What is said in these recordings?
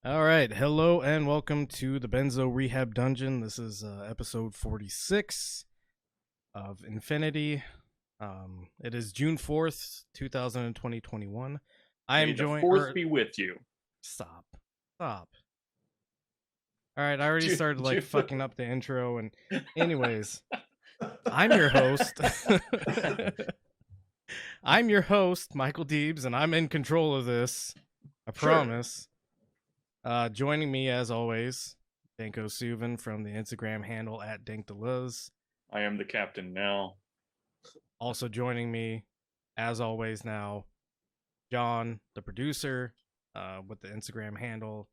All right, hello and welcome to the Benzo Rehab Dungeon. This is episode 46 of Infinity. It is June 4th, 2021. I am joined. The fourth be with you. Stop. All right, I already started fucking up the intro, and anyways, I'm your host. I'm your host, Michael Deebs, and I'm in control of this. I promise. Joining me, as always, Danko Suvin from the Instagram handle at DankDeLuz. I am the captain now. Also joining me, as always now, John, the producer, with the Instagram handle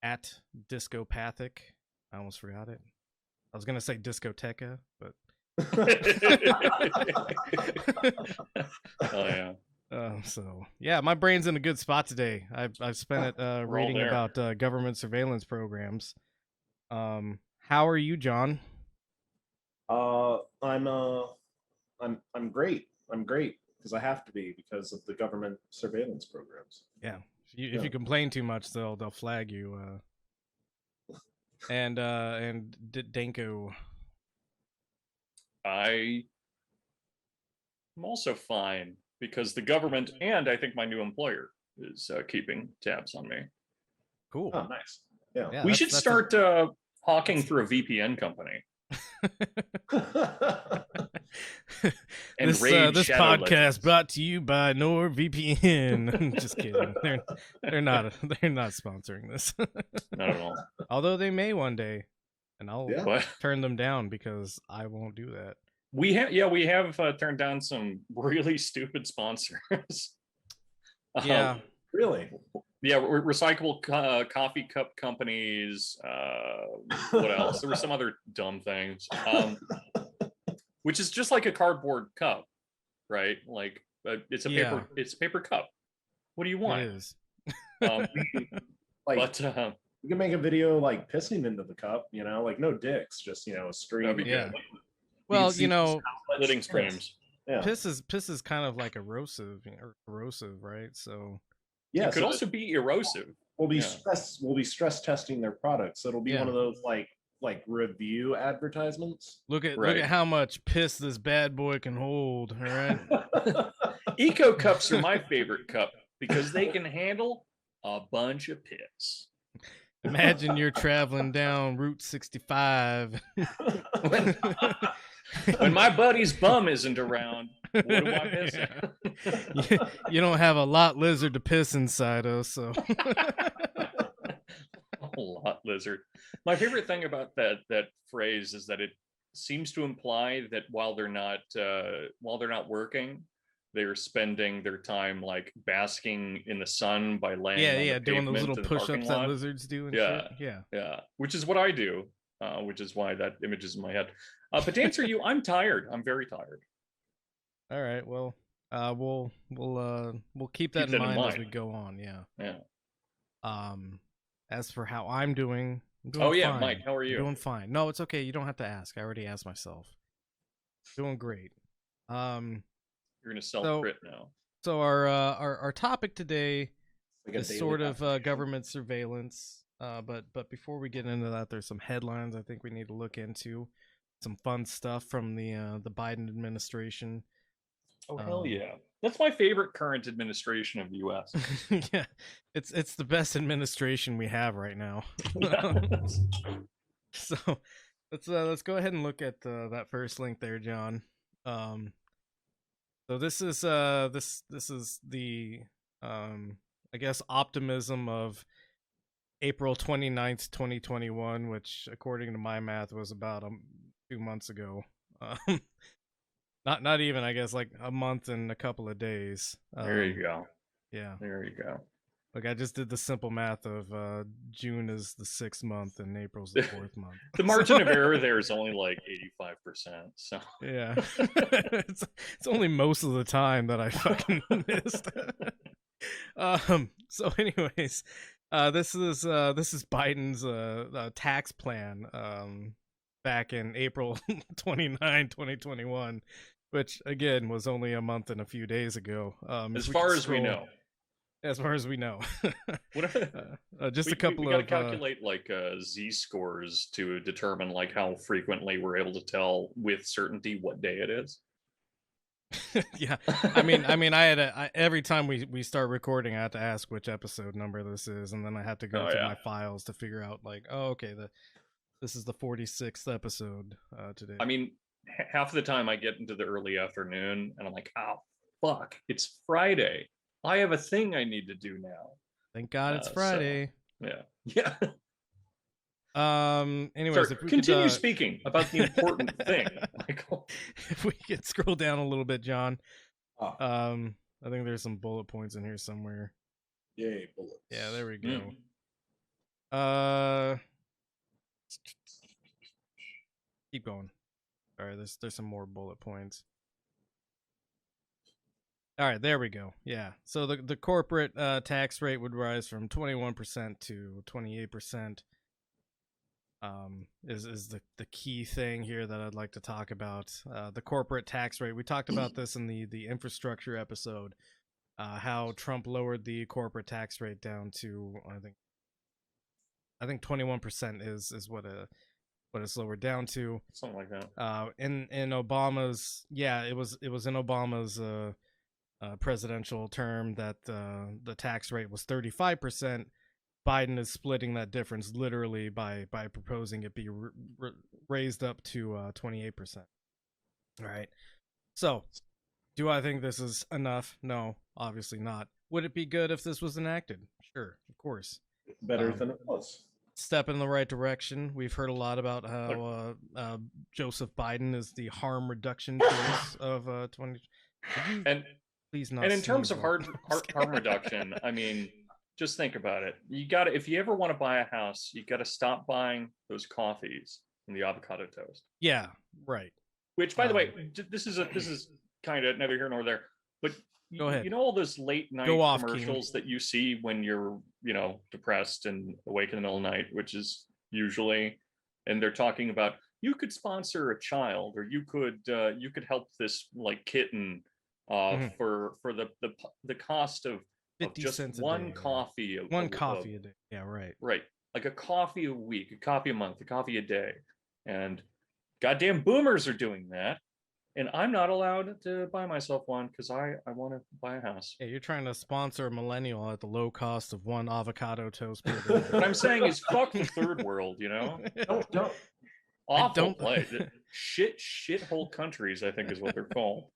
at Discopathic. I almost forgot it. I was going to say Discoteca, but... Oh, yeah. So yeah, my brain's in a good spot today. I've spent it reading about government surveillance programs. How are you, John? I'm great. I'm great because I have to be because of the government surveillance programs. Yeah. If you complain too much, they'll flag you. And Danko. I'm also fine. Because the government and I think my new employer is keeping tabs on me. Cool. Oh, nice. Yeah. We should start hawking through a VPN company. And this podcast legends. Brought to you by NordVPN. Just kidding. They're not sponsoring this. Not at all. Although they may one day, and I'll turn them down because I won't do that. We have turned down some really stupid sponsors. Yeah, really. Yeah, recyclable coffee cup companies. What else? There were some other dumb things. Which is just like a cardboard cup, right? Like it's a paper cup. What do you want? It is. You can make a video like pissing into the cup, like no dicks, just a stream. Yeah. Well, splitting streams. Yeah. Piss is kind of like corrosive, right? So yeah, it could also be erosive. We'll be stress testing their products. So it'll be one of those like review advertisements. Look at how much piss this bad boy can hold. All right. Eco cups are my favorite cup because they can handle a bunch of piss. Imagine you're traveling down Route 65. When my buddy's bum isn't around, what do I piss in? You don't have a lot lizard to piss inside of, so. A lot lizard. My favorite thing about that phrase is that it seems to imply that while they're not working, they're spending their time like basking in the sun by laying on the doing those little push-ups that lizards do and shit. Yeah, which is what I do, which is why that image is in my head. But to answer you, I'm tired. I'm very tired. All right, well, we'll keep that in mind as we go on. Yeah. As for how I'm doing fine. Mike, how are you? I'm doing fine. No, it's okay. You don't have to ask. I already asked myself. Doing great. You're gonna self-crit now. So our topic today is sort of government surveillance. But before we get into that, there's some headlines I think we need to look into. Some fun stuff from the Biden administration. Oh hell yeah! That's my favorite current administration of the U.S. Yeah, it's the best administration we have right now. So let's go ahead and look at that first link there, John. So this is the I guess optimism of April 29th, 2021, which according to my math was about 2 months ago. Not even, I guess, like a month and a couple of days. There you go. Yeah. There you go. Look, I just did the simple math of June is the 6th month and April's the 4th month. The margin of error there is only like 85%. So yeah, it's only most of the time that I fucking missed. So anyways, this is Biden's tax plan back in April 29, 2021, which again was only a month and a few days ago. as far as we know. As far as we know. Just we, a couple we got to of calculate like z-scores to determine like how frequently we're able to tell with certainty what day it is. yeah, I mean, I had every time we start recording, I have to ask which episode number this is, and then I have to go through my files to figure out like, oh, okay, this is the 46th episode today. I mean, half of the time I get into the early afternoon, and I'm like, oh fuck, it's Friday. I have a thing I need to do now. Thank God it's Friday. So, yeah. Anyways, Sorry, if we continue could, speaking about the important thing, Michael. If we could scroll down a little bit, John. I think there's some bullet points in here somewhere. Yay, bullets. Yeah, there we go. Keep going. All right, there's some more bullet points. All right, there we go. Yeah, so the corporate tax rate would rise from 21% to 28%. Is the key thing here that I'd like to talk about. The corporate tax rate. We talked about this in the infrastructure episode. How Trump lowered the corporate tax rate down to I think 21% is what it's lowered down to. Something like that. In Obama's it was in Obama's presidential term that the tax rate was 35%. Biden is splitting that difference literally by proposing it be raised up to 28%. All right. So, do I think this is enough? No, obviously not. Would it be good if this was enacted? Sure, of course. Better than it was. Step in the right direction. We've heard a lot about how Joseph Biden is the harm reduction choice of 20. And please not. And in terms of harm reduction, I mean, just think about it. You got to, if you ever want to buy a house, you got to stop buying those coffees and the avocado toast. Yeah, right. Which, by the way, this is kind of neither here nor there. But go ahead. You know all those late night commercials that you see when you're, depressed and awake in the middle of the night, which is usually, and they're talking about you could sponsor a child, or you could help this like kitten for the cost of 50 just cents one day, coffee. One coffee a day. Yeah, right. Right. Like a coffee a week, a coffee a month, a coffee a day. And goddamn boomers are doing that. And I'm not allowed to buy myself one because I want to buy a house. Yeah, you're trying to sponsor a millennial at the low cost of one avocado toast per day. What I'm saying is fuck the third world, Don't. Awful place. Shithole countries, I think is what they're called.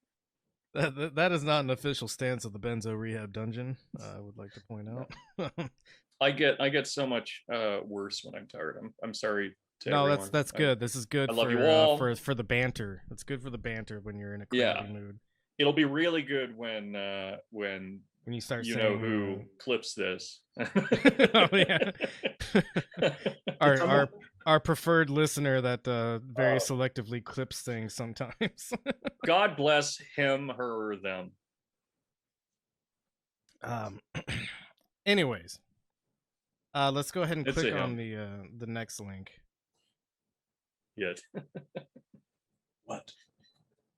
That is not an official stance of the Benzo Rehab dungeon. I would like to point out. I get so much worse when I'm tired. I'm sorry to everyone. That's good. This is good. I love you all. For the banter. It's good for the banter when you're in a crappy mood. It'll be really good when you start saying who clips this. Oh yeah. Our preferred listener that very selectively clips things sometimes. God bless him, her, or them. Anyways, let's go ahead and click on the next link. Yet. What?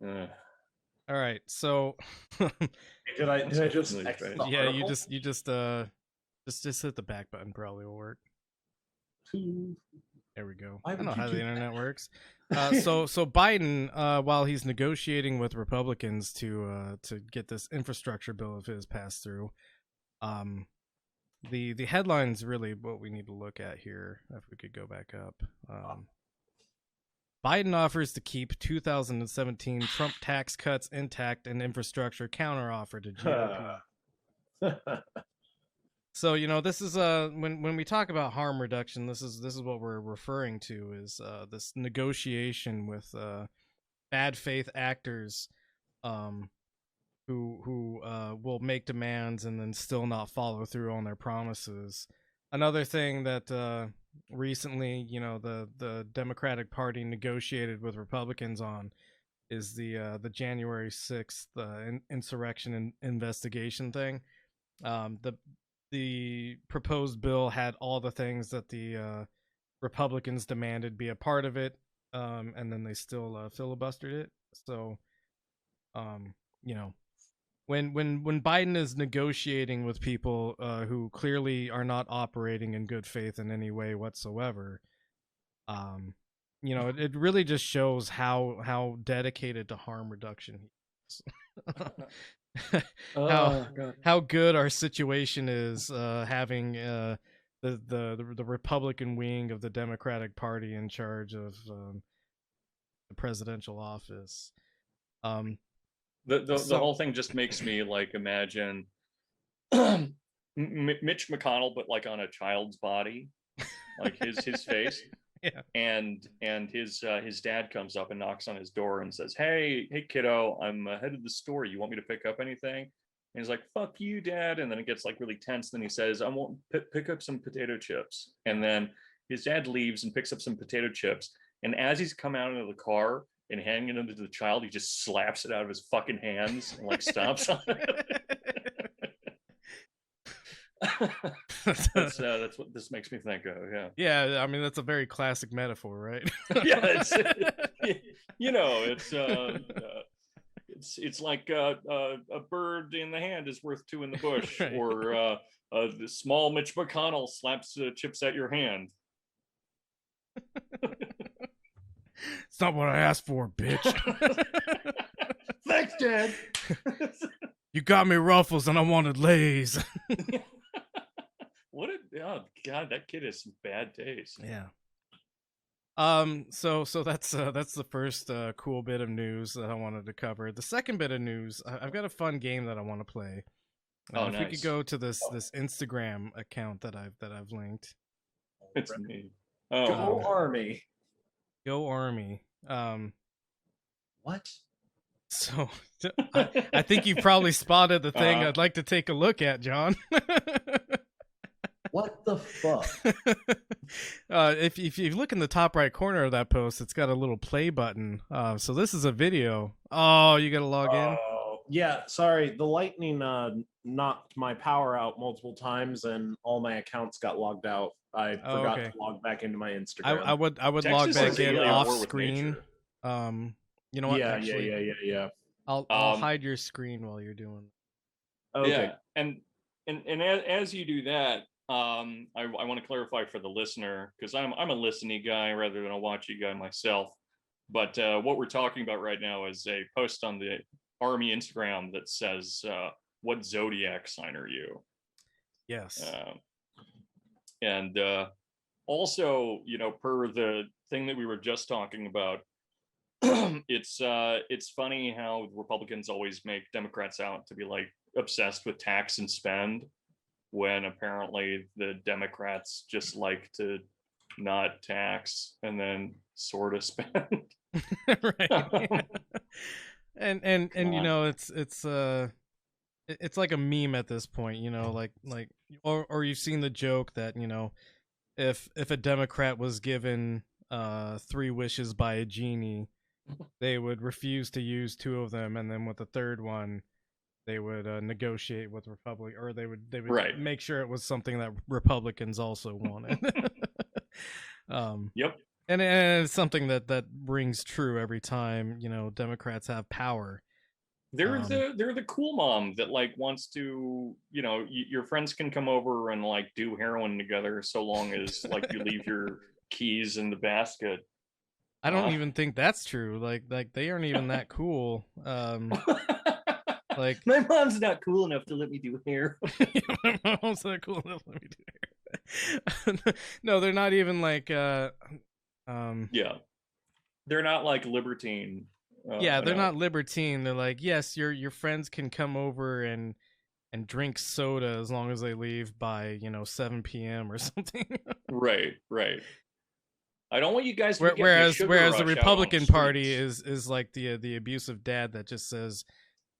All right, so did I just yeah, you just hit the back button, probably will work. There we go. I don't know how the internet works. So Biden, while he's negotiating with Republicans to get this infrastructure bill of his passed through, the headline's really what we need to look at here. If we could go back up. Biden offers to keep 2017 Trump tax cuts intact and infrastructure counteroffer to GOP. So this is when we talk about harm reduction, this is what we're referring to is this negotiation with bad faith actors, who will make demands and then still not follow through on their promises. Another thing that recently, the Democratic Party negotiated with Republicans on is the January 6th insurrection investigation thing. The proposed bill had all the things that the Republicans demanded be a part of it, and then they still filibustered it. So, when Biden is negotiating with people who clearly are not operating in good faith in any way whatsoever, it really just shows how dedicated to harm reduction he is. How good our situation is, having the Republican wing of the Democratic Party in charge of the presidential office. The whole thing just makes me like imagine Mitch McConnell, but like on a child's body, like his face. Yeah. And his dad comes up and knocks on his door and says, hey kiddo, I'm headed to the store. You want me to pick up anything? And he's like, fuck you, Dad. And then it gets like really tense. Then he says, I won't pick up some potato chips. And then his dad leaves and picks up some potato chips. And as he's come out of the car and handing it to the child, he just slaps it out of his fucking hands and like stomps on it. That's what this makes me think of. Yeah, I mean, that's a very classic metaphor, right? Yeah, it's like a bird in the hand is worth two in the bush. Right. Or the small Mitch McConnell slaps chips at your hand. It's not what I asked for, bitch. Thanks, Dad. You got me Ruffles and I wanted Lay's. Oh God, that kid has some bad taste. Yeah. So that's the first cool bit of news that I wanted to cover. The second bit of news, I've got a fun game that I want to play. If nice. we could go to this Instagram account that I've linked. It's me. Go Army. Go Army. What? So I think you probably spotted the thing I'd like to take a look at, John. What the fuck? If you look in the top right corner of that post, it's got a little play button. So this is a video. Oh, you gotta log in? Yeah, sorry. The lightning knocked my power out multiple times and all my accounts got logged out. I forgot to log back into my Instagram. I would log back in off screen. You know what? Yeah, actually, yeah. I'll hide your screen while you're doing. Okay. Yeah, and as you do that, I want to clarify for the listener, because I'm a listening guy rather than a watchy guy myself. But what we're talking about right now is a post on the Army Instagram that says, "What zodiac sign are you?" Yes. And also, per the thing that we were just talking about, it's funny how Republicans always make Democrats out to be like obsessed with tax and spend, when apparently the Democrats just like to not tax and then sort of spend. Right. Yeah. And it's like a meme at this point, or you've seen the joke that, if a Democrat was given 3 wishes by a genie, they would refuse to use 2 of them, and then with the third one they would negotiate with Republic, or they would right. make sure it was something that Republicans also wanted. Yep. And it's something that rings true every time, Democrats have power. They're the cool mom that like wants to, your friends can come over and like do heroin together so long as like you leave your keys in the basket. I don't even think that's true. Like they aren't even that cool. Like my mom's not cool enough to let me do hair. My mom's not cool enough to let me do hair. No, they're not even like yeah. They're not like libertine. Yeah, they're not libertine. They're like, yes, your friends can come over and drink soda as long as they leave by 7 p.m. or something. Right. I don't want you guys. Whereas the Republican Party is like the abusive dad that just says,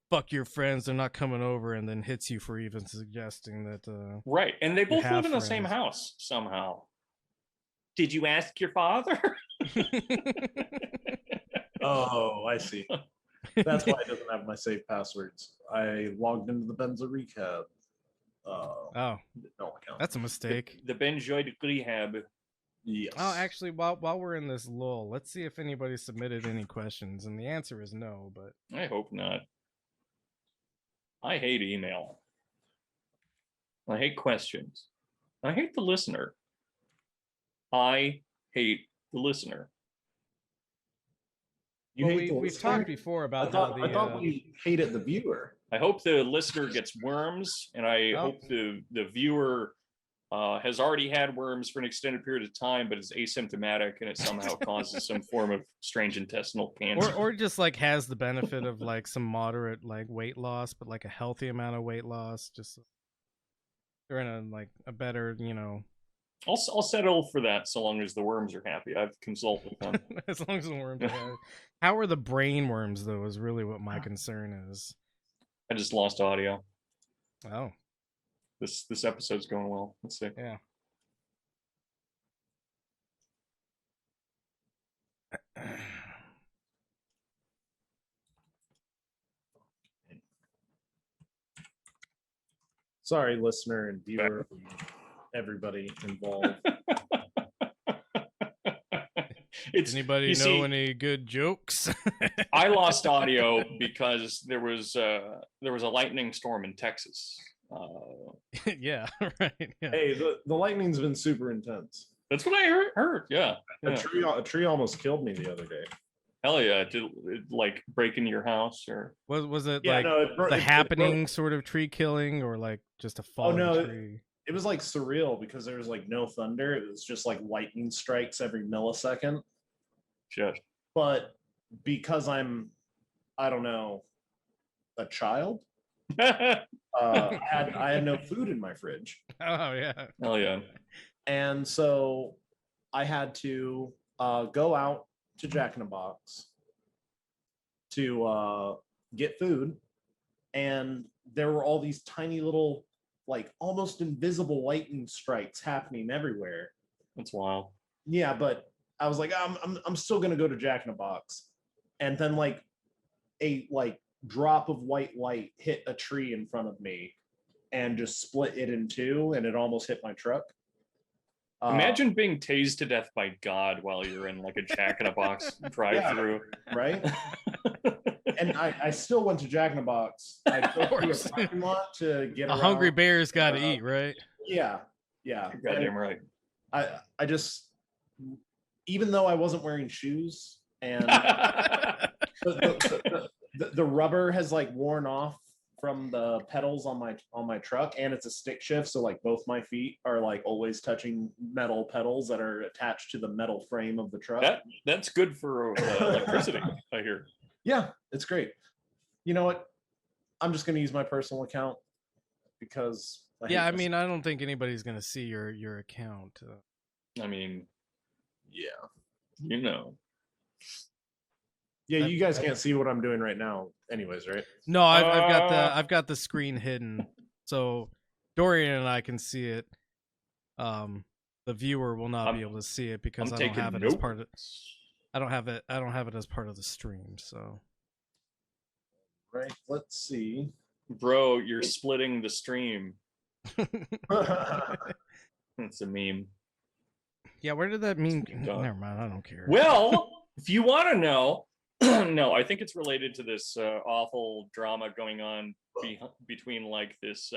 fuck your friends, they're not coming over, and then hits you for even suggesting that. Right, and they both live in the friends. same house somehow. Did you ask your father? Oh, I see. That's why it doesn't have my safe passwords. I logged into the Benzo Rehab. Oh, no account. That's a mistake. The Benzo Rehab. Yes. Oh, actually, while we're in this lull, let's see if anybody submitted any questions, and the answer is no. But I hope not. I hate email. I hate questions. I hate the listener. I hate the listener. We've talked before about I thought we hated the viewer. I hope the listener gets worms, and I hope the viewer has already had worms for an extended period of time, but is asymptomatic, and it somehow causes some form of strange intestinal cancer. Or just like has the benefit of like some moderate like weight loss, but like a healthy amount of weight loss. Just they're in a better, I'll settle for that so long as the worms are happy. I've consulted them. As long as the worms are happy. How are the brain worms though? Is really what my concern is. I just lost audio. Oh. This episode's going well. Let's see. Yeah. Sorry, listener and viewer, everybody involved. Anybody know any good jokes? I lost audio because there was a lightning storm in Texas. Yeah, right. Yeah. Hey, the lightning's been super intense. That's what I heard. Yeah. A tree almost killed me the other day. Hell yeah! Did it like break into your house or was it the happening sort of tree killing or like just a falling tree? It was like surreal because there was like no thunder. It was just like lightning strikes every millisecond. Shit. But because I don't know, a child, I had no food in my fridge. Oh yeah. Hell yeah. And so I had to go out to Jack in the Box to get food, and there were all these tiny little, like almost invisible lightning strikes happening everywhere. That's wild. Yeah, but I was like, I'm still gonna go to Jack in the Box, and then like a drop of white light hit a tree in front of me, and just split it in two, and it almost hit my truck. Imagine being tased to death by God while you're in like a Jack in a Box drive-through. Yeah, right? And I still went to Jack in the Box. I drove through a parking lot to get around. Hungry bear's got to eat, right? Yeah. Goddamn right. I just, even though I wasn't wearing shoes and the rubber has like worn off from the pedals on my truck, and it's a stick shift, so like both my feet are like always touching metal pedals that are attached to the metal frame of the truck. That's good for electricity, I hear. Yeah, it's great. You know what? I'm just gonna use my personal account because I mean, I don't think anybody's gonna see your account. I mean, yeah, you know. Yeah, you guys can't see what I'm doing right now, anyways, right? No, I've got the screen hidden, so Dorian and I can see it. The viewer will not be able to see it because I don't have it as part of. I don't have it as part of the stream. So, right. Let's see, bro. You're splitting the stream. That's a meme. Yeah, where did that meme? Never mind. I don't care. Well, if you want to know. No, I think it's related to this awful drama going on between like this.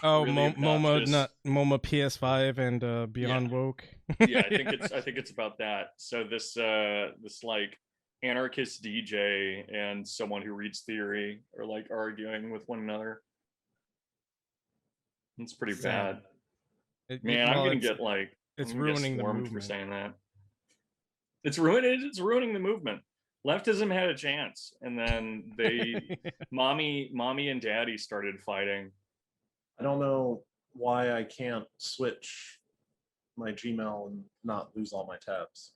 MoMA PS5 and Beyond Woke. Yeah, I think it's about that. So this like anarchist DJ and someone who reads theory are like arguing with one another. It's pretty bad. Man, I'm gonna get like it's ruining the movement for saying that. It's ruining the movement. Leftism had a chance, and then mommy and daddy started fighting. I don't know why I can't switch my Gmail and not lose all my tabs.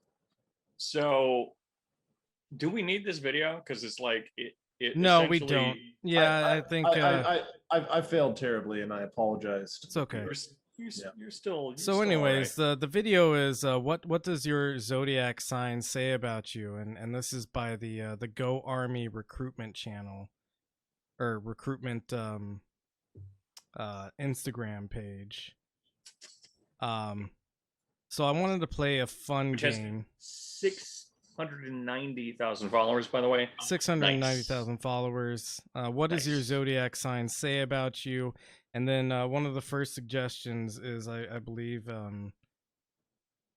So, do we need this video? Because it's like No, we don't. Yeah, I think I failed terribly, and I apologize. it's okay. You're still. So, anyways, the video is what does your zodiac sign say about you? And this is by the Go Army recruitment channel or recruitment Instagram page. So I wanted to play a fun game. 690,000 followers, by the way. 690,000 followers. What does your zodiac sign say about you? And then one of the first suggestions is, I believe,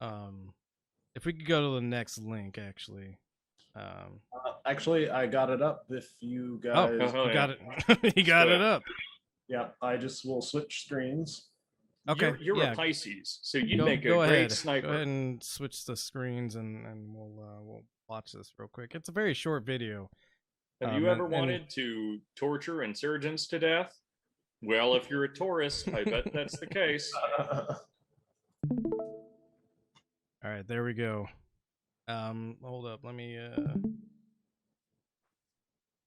if we could go to the next link, actually. Actually, I got it up. If you guys, you got it. You got it up. Yeah, I just will switch screens. Okay, you're a Pisces, so you make a great sniper. Go ahead and switch the screens, and we'll watch this real quick. It's a very short video. Have you ever wanted to torture insurgents to death? Well, if you're a Taurus, I bet that's the case. All right, there we go. Hold up, let me.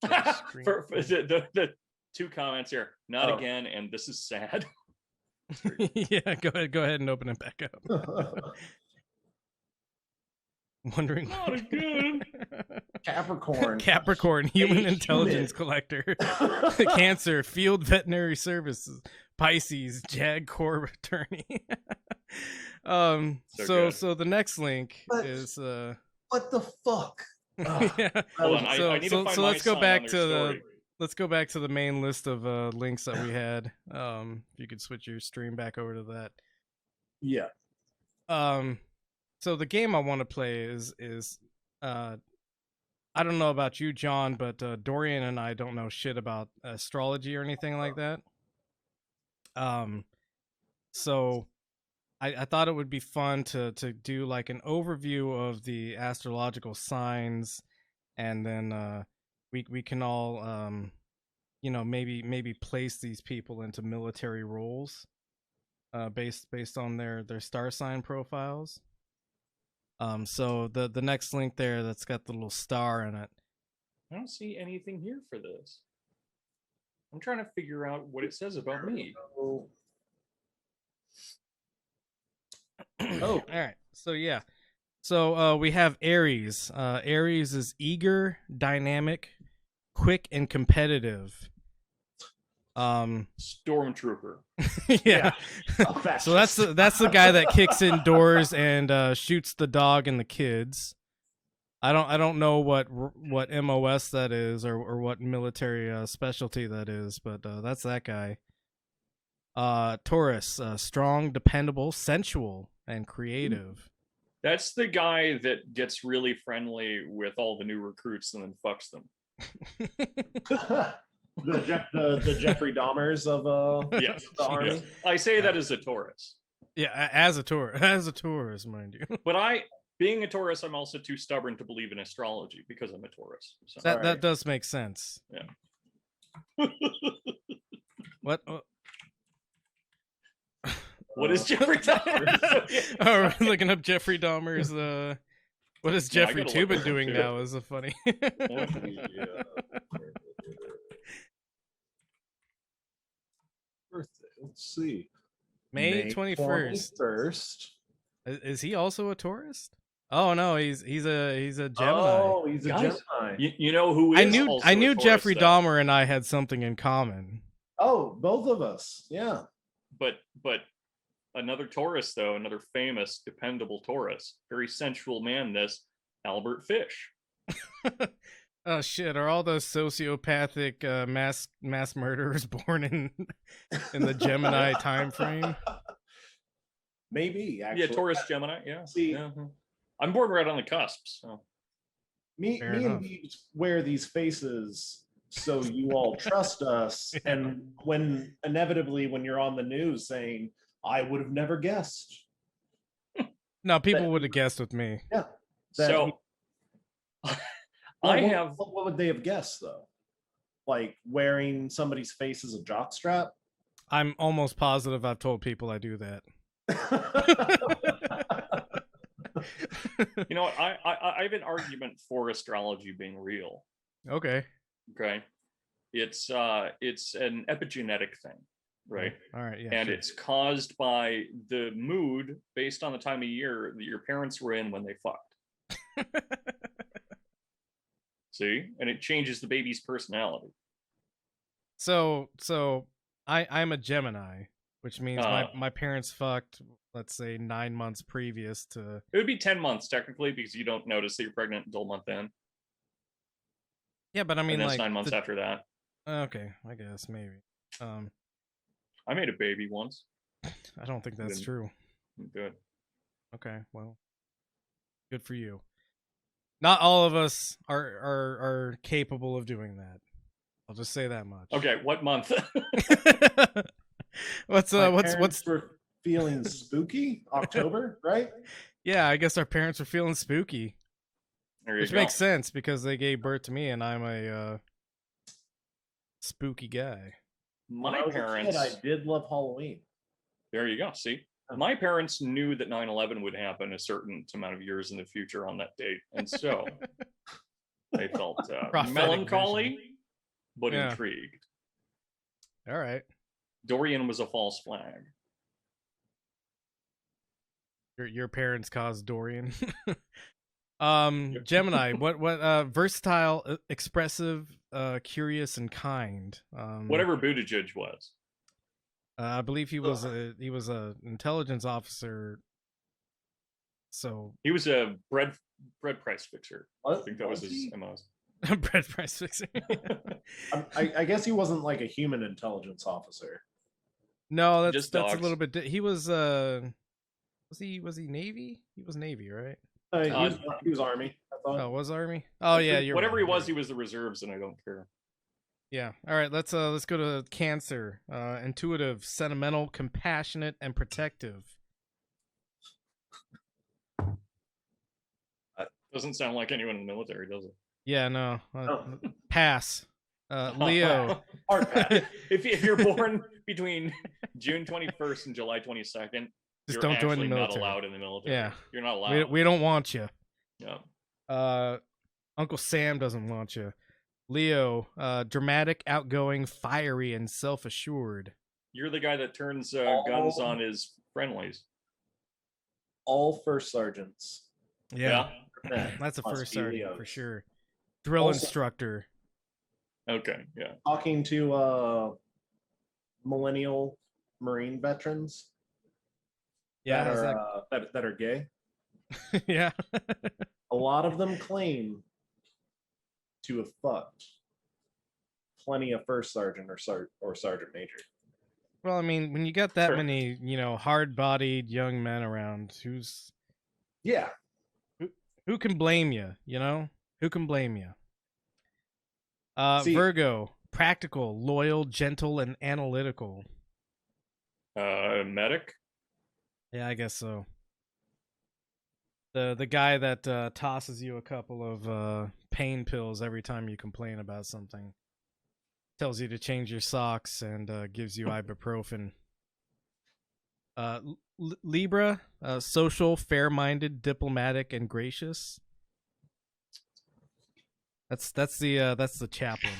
The 2 comments here. Not again, and this is sad. Yeah, go ahead and open it back up. Wondering. Not again. Capricorn, human intelligence collector. Cancer, field veterinary services. Pisces, JAG Corps attorney. So the next link is what the fuck? Yeah. Hold on, I need to find so my let's go sign back on to their the story. let's go back to the main list of links that we had. If you could switch your stream back over to that. Yeah. So the game I want to play is I don't know about you, John, but Dorian and I don't know shit about astrology or anything like that. So I thought it would be fun to do like an overview of the astrological signs, and then we can all maybe place these people into military roles based on their star sign profiles. So the next link there that's got the little star in it. I don't see anything here for this. I'm trying to figure out what it says about me. All right. So yeah. So we have Aries. Aries is eager, dynamic, quick, and competitive. Stormtrooper. Yeah. So that's the guy that kicks in doors and shoots the dog and the kids. I don't know what MOS that is or what military specialty that is, but that's that guy. Taurus, strong, dependable, sensual, and creative. That's the guy that gets really friendly with all the new recruits and then fucks them. the Jeffrey Dahmers of yes. the army. Yes. I say that as a Taurus. Yeah, as a Taurus, mind you. But being a Taurus, I'm also too stubborn to believe in astrology because I'm a Taurus. So. That does make sense. Yeah. What? What is Jeffrey Dahmer? Oh, we're looking up Jeffrey Dahmer's. What is Jeffrey Tubin doing now? Is a funny. Birthday. Let's see. May 21st. Is he also a Taurus? Oh no, he's a Gemini. Oh, he's a Gemini. You know who is I knew Taurus, Jeffrey though? Dahmer and I had something in common. Oh, both of us. Yeah. But another Taurus, though, another famous, dependable Taurus, very sensual man, this Albert Fish. Oh shit! Are all those sociopathic mass murderers born in the Gemini time frame? Maybe actually. Yeah, Taurus Gemini. Yeah. See, yeah. I'm born right on the cusp. So me and Deebs wear these faces so you all trust us, and when inevitably when you're on the news saying, "I would have never guessed." No, people would have guessed with me. Yeah. So. What would they have guessed though? Like wearing somebody's face as a jockstrap? I'm almost positive I've told people I do that. You know what? I have an argument for astrology being real. Okay. Okay, it's an epigenetic thing, right? All right, yeah. And sure. it's caused by the mood based on the time of year that your parents were in when they fucked. See, and it changes the baby's personality. So I'm a Gemini, which means my parents fucked, let's say 9 months previous to. It would be 10 months technically, because you don't notice that you're pregnant until month end. Yeah, but I mean, And that's like 9 months after that. Okay, I guess maybe. I made a baby once. I don't think that's true. Good. Okay, well, good for you. Not all of us are capable of doing that. I'll just say that much. Okay, what month? what's for feeling spooky? October, right? Yeah, I guess our parents were feeling spooky. Which makes sense because they gave birth to me and I'm a spooky guy. My parents, I did love Halloween. There you go. See, my parents knew that 9/11 would happen a certain amount of years in the future on that date, and so they felt melancholy, but intrigued. All right. Dorian was a false flag. Your parents caused Dorian. Gemini, what versatile, expressive, curious, and kind. Whatever Buttigieg was. I believe he was a intelligence officer. So he was a bread price fixer. What? I think that was his MO. Bread price fixer. I guess he wasn't like a human intelligence officer. No, that's a little bit. He was he Navy? He was Navy, right? He was Army, I thought. Oh, was Army? Oh yeah, you're whatever right. he was, he was the reserves, and I don't care. Yeah. All right. Let's go to Cancer. Intuitive, sentimental, compassionate, and protective. Doesn't sound like anyone in the military, does it? Yeah. No. Pass. Leo. Hard pass. If you're born between June 21st and July 22nd, just you're don't join the military. Not allowed in the military. Yeah. You're not allowed. We don't want you. Yeah. Uncle Sam doesn't want you. Leo, dramatic, outgoing, fiery, and self-assured. You're the guy that turns guns on his friendlies. All first sergeants. Yeah. That's a first sergeant for sure. Drill instructor. Okay, yeah. Talking to millennial Marine veterans. Yeah, that are gay. Yeah. A lot of them claim to have fucked plenty of first sergeant or sergeant major. Well, I mean, when you got that many, hard-bodied young men around, who can blame you? Who can blame you? Virgo, practical, loyal, gentle, and analytical. Medic. Yeah, I guess so. The guy that tosses you a couple of pain pills every time you complain about something, tells you to change your socks, and gives you ibuprofen. Libra, social, fair-minded, diplomatic, and gracious. That's the chaplain.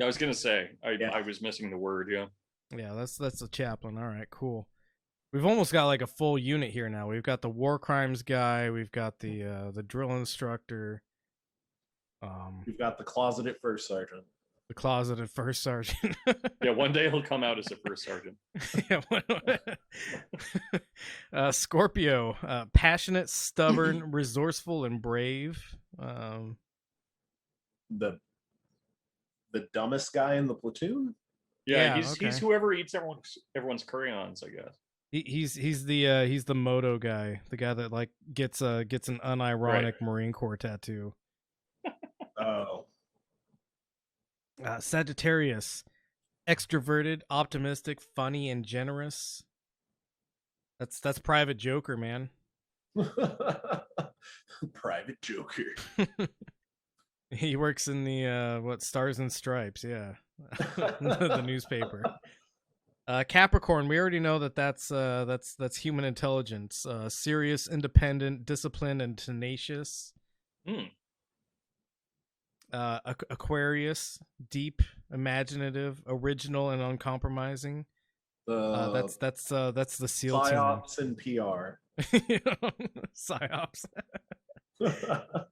I was gonna say I was missing the word. Yeah, that's the chaplain. All right, cool. We've almost got like a full unit here now. We've got the war crimes guy. We've got the drill instructor. We've got the closeted first sergeant. The closeted first sergeant. Yeah, one day he'll come out as a first sergeant. Yeah. Scorpio, passionate, stubborn, resourceful, and brave. The dumbest guy in the platoon. Yeah, he's whoever eats everyone's crayons, I guess. He's the moto guy, the guy that like gets an unironic Marine Corps tattoo. Oh. Sagittarius, extroverted, optimistic, funny, and generous. That's Private Joker, man. Private Joker. He works in the Stars and Stripes, yeah. The newspaper. Capricorn, we already know that's human intelligence. Serious, independent, disciplined, and tenacious. Aquarius, deep, imaginative, original, and uncompromising. That's the SEAL team. PsyOps and PR. Psyops.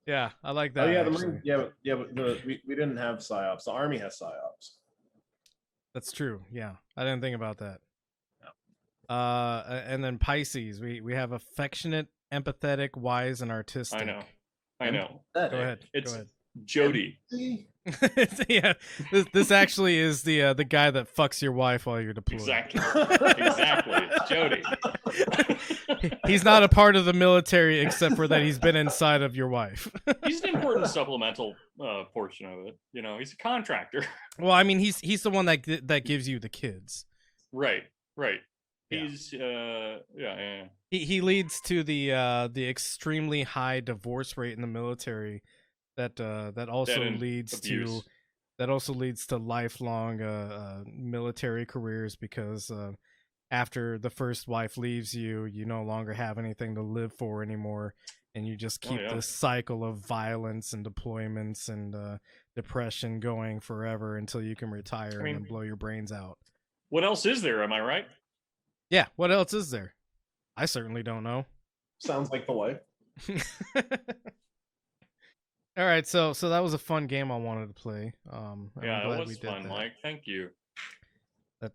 Yeah, I like Oh that. yeah, actually. but we didn't have PsyOps. The Army has PsyOps. That's true. Yeah, I didn't think about that. And then Pisces, we have affectionate, empathetic, wise, and artistic. I know. Go ahead. It's Go ahead. Jody. Yeah, this actually is the guy that fucks your wife while you're deployed. Exactly. It's Jody. He's not a part of the military except for that he's been inside of your wife. He's an important supplemental portion of it. You know, he's a contractor. Well, I mean, he's the one that gives you the kids. Right. Yeah. He's He leads to the extremely high divorce rate in the military that also leads to lifelong military careers, because after the first wife leaves you, you no longer have anything to live for anymore, and you just keep this cycle of violence and deployments and depression going forever until you can retire and then blow your brains out. What else is there? Am I right? Yeah, what else is there? I certainly don't know. Sounds like the life. All right, so that was a fun game I wanted to play. Yeah, it was fun, Mike. Thank you. That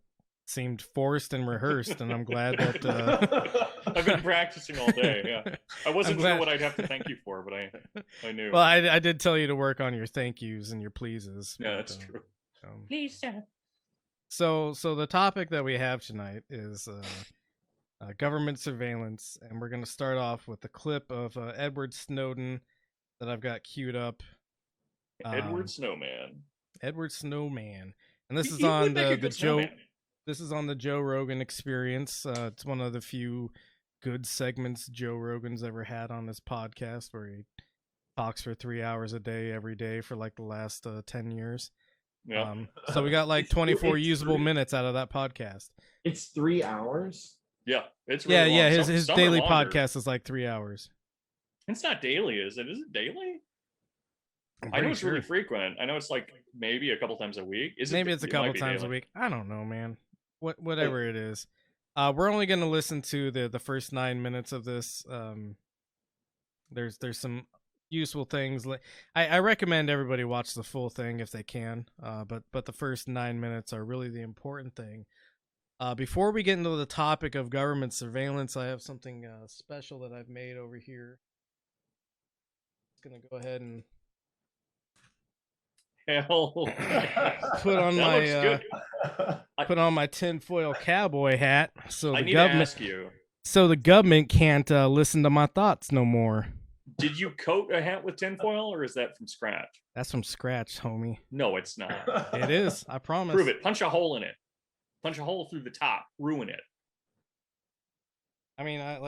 seemed forced and rehearsed, and I'm glad that I've been practicing all day. Yeah, I wasn't sure what I'd have to thank you for, but I knew. Well, I did tell you to work on your thank yous and your pleases. Yeah, that's true. Please, sir. So the topic that we have tonight is government surveillance, and we're going to start off with a clip of Edward Snowden that I've got queued up. Edward Snowman. Edward Snowman, and this is on the Joe. Snowman. This is on the Joe Rogan Experience. It's one of the few good segments Joe Rogan's ever had on this podcast, where he talks for 3 hours a day every day for like the last 10 years. Yeah. So we got like 24 usable minutes out of that podcast. It's 3 hours. Yeah, it's really long. His some daily podcast is like 3 hours. It's not daily, is it? Is it daily? I know it's really frequent. I know it's like maybe a couple times a week. Maybe it's a couple times a week. I don't know, man. Whatever it is. We're only going to listen to the first 9 minutes of this. There's some useful things. I recommend everybody watch the full thing if they can. But the first 9 minutes are really the important thing. Before we get into the topic of government surveillance, I have something special that I've made over here. I'm gonna go ahead and put on my tinfoil cowboy hat, so the government can't listen to my thoughts no more. Did you coat a hat with tinfoil, or is that from scratch? That's from scratch, homie. No, it's not. It is. I promise. Prove it. Punch a hole in it. Punch a hole through the top. Ruin it. I mean, I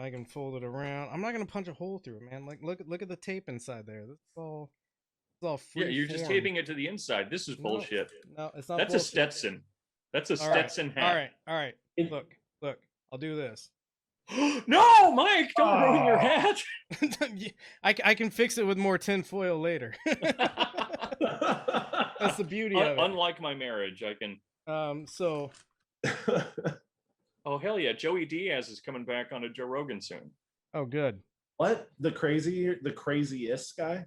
can fold it around. I'm not gonna punch a hole through it, man. Like, look at the tape inside there. This is all free. Yeah, you're just taping it to the inside. This is bullshit. No, it's not. That's bullshit. a Stetson. That's a Stetson hat. All right. Look. I'll do this. No, Mike, don't ruin your hat. I can fix it with more tinfoil later. That's the beauty of it. Unlike my marriage, I can. So. Oh hell yeah! Joey Diaz is coming back on a Joe Rogan soon. Oh good. What? The craziest guy?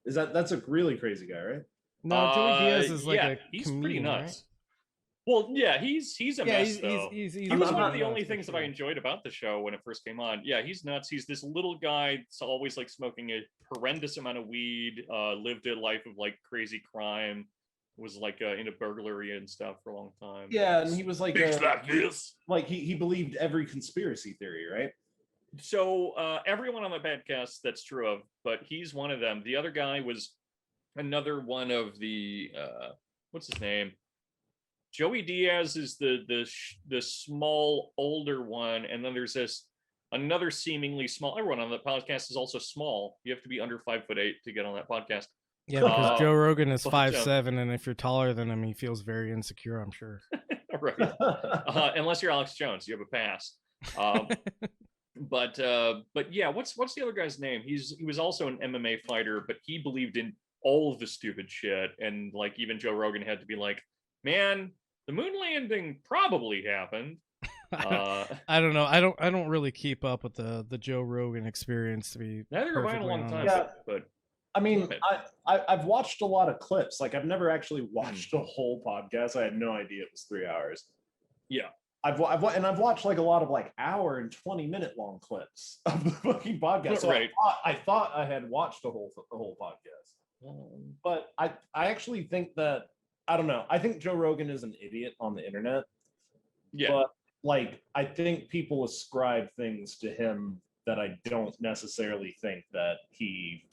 That's a really crazy guy, right? No, Joey Diaz is like he's comedian, pretty nuts. Right? Well, yeah, he's a mess though. He was one of the only things that I enjoyed about the show when it first came on. Yeah, he's nuts. He's this little guy that's always like smoking a horrendous amount of weed. Lived a life of like crazy crime. Was like into burglary and stuff for a long time. Yeah, and he was like this. Like he believed every conspiracy theory, right? So everyone on the podcast that's true of, but he's one of them. The other guy was another one of the what's his name? Joey Diaz is the small older one, and then there's another seemingly small. Everyone on the podcast is also small. You have to be under 5'8" to get on that podcast. Yeah, because Joe Rogan is 5'7", and if you're taller than him, he feels very insecure, I'm sure. Right. Unless you're Alex Jones, you have a pass. But yeah, what's the other guy's name? He was also an MMA fighter, but he believed in all of the stupid shit, and like even Joe Rogan had to be like, man, the moon landing probably happened. I don't know. I don't really keep up with the Joe Rogan experience, to be Neither have I in a perfectly long time. honest. Yeah. But I mean, Go I've watched a lot of clips. Like I've never actually watched a whole podcast. I had no idea it was 3 hours. yeah, I've watched like a lot of like hour and 20-minute long clips of the fucking podcast. So Right. I thought I had watched the whole podcast. But I actually think that, I don't know. I think Joe Rogan is an idiot on the internet. yeah. But like I think people ascribe things to him that I don't necessarily think that he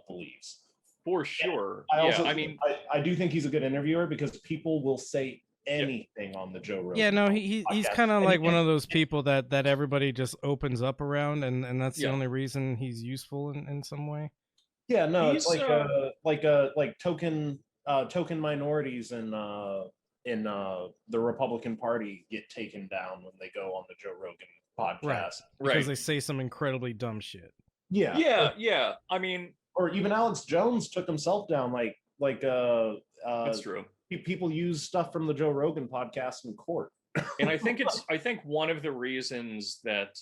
believes. For sure. I also I think- mean, I do think he's a good interviewer because people will say anything on the Joe Rogan. Yeah, no, he's podcast. kind of And- like one and- of those people that everybody just opens up around, and that's the Yeah. only reason he's useful in some way. Yeah, no, it's He's, like token minorities in the Republican Party get taken down when they go on the Joe Rogan podcast. Because right. they say some incredibly dumb shit. Yeah, Yeah. I mean, or even Alex Jones took himself down. that's true. People use stuff from the Joe Rogan podcast in court. And I think one of the reasons that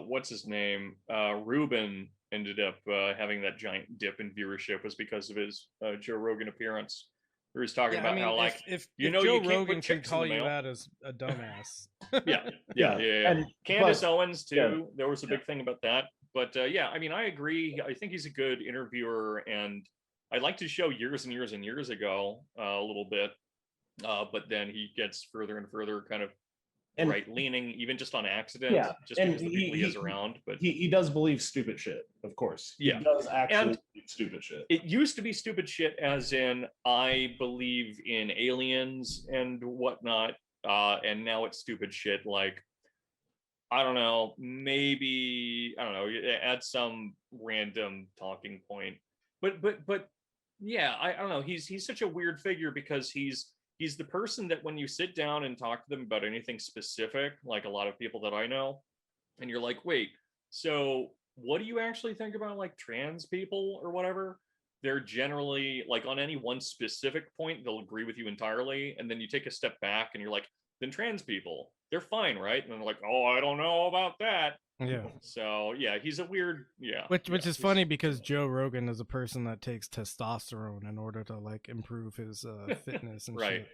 what's his name, Ruben ended up having that giant dip in viewership was because of his Joe Rogan appearance. Where he's talking about how like if you if know Joe you can't Rogan put can chicks in call the you mail. out as a dumbass. Yeah. And Candace but- Owens too. yeah. There was a big thing about that. But yeah, I mean, I agree. I think he's a good interviewer, and I liked his show years and years and years ago, a little bit. But then he gets further and further kind of And- right leaning, even just on accident, Yeah, just and because the people he is around. But he does believe stupid shit, of course. Yeah. He does actually And- believe stupid shit. it used to be stupid shit, as in I believe in aliens and whatnot, and now it's stupid shit like, I don't know, maybe I don't know, add some random talking point, but yeah, I don't know. He's such a weird figure because he's the person that when you sit down and talk to them about anything specific, like a lot of people that I know, and you're like, wait, so what do you actually think about like trans people or whatever? They're generally like on any one specific point, they'll agree with you entirely. And then you take a step back and you're like, then trans people, they're fine, right? And they're like, oh, I don't know about that. Yeah. So yeah, he's a weird, Which yeah, is he's- funny because Joe Rogan is a person that takes testosterone in order to like improve his fitness and Right. shit.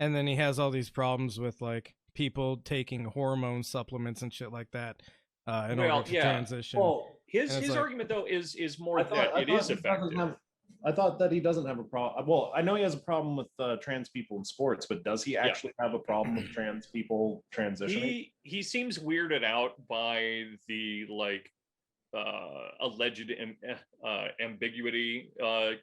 And then he has all these problems with like people taking hormone supplements and shit like that in Well, order to yeah. transition. Well, His And it's his like- argument though is more I that thought it is he doesn't effective. I thought that he doesn't have a problem. Well, I know he has a problem with trans people in sports, but does he actually have a problem with trans people transitioning? He seems weirded out by the like alleged ambiguity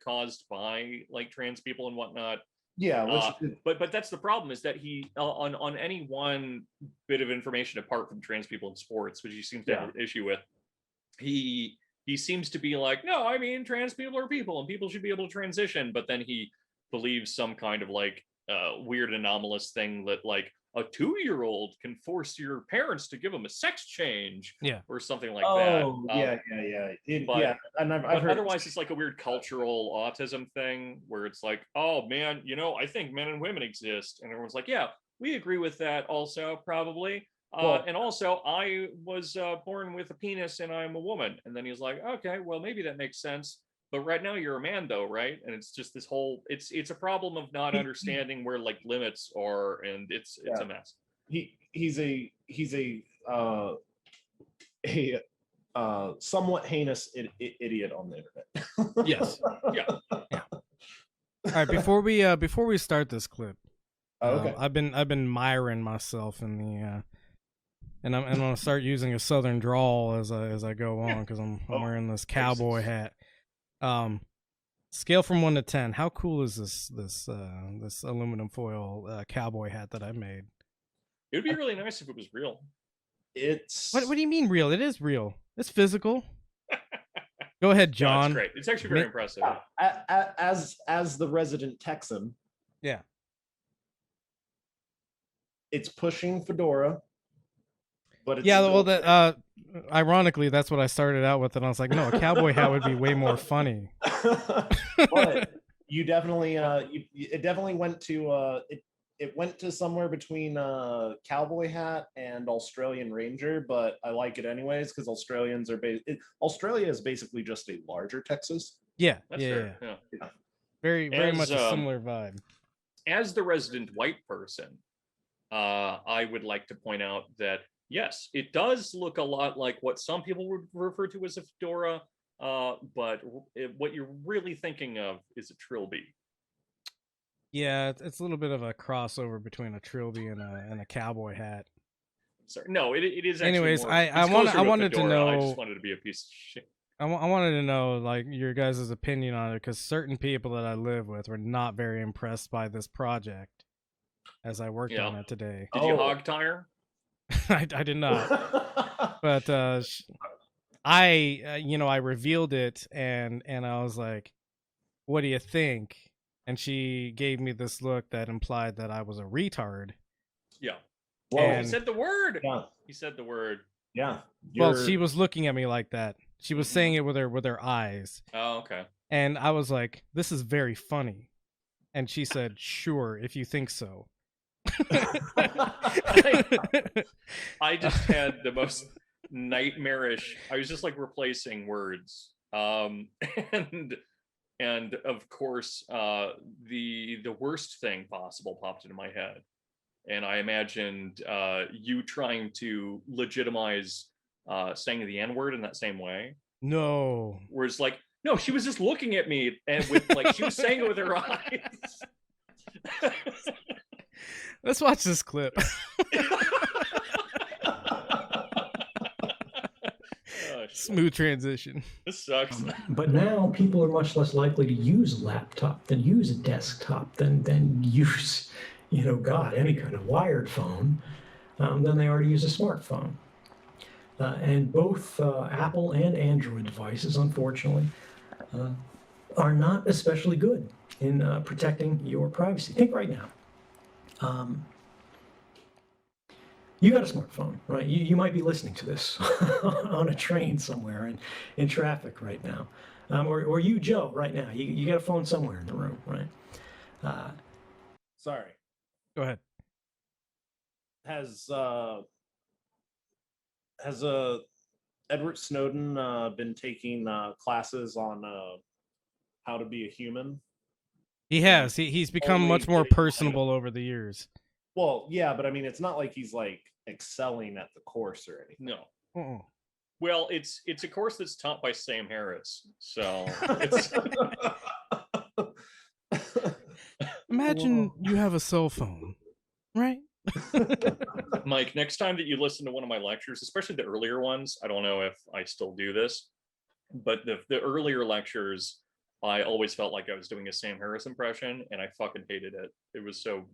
caused by like trans people and whatnot. Yeah, But that's the problem, is that he on any one bit of information apart from trans people in sports, which he seems to have an issue with, he seems to be like, no, I mean, trans people are people and people should be able to transition. But then he believes some kind of like weird anomalous thing that like a 2-year-old can force your parents to give them a sex change, or something like that. yeah. but- And I've But heard otherwise, it's like a weird cultural autism thing where it's like, oh man, I think men and women exist, and everyone's like, yeah, we agree with that also, probably. And also, I was born with a penis and I'm a woman. And then he's like, okay, well, maybe that makes sense. But right now you're a man though, right? And it's just this whole, it's a problem of not understanding where like limits are, and it's a mess. he's a somewhat heinous idiot on the internet. Yes. Yeah. All right, before we start this clip, Okay. I've been miring myself in the and I'm gonna start using a southern drawl as I go on because I'm wearing this cowboy hat. Scale from 1 to 10. How cool is this aluminum foil cowboy hat that I made? It would be really nice if it was real. It's What do you mean real? It is real. It's physical. Go ahead, No, John. it's great. It's actually very impressive. as the resident Texan. Yeah. It's pushing fedora, but it's Yeah, still- well, that ironically, that's what I started out with, and I was like, no, a cowboy hat would be way more funny. But you definitely it definitely went to it went to somewhere between cowboy hat and Australian Ranger, but I like it anyways because Australia is basically just a larger Texas. Yeah, That's yeah, fair. yeah. Yeah. Very As, much a similar vibe. As the resident white person, I would like to point out that yes, it does look a lot like what some people would refer to as a fedora, but what you're really thinking of is a trilby. Yeah, it's a little bit of a crossover between a trilby and a cowboy hat. Sorry, no, it is actually Anyways, more. I wanted to know. I just wanted to be a piece of shit. I wanted to know like your guys' opinion on it because certain people that I live with were not very impressed by this project as I worked on it today. Did you hog tire? I did not, but I revealed it and I was like, "What do you think?" And she gave me this look that implied that I was a retard. Yeah. Well, he said the word. Yeah. He said the word. Yeah. Well, she was looking at me like that. She was saying it with her eyes. Oh, okay. And I was like, "This is very funny." And she said, "Sure, if you think so." I just had the most nightmarish. I was just like replacing words, and of course, the worst thing possible popped into my head, and I imagined you trying to legitimize saying the N-word in that same way. No. Where it's like, no, she was just looking at me and with like she was saying it with her eyes. Let's watch this clip. Smooth transition. This sucks. But now people are much less likely to use a laptop than use a desktop than use, any kind of wired phone than they are to use a smartphone. And both Apple and Android devices, unfortunately, are not especially good in protecting your privacy. Think right now. You got a smartphone, right? You might be listening to this on a train somewhere in traffic right now. Or you, Joe, right now. You got a phone somewhere in the room, right? Sorry. Go ahead. Has Edward Snowden been taking classes on how to be a human? He has. He's become much more personable over the years. Well, yeah, but I mean, it's not like he's like excelling at the course or anything. No. Uh-uh. Well, it's a course that's taught by Sam Harris, so it's... Imagine you have a cell phone, right? Mike, next time that you listen to one of my lectures, especially the earlier ones, I don't know if I still do this, but the earlier lectures, I always felt like I was doing a Sam Harris impression, and I fucking hated it. It was so painful.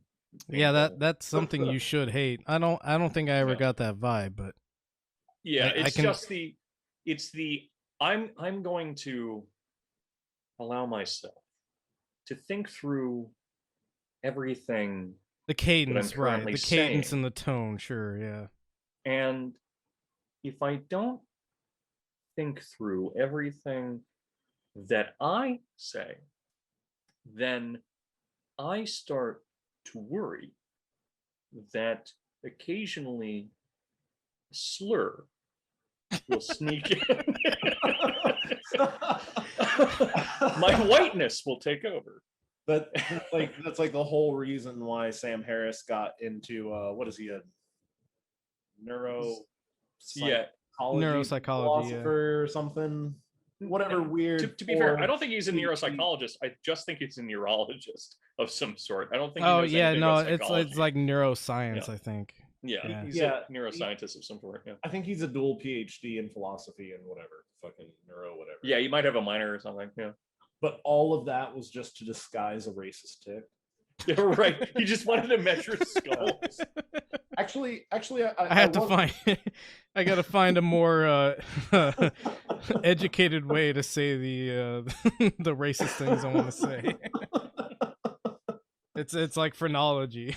Yeah, that's something you should hate. I don't think I ever got that vibe, but yeah, I'm going to allow myself to think through everything. The cadence, right? The cadence saying. and the tone, sure, yeah. And if I don't think through everything that I say, then I start to worry that occasionally a slur will sneak in. My whiteness will take over. But that's like the whole reason why Sam Harris got into what is he, a neuropsychology philosopher or something? Whatever weird. To be fair, I don't think he's a neuropsychologist. I just think he's a neurologist of some sort. I don't think. Oh yeah, no, it's like neuroscience. Yeah. I think. Yeah, he's a neuroscientist of some sort. Yeah, I think he's a dual PhD in philosophy and whatever, fucking neuro, whatever. Yeah, he might have a minor or something. Yeah, but all of that was just to disguise a racist tick. Yeah, right. He just wanted to measure skulls. Actually, I have to find. I gotta find a more educated way to say the the racist things I want to say. It's like phrenology.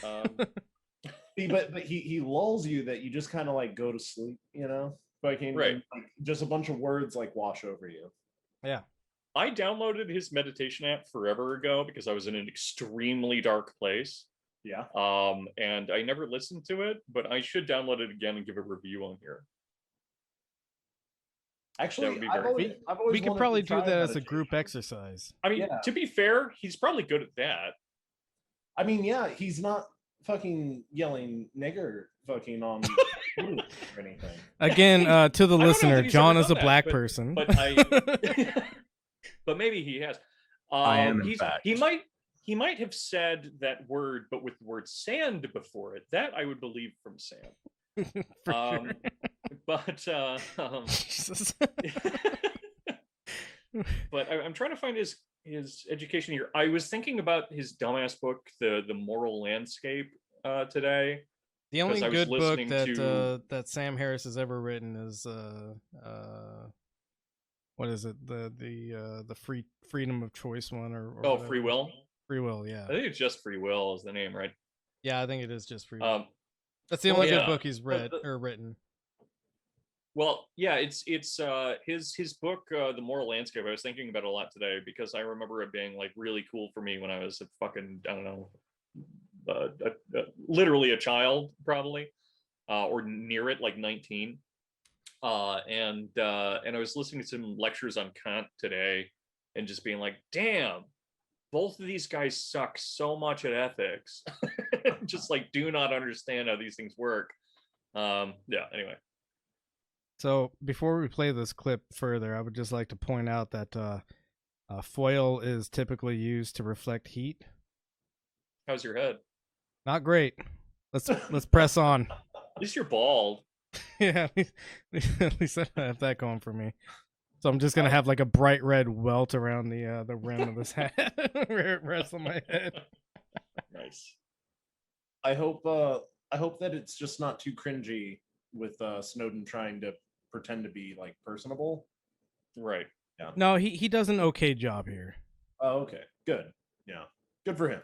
See, but he lulls you that you just kind of like go to sleep, right? Like just a bunch of words like wash over you. Yeah. I downloaded his meditation app forever ago because I was in an extremely dark place. Yeah. And I never listened to it, but I should download it again and give a review on here. Actually, would be I've very- always We could wanted probably to do try that as a group meditation. exercise. I mean, Yeah. to be fair, he's probably good at that. I mean, yeah, he's not fucking yelling nigger fucking on or anything. Again, to the I don't know listener, that he's John ever is a done that, black but- person. But I, but maybe he has. I am, in fact. He might have said that word, but with the word sand before it. That I would believe from Sam. For sure. But Jesus. but I'm trying to find his education here. I was thinking about his dumbass book, the Moral Landscape, today. The only 'Cause I was good book listening that to- that Sam Harris has ever written is what is it? The freedom of choice one or Oh, whatever. Free Will. Free Will, yeah. I think it's just Free Will is the name, right? Yeah, I think it is just Free Will. That's the well, only good yeah. book he's read or written. Well, yeah, it's his book, The Moral Landscape. I was thinking about it a lot today because I remember it being like really cool for me when I was a fucking, I don't know, literally a child probably, or near it, like 19. And I was listening to some lectures on Kant today, and just being like, damn, both of these guys suck so much at ethics. Just like do not understand how these things work. Yeah. Anyway. So before we play this clip further, I would just like to point out that foil is typically used to reflect heat. How's your head? Not great. Let's press on. At least you're bald. Yeah, at least I have that going for me. So I'm just gonna have like a bright red welt around the rim of this hat where it rests on my head. Nice. I hope that it's just not too cringy with Snowden trying to pretend to be like personable. Right. Yeah. No, he does an okay job here. Oh, okay. Good. Yeah. Good for him.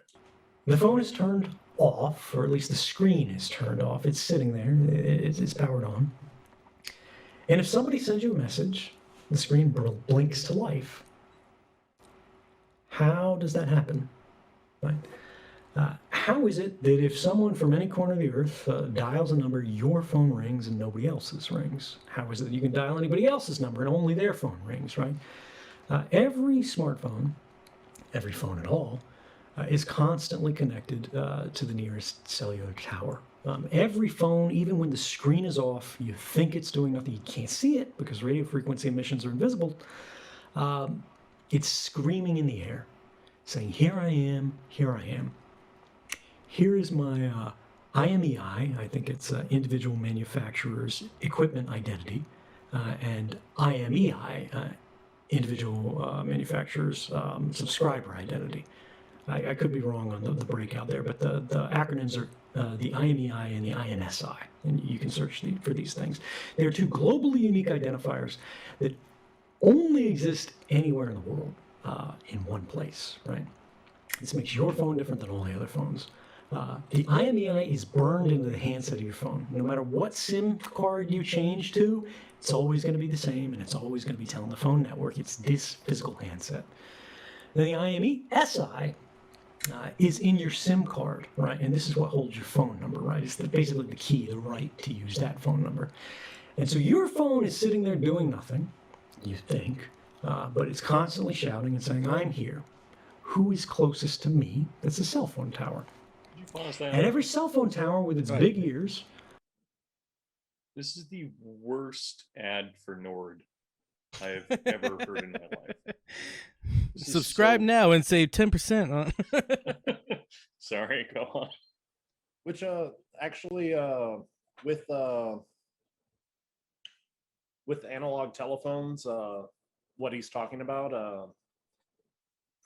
The phone is turned off, or at least the screen is turned off. It's sitting there. It's powered on. And if somebody sends you a message, the screen blinks to life. How does that happen? Right? How is it that if someone from any corner of the earth dials a number, your phone rings and nobody else's rings? How is it that you can dial anybody else's number and only their phone rings, right? Every smartphone, every phone at all, is constantly connected to the nearest cellular tower. Every phone, even when the screen is off, you think it's doing nothing, you can't see it because radio frequency emissions are invisible. It's screaming in the air, saying, here I am, here I am. Here is my IMEI, I think it's individual manufacturer's equipment identity, and IMEI, individual manufacturer's subscriber identity. I could be wrong on the breakout there, but the acronyms are the IMEI and the INSI, and you can search for these things. They're two globally unique identifiers that only exist anywhere in the world in one place, right? This makes your phone different than all the other phones. The IMEI is burned into the handset of your phone. No matter what SIM card you change to, it's always going to be the same, and it's always going to be telling the phone network it's this physical handset. Now, the IMESI is in your SIM card, right? And this is what holds your phone number, right? It's basically the key, the right to use that phone number. And so your phone is sitting there doing nothing, you think, but it's constantly shouting and saying, I'm here. Who is closest to me? That's a cell phone tower. Did you pause that? And every cell phone tower with its big ears. This is the worst ad for Nord I have ever heard in my life. This is Subscribe so- now and save 10%. Sorry, go on. Which actually with analog telephones, what he's talking about,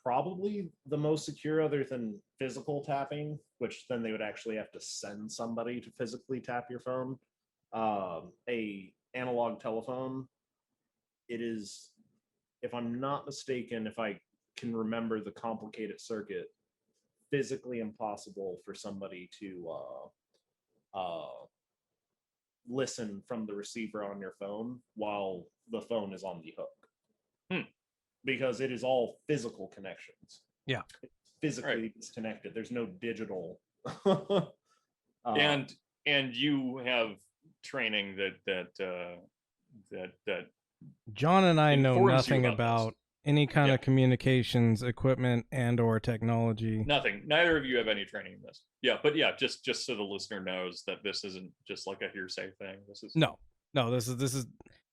probably the most secure other than physical tapping, which then they would actually have to send somebody to physically tap your phone. A analog telephone, it is, if I'm not mistaken, if I can remember the complicated circuit, physically impossible for somebody to listen from the receiver on your phone while the phone is on the hook. because it is all physical connections. Yeah. It's physically Right. disconnected. There's no digital. And you have training that John and I know informs you nothing about this. about any kind Yeah. of communications equipment and or technology. Nothing. Neither of you have any training in this. Yeah, but yeah, just so the listener knows that this isn't just like a hearsay thing. This is No, this is.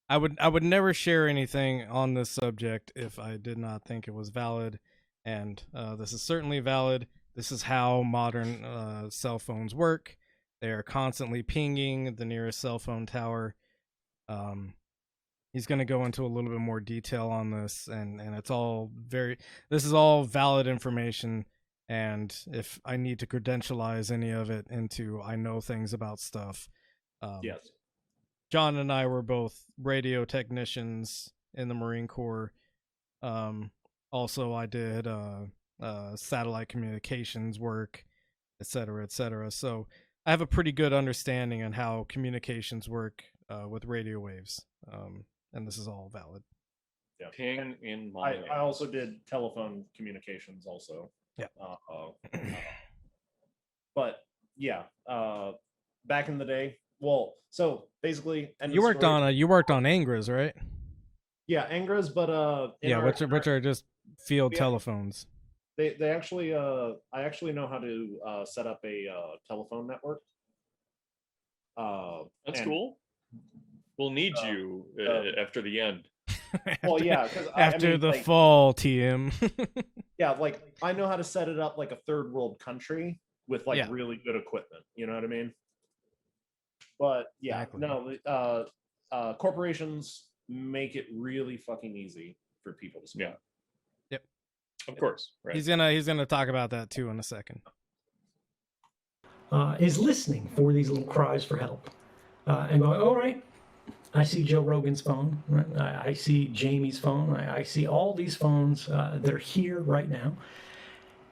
I would never share anything on this subject if I did not think it was valid, and this is certainly valid. This is how modern cell phones work. They are constantly pinging the nearest cell phone tower. He's going to go into a little bit more detail on this, and it's all this is all valid information, and if I need to credentialize any of it into I know things about stuff, Yes. John and I were both radio technicians in the Marine Corps. Also, I did satellite communications work, etc., etc. So I have a pretty good understanding on how communications work with radio waves, and this is all valid. Yeah. ping in my. I also did telephone communications also. Yeah. But yeah, back in the day, well, so basically, and You worked on Angras, right? yeah, Angras, but which are just field Yeah. telephones. they actually I actually know how to set up a telephone network. That's and- cool. We'll need you after the end. Well, yeah, because After the fall, TM. yeah, like I know how to set it up like a third world country with like Yeah. really good equipment. You know what I mean? But yeah, Exactly. no, corporations make it really fucking easy for people to spam. Yeah. Yep. Of course. Right. He's gonna talk about that too in a second. Is listening for these little cries for help and going, all right, I see Joe Rogan's phone, right? I see Jamie's phone, I see all these phones that are here right now,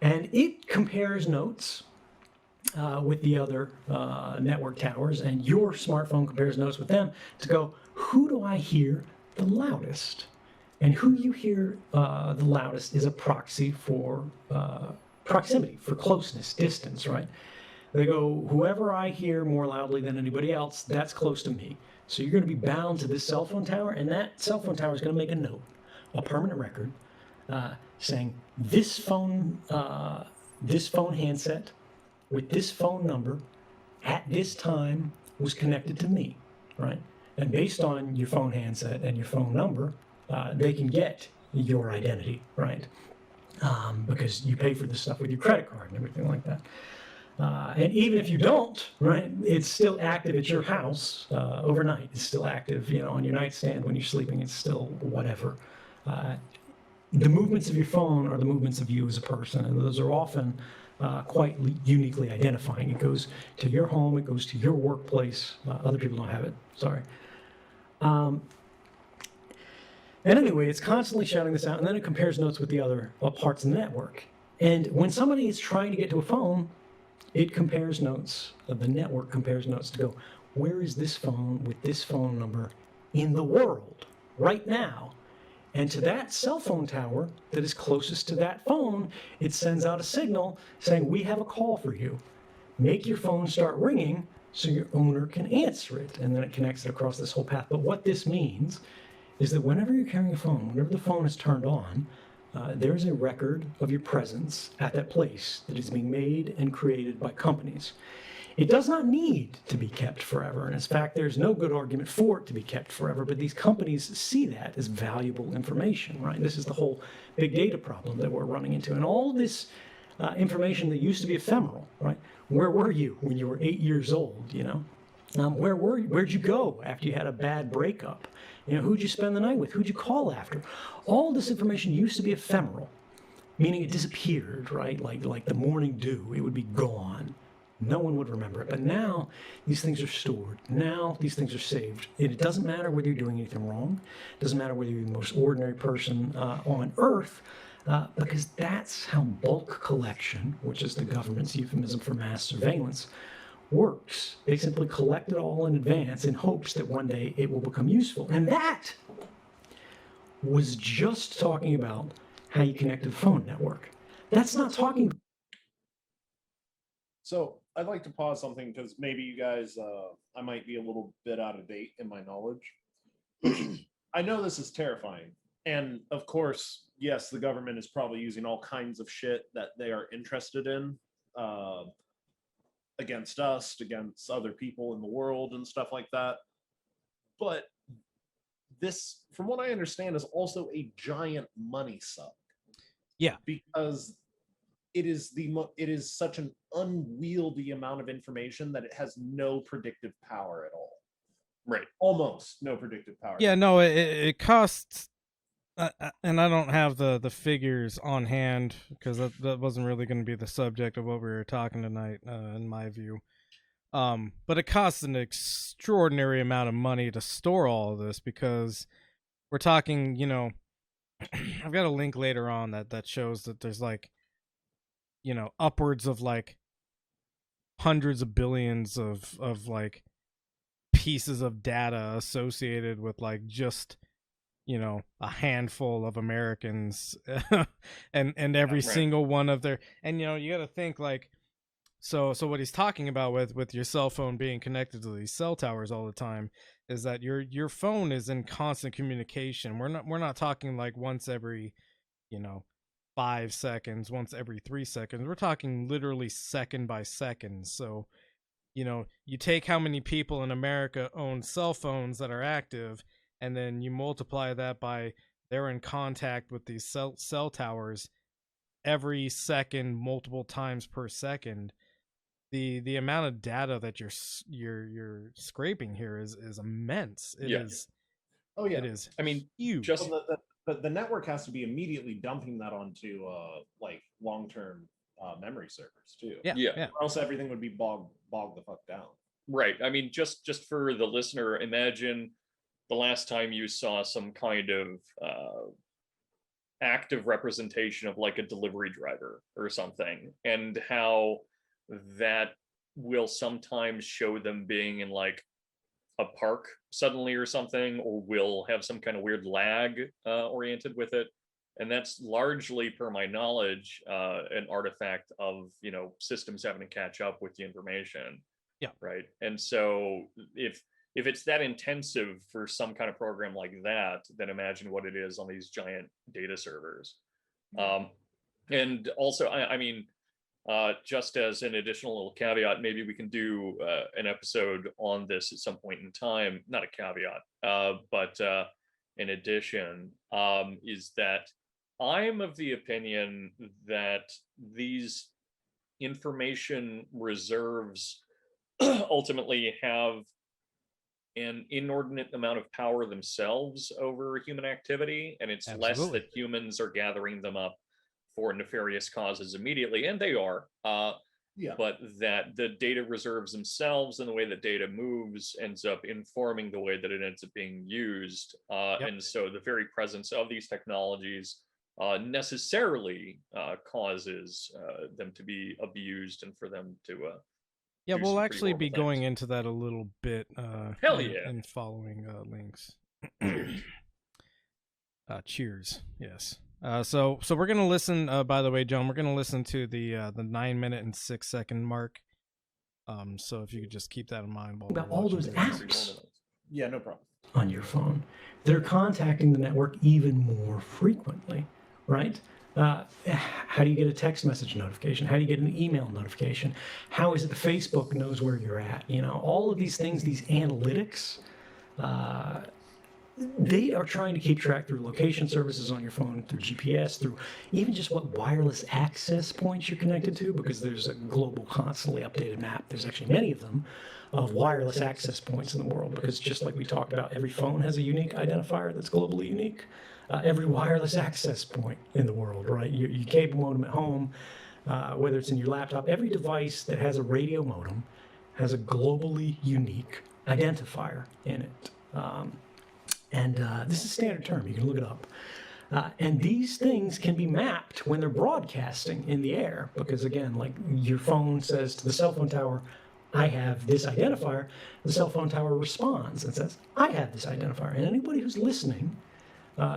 and it compares notes with the other network towers, and your smartphone compares notes with them to go, who do I hear the loudest? And who you hear the loudest is a proxy for proximity, for closeness, distance, right? They go, whoever I hear more loudly than anybody else, that's close to me. So you're going to be bound to this cell phone tower, and that cell phone tower is going to make a note, a permanent record, saying this phone handset with this phone number at this time was connected to me, right? And based on your phone handset and your phone number, they can get your identity, right? Because you pay for this stuff with your credit card and everything like that. And even if you don't, right, it's still active at your house overnight. It's still active, on your nightstand when you're sleeping. It's still whatever. The movements of your phone are the movements of you as a person, and those are often quite uniquely identifying. It goes to your home. It goes to your workplace. Other people don't have it. Sorry. And anyway, it's constantly shouting this out, and then it compares notes with the other parts of the network. And when somebody is trying to get to a phone, it compares notes, the network compares notes to go, where is this phone with this phone number in the world right now? And to that cell phone tower that is closest to that phone, it sends out a signal saying, we have a call for you. Make your phone start ringing so your owner can answer it. And then it connects it across this whole path. But what this means is that whenever you're carrying a phone, whenever the phone is turned on, there's a record of your presence at that place that is being made and created by companies. It does not need to be kept forever, and in fact, there's no good argument for it to be kept forever, but these companies see that as valuable information, right? This is the whole big data problem that we're running into, and all this information that used to be ephemeral, right? Where were you when you were 8 years old, Where were you? Where'd you go after you had a bad breakup? Who'd you spend the night with? Who'd you call after? All this information used to be ephemeral, meaning it disappeared, right? Like the morning dew, it would be gone. No one would remember it. But now these things are stored. Now these things are saved. It doesn't matter whether you're doing anything wrong. It doesn't matter whether you're the most ordinary person on Earth, because that's how bulk collection, which is the government's euphemism for mass surveillance, works. They simply collect it all in advance in hopes that one day it will become useful. And that was just talking about how you connect to the phone network. That's not talking. So I'd like to pause something because maybe you guys, I might be a little bit out of date in my knowledge. I know this is terrifying. And of course, yes, the government is probably using all kinds of shit that they are interested in against us, against other people in the world and stuff like that. But this, from what I understand, is also a giant money suck. Yeah. Because it is such an unwieldy amount of information that it has no predictive power at all. Right. Almost no predictive power. Yeah, no, it costs, and I don't have the figures on hand because that wasn't really going to be the subject of what we were talking tonight, in my view. But it costs an extraordinary amount of money to store all of this because we're talking, you know, I've got a link later on that shows that there's like, you know, upwards of like hundreds of billions of like pieces of data associated with like just, you know, a handful of Americans and every Right. single one of their, and you know, you got to think like, so what he's talking about with your cell phone being connected to these cell towers all the time is that your phone is in constant communication. We're not talking like once every, you know, 5 seconds, once every 3 seconds. We're talking literally second by second. So, you know, you take how many people in America own cell phones that are active, and then you multiply that by they're in contact with these cell towers every second, multiple times per second. The amount of data that you're scraping here is immense. It Yeah. is. Oh yeah. It is. I mean, huge. just But the network has to be immediately dumping that onto like long-term memory servers too. Yeah. Or else everything would be bogged the fuck down. right. I mean, just for the listener, imagine the last time you saw some kind of active representation of like a delivery driver or something, and how that will sometimes show them being in like a park suddenly or something, or will have some kind of weird lag oriented with it. And that's largely, per my knowledge, an artifact of, you know, systems having to catch up with the information. Yeah. Right. And so if it's that intensive for some kind of program like that, then imagine what it is on these giant data servers. And also, I mean, just as an additional little caveat, maybe we can do an episode on this at some point in time. Not a caveat, but in addition, is that I'm of the opinion that these information reserves ultimately have an inordinate amount of power themselves over human activity, and it's less Absolutely. that humans are gathering them up for nefarious causes immediately, and they are, but that the data reserves themselves and the way that data moves ends up informing the way that it ends up being used. And so the very presence of these technologies necessarily causes them to be abused and for them to Yeah, do we'll some pretty actually be horrible going things. into that a little bit Hell in, yeah. in following links. Cheers. Yes. So we're gonna listen. By the way, John, we're gonna listen to the 9 minute and 6 second mark. So if you could just keep that in mind while About we're all watching those this. apps Yeah, no problem. on your phone that are contacting the network even more frequently, right? How do you get a text message notification? How do you get an email notification? How is it Facebook knows where you're at? You know, all of these things, these analytics, they are trying to keep track through location services on your phone, through GPS, through even just what wireless access points you're connected to, because there's a global, constantly updated map. There's actually many of them of wireless access points in the world, because just like we talked about, every phone has a unique identifier that's globally unique. Every wireless access point in the world, right? Your cable modem at home, whether it's in your laptop, every device that has a radio modem has a globally unique identifier in it. And this is a standard term, you can look it up. And these things can be mapped when they're broadcasting in the air, because again, like your phone says to the cell phone tower, I have this identifier. The cell phone tower responds and says, I have this identifier. And anybody who's listening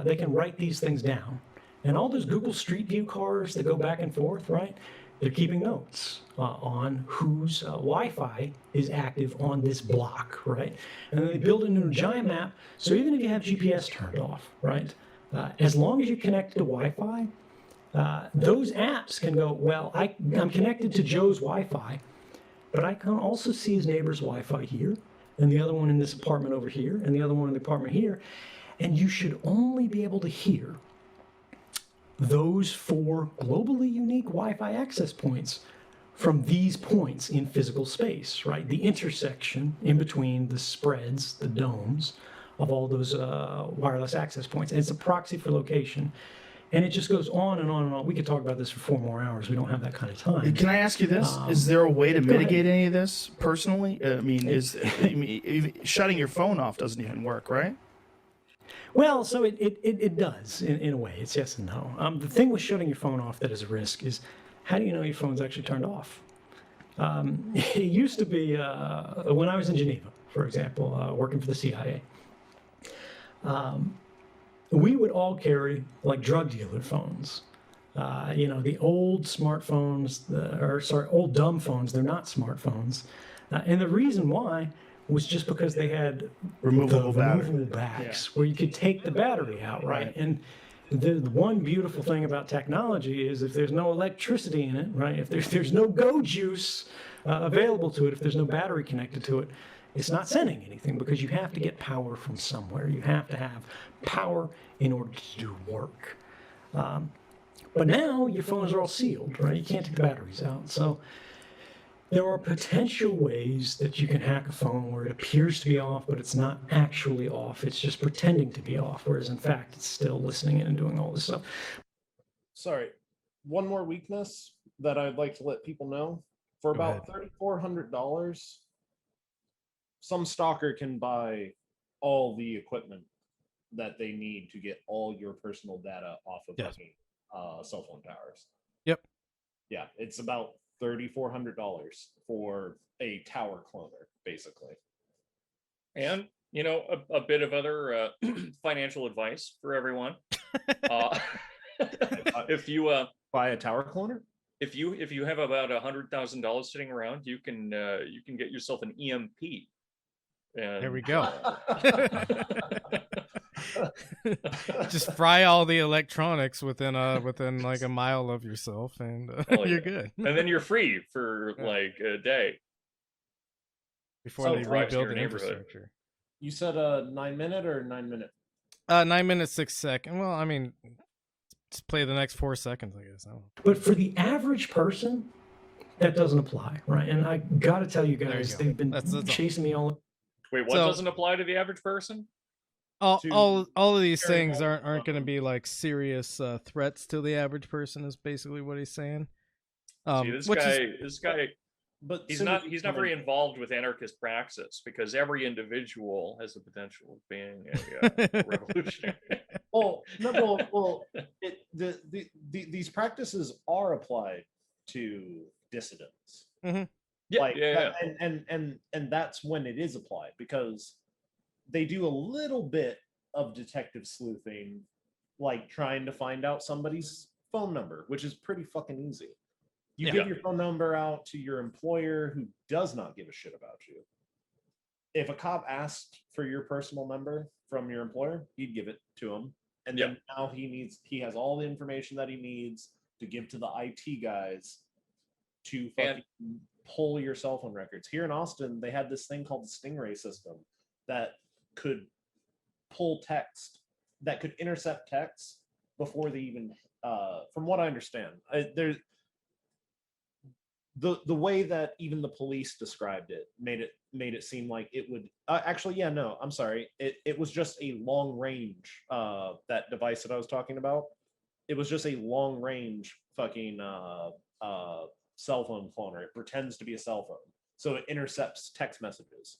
they can write these things down. And all those Google Street View cars that go back and forth, right? They're keeping notes on whose Wi-Fi is active on this block, right? And then they build it into a giant map. So even if you have GPS turned off, right? As long as you're connected to Wi-Fi, those apps can go, well, I'm connected to Joe's Wi-Fi, but I can also see his neighbor's Wi-Fi here, and the other one in this apartment over here, and the other one in the apartment here. And you should only be able to hear those 4 globally unique Wi-Fi access points from these points in physical space, right? The intersection in between the spreads, the domes of all those wireless access points. And it's a proxy for location. And it just goes on and on and on. We could talk about this for 4 more hours. We don't have that kind of time. Can I ask you this? Is there a way to mitigate any of this personally? I mean, shutting your phone off doesn't even work, right? Well, so it does in a way. It's yes and no. The thing with shutting your phone off that is a risk is, how do you know your phone's actually turned off? It used to be when I was in Geneva, for example, working for the CIA. We would all carry like drug dealer phones. The old smartphones, old dumb phones. They're not smartphones, and the reason why was just because they had Removable bags where you could take the battery out, right? And the one beautiful thing about technology is if there's no electricity in it, right? If there's no go juice available to it, if there's no battery connected to it, it's not sending anything because you have to get power from somewhere. You have to have power in order to do work. But now your phones are all sealed, right? You can't take the batteries out. So there are potential ways that you can hack a phone where it appears to be off, but it's not actually off. It's just pretending to be off, whereas in fact, it's still listening in and doing all this stuff. Sorry, one more weakness that I'd like to let people know. For Go about $3,400, some stalker can buy all the equipment that they need to get all your personal data off of Yes. fucking cell phone towers. Yep. Yeah, it's about $3,400 for a tower cloner, basically. And a bit of other financial advice for everyone. If you Buy a tower cloner? if you have about $100,000 sitting around, you can get yourself an EMP. And, There we go. Just fry all the electronics within like a mile of yourself, and Oh, you're yeah. good and then you're free for Yeah. like a day. before So they drive to rebuild your the neighborhood. infrastructure. You said a 9-minute or 9-minute? 9 minutes 6 seconds. Well, I mean, just play the next 4 seconds, I guess. I don't know. But for the average person, that doesn't apply, right? And I got to tell you There you guys, go. they've been That's all. chasing me all. Wait, what So- doesn't apply to the average person? All of these carry things all aren't the going to be like serious threats to the average person. Is basically what he's saying. See, this which guy, is, this guy, But he's soon not as he's you not come very in- involved with anarchist praxis because every individual has the potential of being a revolutionary. Well, no, well, these practices are applied to dissidents. Yeah, Like, yeah. and that's when it is applied, because they do a little bit of detective sleuthing, like trying to find out somebody's phone number, which is pretty fucking easy. You Yeah. give your phone number out to your employer who does not give a shit about you. If a cop asked for your personal number from your employer, you'd give it to him. And then now he has all the information that he needs to give to the IT guys to fucking pull your cell phone records. Here in Austin, they had this thing called the Stingray system that could pull text, that could intercept text before they even, from what I understand, there's the way that even the police described it made it seem like it would I'm sorry, it was just a long range, that device that I was talking about, it was just a long range fucking cell phone cloner. It pretends to be a cell phone, so it intercepts text messages.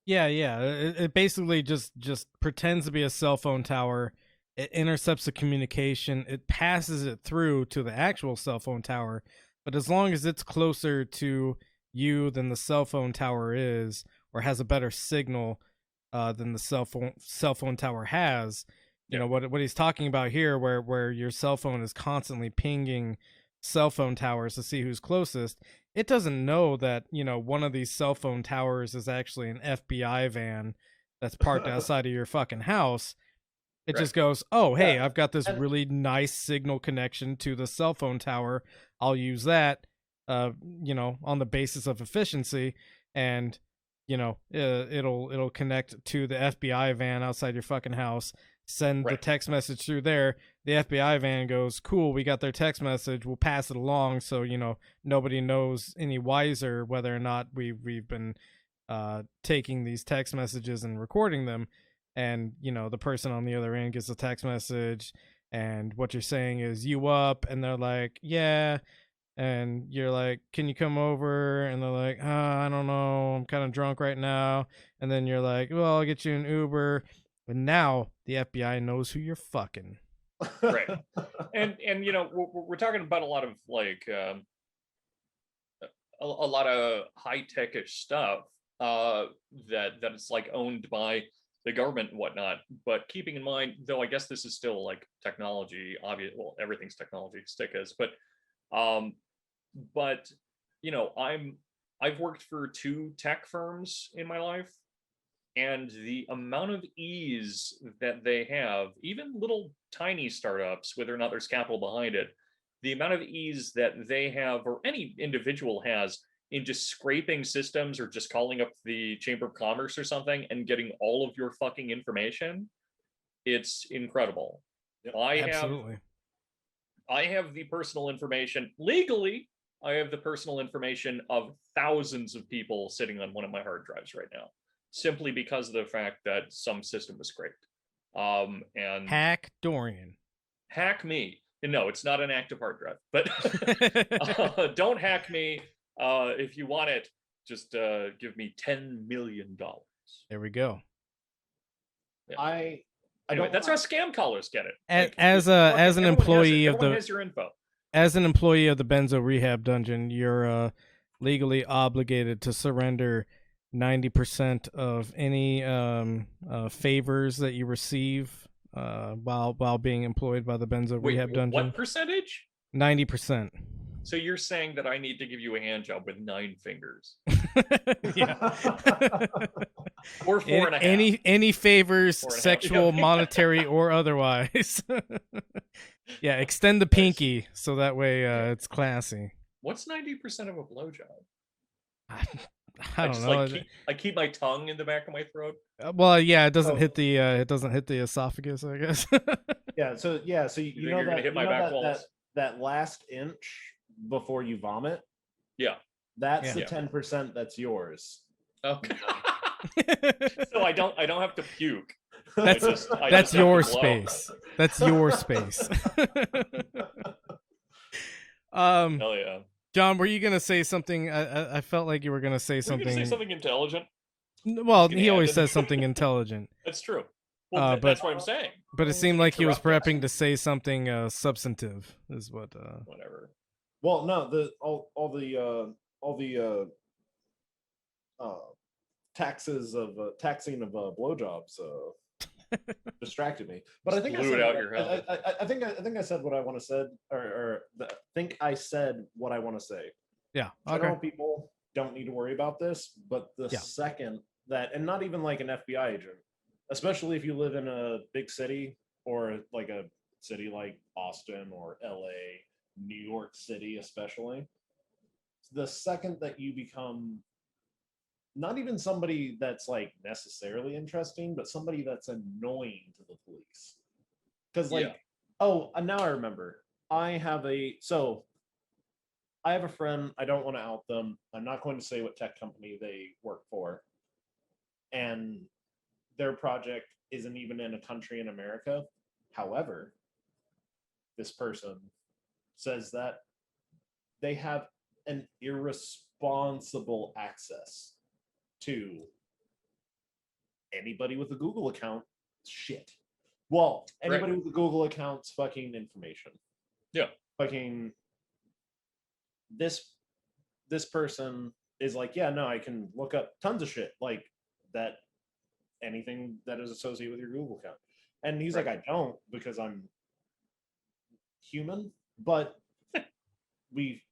yeah. It basically just pretends to be a cell phone tower. It intercepts the communication. It passes it through to the actual cell phone tower. But as long as it's closer to you than the cell phone tower is, or has a better signal than the cell phone tower has, you know what he's talking about here, where your cell phone is constantly pinging cell phone towers to see who's closest. It doesn't know that, you know, one of these cell phone towers is actually an FBI van that's parked outside of your fucking house. It Right. just goes, oh, hey, Yeah, I've got this and- really nice signal connection to the cell phone tower. I'll use that, you know, on the basis of efficiency, and you know, it'll connect to the FBI van outside your fucking house. Send the Right. text message through there. The FBI van goes, cool, we got their text message. We'll pass it along, so you know nobody knows any wiser whether or not we've been taking these text messages and recording them. And you know the person on the other end gets a text message, and what you're saying is you up, and they're like, yeah, and you're like, can you come over? And they're like, I don't know, I'm kind of drunk right now. And then you're like, well, I'll get you an Uber. But now the FBI knows who you're fucking. Right. And you know, we're talking about a lot of like a lot of high-techish stuff that it's like owned by the government and whatnot. But keeping in mind, though, I guess this is still like technology. Obvious, well, everything's technology, stick is. But you know, I've worked for 2 tech firms in my life, and the amount of ease that they have, even little tiny startups, whether or not there's capital behind it, the amount of ease that they have, or any individual has, in just scraping systems or just calling up the Chamber of Commerce or something and getting all of your fucking information, it's incredible. Absolutely. I have the personal information legally. I have the personal information of thousands of people sitting on one of my hard drives right now, simply because of the fact that some system was scraped. And Hack Dorian. hack me. No, it's not an active hard drive, but don't hack me. If you want it, just give me $10 million. There we go. I Anyway, don't. that's how scam callers get it. As an everyone has it. employee of Everyone the has your info. as an employee of the Benzo Rehab dungeon, you're legally obligated to surrender 90% of any favors that you receive while being employed by the Benzo Wait, Rehab dungeon. what percentage? 90%. So you're saying that I need to give you a hand job with 9 fingers, Yeah. or 4.5? Any favors, 4.5, sexual, okay. monetary, or otherwise. Yeah, extend the pinky so that way it's classy. What's 90% of a blowjob? I don't just know. like I keep my tongue in the back of my throat. Well, yeah, it doesn't Oh. hit the esophagus, I guess. So you You know think you're gonna that hit my back walls? that last inch before you vomit. Yeah. That's the Yeah. 10% that's yours. Okay. So I don't have to puke. That's I that's just have to your blow. space. That's your space. Hell yeah. John, were you gonna say something? I felt like you were gonna say Were you something. gonna say something intelligent? Well, gonna he add always in- says something intelligent, That's true. Well, but- that's what I'm saying. but it seemed like he was Interrupt us. prepping to say something substantive. Is what? Whatever. Well, no, all the taxes of taxing of blowjobs distracted me. But I think I blew said it out what- your head. I think I said what I want to said, or think I said what I want to say. Yeah. General Okay. people don't need to worry about this, but the Yeah. second that, and not even like an FBI agent, especially if you live in a big city or like a city like Austin or LA, New York City, especially, the second that you become not even somebody that's like necessarily interesting, but somebody that's annoying to the police. Because like, Yeah. oh, and now I remember. I have a friend. I don't want to out them. I'm not going to say what tech company they work for. And their project isn't even in a country in America. However, this person says that they have an irresponsible access to anybody with a Google account. Shit. Well, anybody with a Google account's fucking information. Yeah. Fucking this person is like, yeah, no, I can look up tons of shit like that, anything that is associated with your Google account. And he's Right. like, I don't, because I'm human. But we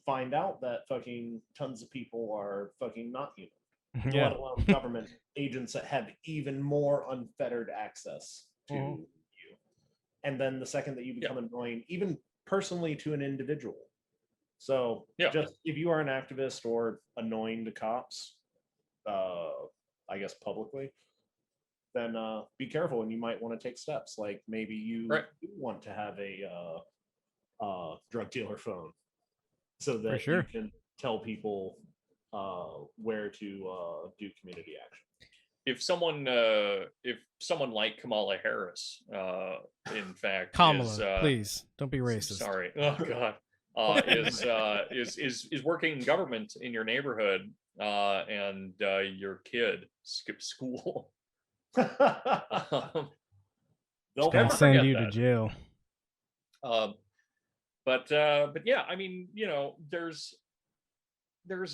find out that fucking tons of people are fucking not human, Yeah. let alone government agents that have even more unfettered access to Mhm. you. And then the second that you become annoying, even personally to an individual. So just if you are an activist or annoying to cops, I guess publicly, then be careful, and you might want to take steps. Like maybe you do want to have a drug dealer phone, so that sure. you can tell people where to do community action. If someone like Kamala Harris, in fact, Kamala, please don't be racist. Sorry. Oh God. Is working in government in your neighborhood, and your kid skipped school. They'll gonna send you to jail. But yeah, I mean, you know, there's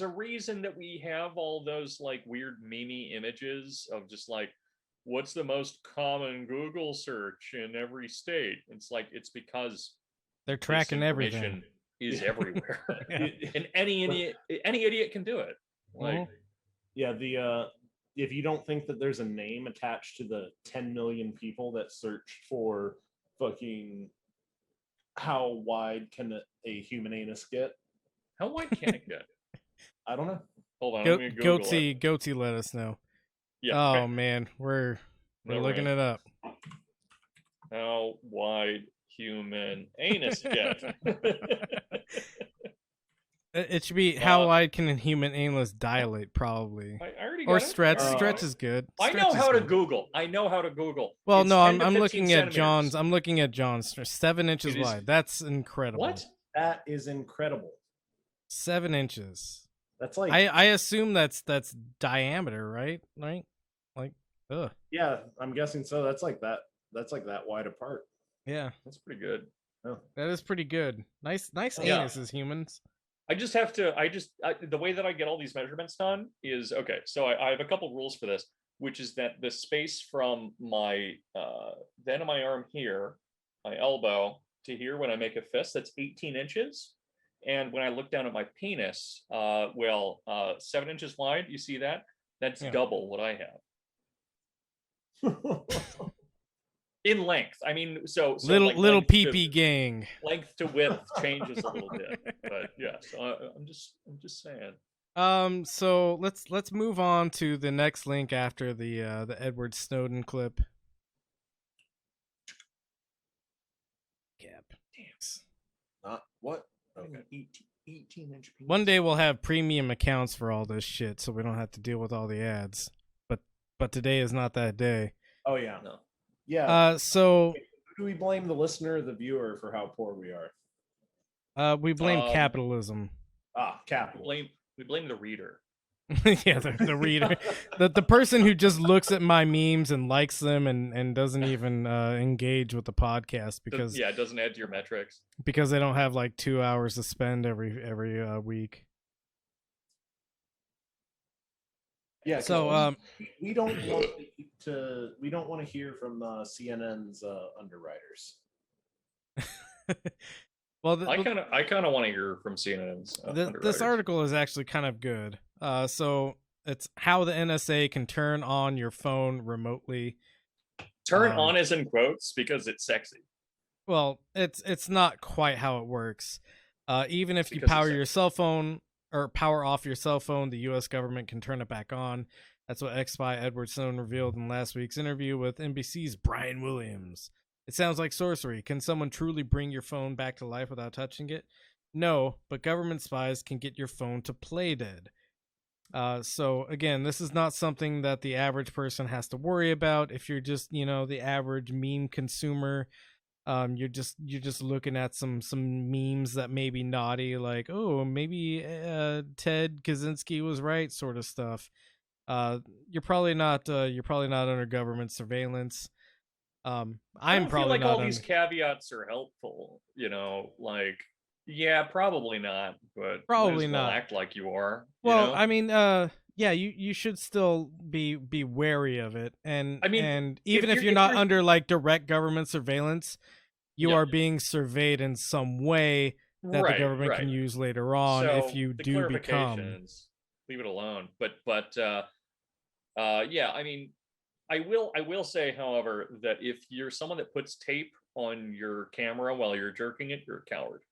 a reason that we have all those like weird meme images of just like, what's the most common Google search in every state? It's like, it's because they're tracking everything. Is everywhere. And any idiot can do it. Like, yeah, if you don't think that there's a name attached to the 10 million people that search for fucking how wide can a human anus get? How wide can it get? I don't know. Hold on. Goatee let us know. Yeah. Oh okay. man, we're looking it up. How wide human anus get? It should be how wide can a human anus dilate, probably. I already got or it. stretch. Stretch is good. I know how to Google. Well, it's no, 10 to I'm 15 looking at centimeters. John's. I'm looking at John's. 7 inches wide. That's incredible. What? That is incredible. 7 inches. That's like I assume that's diameter, right? Like, ugh. Yeah, I'm guessing so. That's like that wide apart. Yeah, that's pretty good. Oh. That is pretty good. Nice anuses, humans. The way that I get all these measurements done is, okay, so I have a couple rules for this, which is that the space from my the end of my arm here, my elbow, to here when I make a fist, that's 18 inches. And when I look down at my penis, 7 inches wide, you see that? That's double what I have. In length. I mean, so little pee-pee gang. Length to width changes a little bit. But yeah, so I'm just saying. So let's move on to the next link after the Edward Snowden clip. Cap. Not what? Okay. 18-inch penis. One day we'll have premium accounts for all this shit, so we don't have to deal with all the ads. But today is not that day. Oh yeah. No. Yeah. So who do we blame, the listener or the viewer, for how poor we are? We blame capitalism. Capital. We blame the reader. Yeah, the reader, the person who just looks at my memes and likes them and doesn't even engage with the podcast because it doesn't add to your metrics because they don't have like 2 hours to spend every week. Yeah. So we don't want to hear from CNN's underwriters. Well, I kind of want to hear from CNN's. This article is actually kind of good. So it's how the NSA can turn on your phone remotely. Turn on as in quotes because it's sexy. Well, it's not quite how it works. Even if you power your cell phone or power off your cell phone, the U.S. government can turn it back on. That's what ex-spy Edward Snowden revealed in last week's interview with NBC's Brian Williams. It sounds like sorcery. Can someone truly bring your phone back to life without touching it? No, but government spies can get your phone to play dead. So again, this is not something that the average person has to worry about. If you're just, the average meme consumer, you're just looking at some memes that may be naughty, like, oh, maybe Ted Kaczynski was right, sort of stuff. You're probably not under government surveillance. I'm probably feel like not all these caveats are helpful. Yeah, probably not, but probably not. Act like you are. Well, I mean, yeah, you should still be wary of it, and I mean, and even if you're- you're if not you're- under like direct government surveillance, you Yeah. are being surveyed in some way that the Right, government right. can use later on if So you the do become. clarifications, leave it alone. But yeah, I mean, I will say, however, that if you're someone that puts tape on your camera while you're jerking it, you're a coward.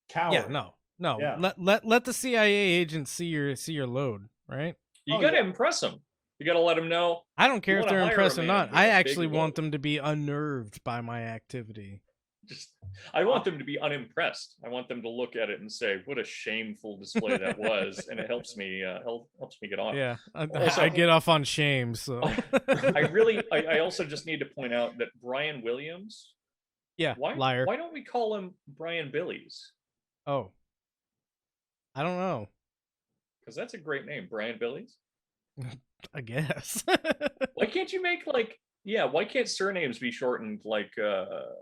Coward. Yeah, no. Yeah. Let the CIA agent see your load, right? You Oh, got to yeah. impress them. You got to let them know. I don't care if wanna they're hire a impressed or man not. with I a actually big want load. them to be unnerved by my activity. I want them to be unimpressed. I want them to look at it and say, "What a shameful display that was," and it helps me get off. Yeah, Also- I get off on shame. So I also just need to point out that Brian Williams. yeah, Why liar. Why don't we call him Brian Billies? Oh, I don't know. Because that's a great name, Brian Billies. I guess. Why can't you make why can't surnames be shortened like our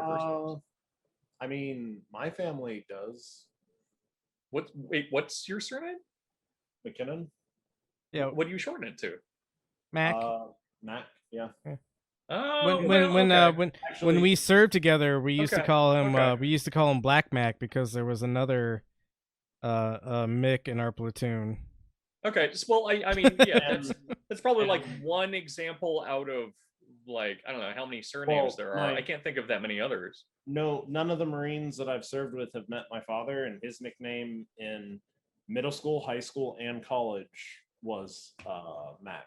first names? I mean, my family does. What's your surname? McKinnon. Yeah, What do you shorten it to? Mac. Mac. Yeah. Oh, when Actually, we served together, we used to Okay, call him okay. we used to call him Black Mac because there was another Mick in our platoon. Okay, well, I mean, yeah, And- that's probably and- like one example out of I don't know how many surnames Well, there are. my- I can't think of that many others. no, none of the Marines that I've served with have met my father, and his nickname in middle school, high school, and college was Mac.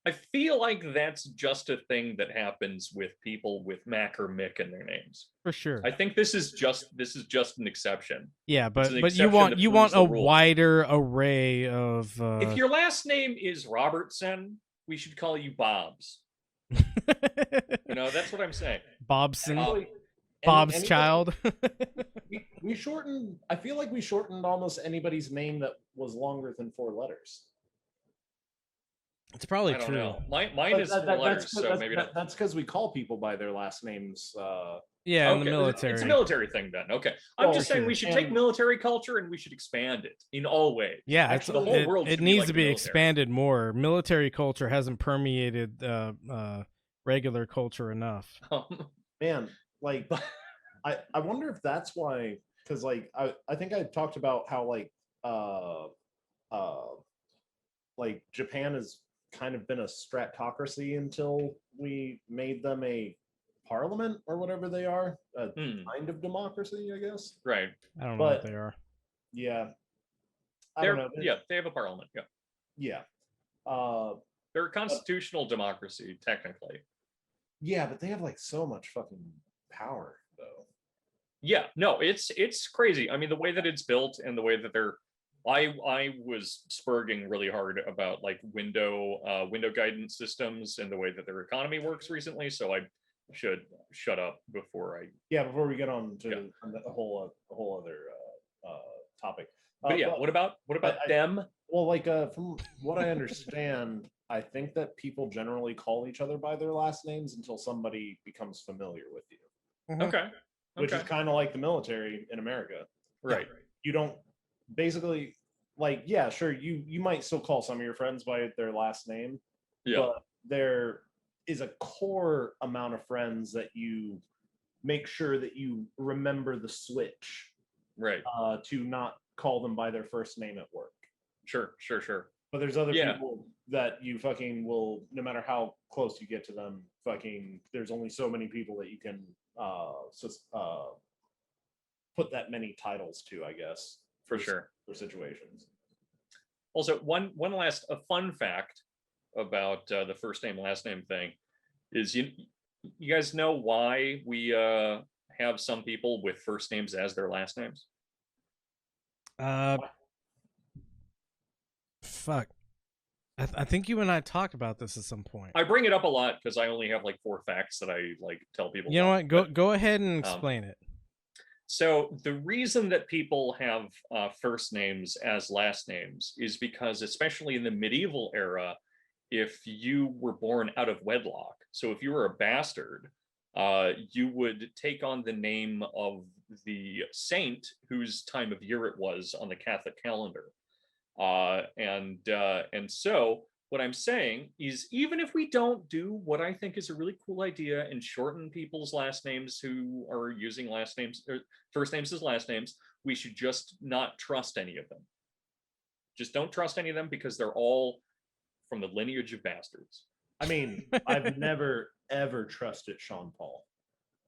I feel like that's just a thing that happens with people with Mac or Mick in their names. For sure. I think this is just an exception. Yeah, It's but an you exception want that you proves want the a rule. wider array of If your last name is Robertson, we should call you Bobs. That's what I'm saying. Bobson, Actually, Bob's anybody- child. We shortened. I feel like we shortened almost anybody's name that was longer than 4 letters. It's probably I don't true. know. Mine But is 4 letters, so maybe not. that's because we call people by their last names. Yeah, in Okay, the military. It's a military thing then. Okay. I'm Well, just saying sure. we should take And- military culture and we should expand it in all ways. Yeah, Actually, the whole world it should needs like to the be military. expanded more. Military culture hasn't permeated regular culture enough. Man, like I wonder if that's why, because I think I talked about how like Japan has kind of been a stratocracy until we made them a parliament or whatever they are, a Hmm, kind of democracy, I guess. right. I don't know what But- they are. Yeah. I They're, don't know. yeah, they have a parliament. Yeah. Yeah. They're a constitutional democracy, technically. Yeah, but they have like so much fucking power though. Yeah, no, it's crazy. I mean, the way that it's built and the way that they're I was spurging really hard about like window guidance systems and the way that their economy works recently, so I should shut up before I Yeah, before we get on to Yeah. a whole other topic. But yeah, but- what about I- them? Well, from what I understand, I think that people generally call each other by their last names until somebody becomes familiar with you, Okay. which is Okay. kind of like the military in America. Right. You don't basically yeah, sure, you might still call some of your friends by their last name, Yeah. but there is a core amount of friends that you make sure that you remember the switch Right. to not call them by their first name at work. Sure. But there's other Yeah. people that you fucking will, no matter how close you get to them, fucking, there's only so many people that you can put that many titles to, I guess, For sure. for situations. Also, one last fun fact about the first name last name thing is you guys know why we have some people with first names as their last names? Fuck. I think you and I talked about this at some point. I bring it up a lot because I only have like 4 facts that I like tell people. You know about, what? but- Go ahead and explain it. So the reason that people have first names as last names is because, especially in the medieval era, if you were born out of wedlock, so if you were a bastard, you would take on the name of the saint whose time of year it was on the Catholic calendar. And so what I'm saying is, even if we don't do what I think is a really cool idea and shorten people's last names who are using last names or first names as last names, we should just not trust any of them. Just don't trust any of them, because they're all from the lineage of bastards. I mean, I've never ever trusted Sean Paul.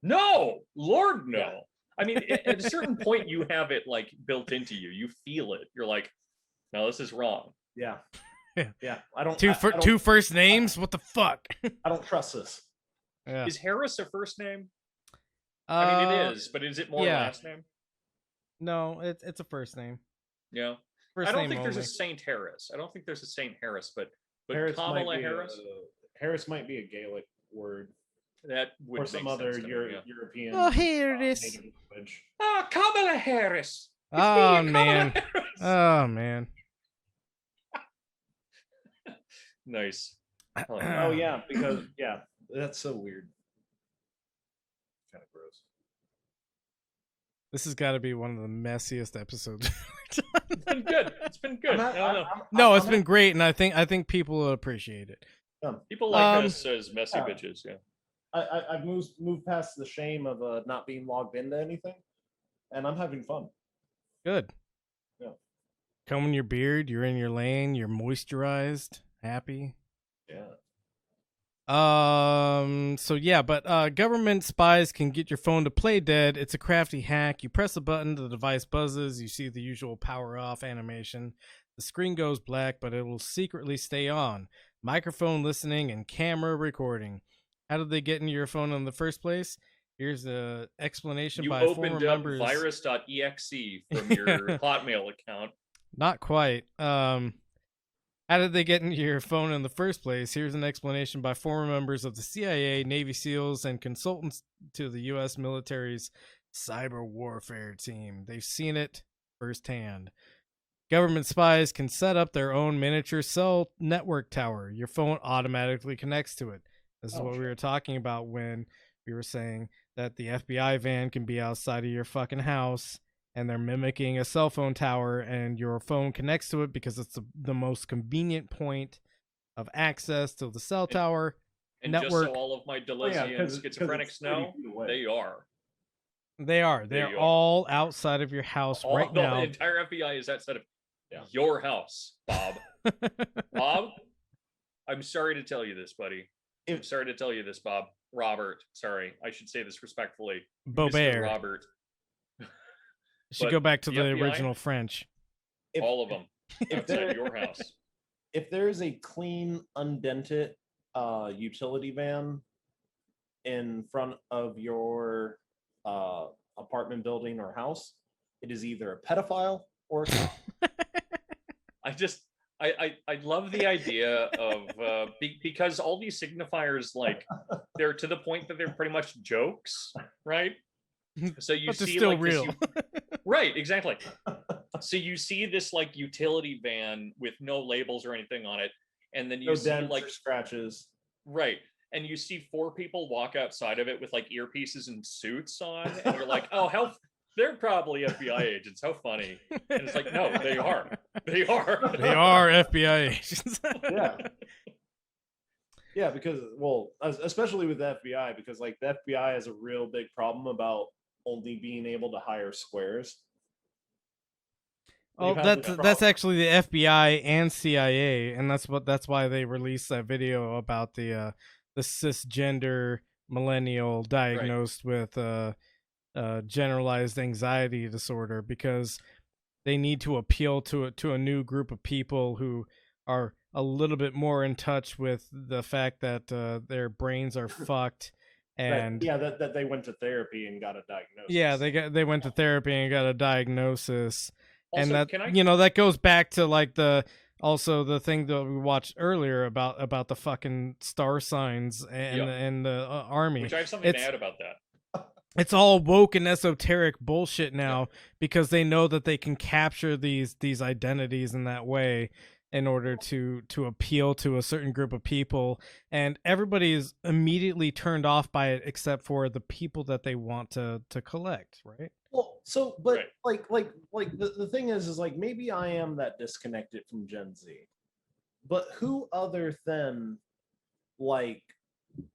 No, Lord, no. Yeah. I mean, at a certain point, you have it like built into you. You feel it. You're like, no, this is wrong. Yeah. Yeah. Yeah. I don't. Two first names? What the fuck? I don't trust this. Yeah. Is Harris a first name? I mean, it is, but is it more yeah. last name? No, it's a first name. Yeah. First I don't name think there's a only. Saint Harris. I don't think there's a Saint Harris, but Harris Kamala might be Harris, Harris might be a Gaelic word that would or make some sense other to me, yeah. European. Oh, here it is. native language. Ah, Kamala Harris. It's me, Oh Kamala man. Harris. Oh man. Nice. Oh yeah, because yeah, that's so weird. Kind of gross. This has got to be one of the messiest episodes. It's been good. It's been good. I don't know. No, it's been great, and I think people will appreciate it. People like us as messy bitches, yeah. I've moved past the shame of not being logged into anything, and I'm having fun. Good. Yeah. Combing your beard, you're in your lane, you're moisturized, happy. Yeah. So yeah, but government spies can get your phone to play dead. It's a crafty hack. You press a button, the device buzzes, you see the usual power off animation. The screen goes black, but it will secretly stay on. Microphone listening and camera recording. How did they get into your phone in the first place? Here's the explanation You by former opened up members. virus.exe from your Hotmail account. Not quite. How did they get into your phone in the first place? Here's an explanation by former members of the CIA, Navy SEALs, and consultants to the U.S. military's cyber warfare team. They've seen it firsthand. Government spies can set up their own miniature cell network tower. Your phone automatically connects to it. This is what we were talking about when we were saying that the FBI van can be outside of your fucking house, and they're mimicking a cell phone tower, and your phone connects to it because it's the most convenient point of access to the cell tower And network. just so all of my Delezian schizophrenics know, they are. They're all outside of your house right now. The entire FBI is outside of your house, Bob. Bob, I'm sorry to tell you this, buddy. I'm sorry to tell you this, Bob. Robert, sorry. I should say this respectfully. Bobert. Mr. Robert. Should go back to the FBI? original French. All of them outside your house. If there is a clean, undented utility van in front of your apartment building or house, it is either a pedophile or a cop. I love the idea of because all these signifiers, like, they're to the point that they're pretty much jokes, right? So you But they're see still like real. right, exactly. So you see this like utility van with no labels or anything on it, and then you No see dents like or scratches. right, and you see 4 people walk outside of it with like earpieces and suits on, and you're like, oh, they're probably FBI agents. How funny. And it's like, no, they are. They are. They are FBI agents. Yeah. Yeah, because especially with the FBI, because like the FBI has a real big problem about only being able to hire squares. Oh, that's actually the FBI and CIA, and that's why they released that video about the cisgender millennial diagnosed with generalized anxiety disorder, because they need to appeal to a new group of people who are a little bit more in touch with the fact that their brains are fucked. And that they went to therapy and got a diagnosis. Yeah, they went to therapy and got a diagnosis. Also, And that that goes back to like the thing that we watched earlier about the fucking star signs and the army. Which I have something to add about that. It's all woke and esoteric bullshit now because they know that they can capture these identities in that way in order to appeal to a certain group of people, and everybody is immediately turned off by it except for the people that they want to collect, right? Well, so but Right. like the thing is like maybe I am that disconnected from Gen Z, but who other than like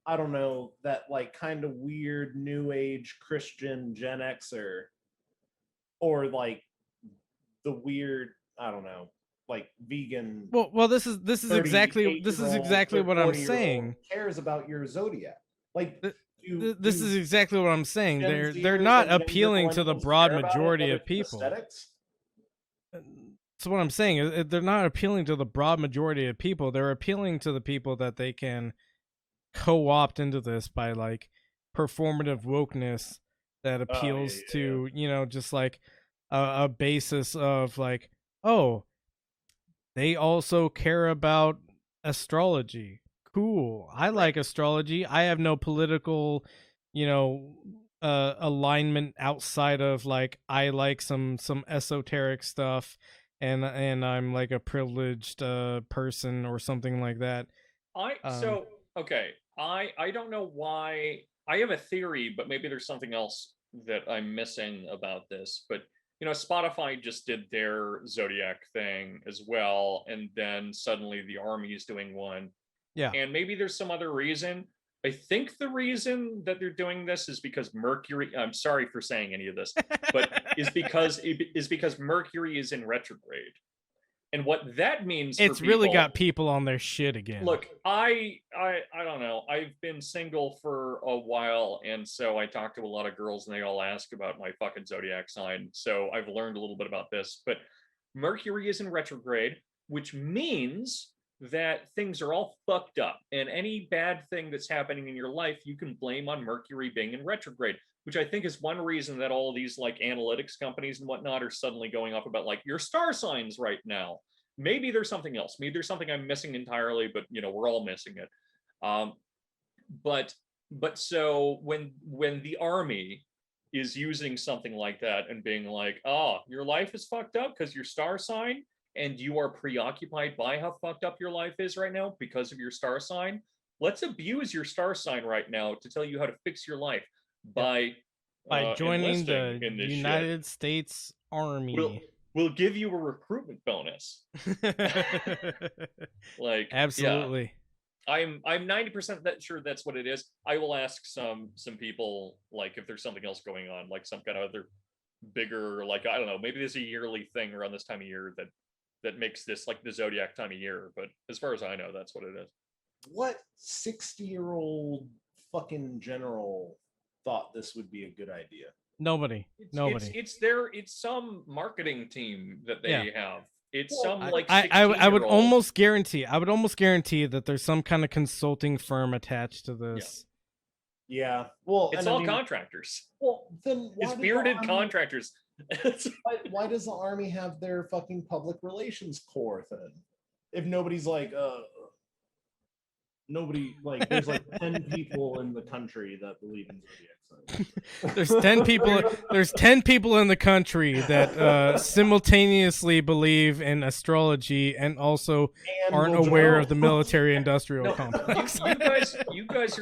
I don't know that like kind of weird new age Christian Gen Xer or like the weird I don't know like vegan Well, this is exactly 38-year-old, what I'm 40-year-old saying. cares about your zodiac. Like, This is exactly what I'm saying. Gen They're Zers not and younger appealing to the millennials broad care about it majority other of than people. aesthetics? That's what I'm saying. They're not appealing to the broad majority of people. They're appealing to the people that they can co-opt into this by like performative wokeness that appeals to just like a basis of like, oh, they also care about astrology. Cool. I like astrology. I have no political, alignment outside of like I like some esoteric stuff, and I'm like a privileged person or something like that. Okay. I don't know why. I have a theory, but maybe there's something else that I'm missing about this. But Spotify just did their Zodiac thing as well, and then suddenly the Army is doing one. Yeah. And maybe there's some other reason. I think the reason that they're doing this is because Mercury. I'm sorry for saying any of this, but is because Mercury is in retrograde. And what that means it's for really people, got people on their shit again. Look, I don't know. I've been single for a while, and so I talk to a lot of girls, and they all ask about my fucking zodiac sign. So I've learned a little bit about this. But Mercury is in retrograde, which means that things are all fucked up, and any bad thing that's happening in your life, you can blame on Mercury being in retrograde. Which I think is one reason that all these like analytics companies and whatnot are suddenly going off about like your star signs right now. Maybe there's something else. Maybe there's something I'm missing entirely, but we're all missing it. But so when the Army is using something like that and being like, oh, your life is fucked up because your star sign, and you are preoccupied by how fucked up your life is right now because of your star sign. Let's abuse your star sign right now to tell you how to fix your life by joining the United shit. States Army. We'll give you a recruitment bonus. Like, absolutely. Yeah. I'm 90% sure that's what it is. I will ask some people like if there's something else going on, like some kind of other bigger, like I don't know, maybe there's a yearly thing around this time of year that makes this like the zodiac time of year. But as far as I know, that's what it is. What 60-year-old fucking general thought this would be a good idea? Nobody. It's some marketing team that they have. It's some like I would almost guarantee that there's some kind of consulting firm attached to this. Yeah. Well, it's all contractors. Well, then it's bearded contractors. Why does the Army have their fucking public relations corps then? If nobody's like nobody like there's like 10 people in the country that believe in zodiac signs. There's 10 people in the country that simultaneously believe in astrology and also aren't aware of the military industrial complex. You guys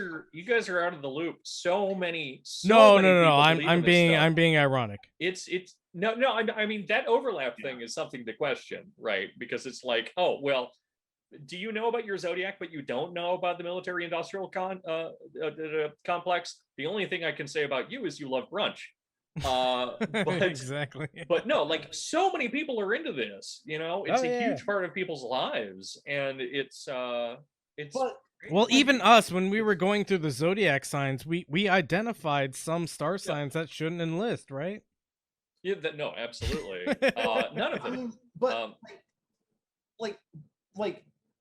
are out of the loop. So many No. I'm being ironic. It's no. I mean that overlap thing is something to question, right? Because it's like, oh well, do you know about your zodiac, but you don't know about the military industrial complex? The only thing I can say about you is you love brunch. But, exactly. But no, like so many people are into this. It's a huge part of people's lives, and it's. Well, even us, when we were going through the zodiac signs, we identified some star signs that shouldn't enlist, right? Yeah, no, absolutely. None of them. I mean,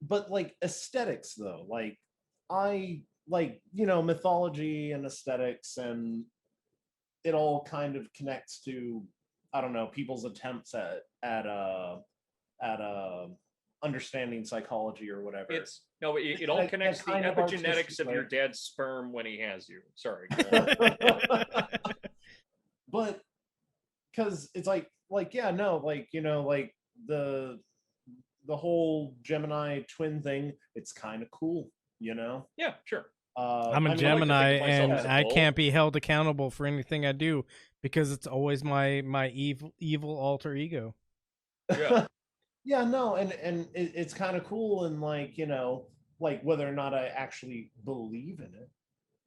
but aesthetics though, like I like mythology and aesthetics, and it all kind of connects to I don't know people's attempts at understanding psychology or whatever. It all connects to the epigenetics of your dad's sperm when he has you. Sorry. But because it's like the whole Gemini twin thing, it's kind of cool, Yeah, sure. I'm a Gemini, and I can't be held accountable for anything I do because it's always my evil alter ego. Yeah. Yeah, no, and it's kind of cool, and like, like whether or not I actually believe in it,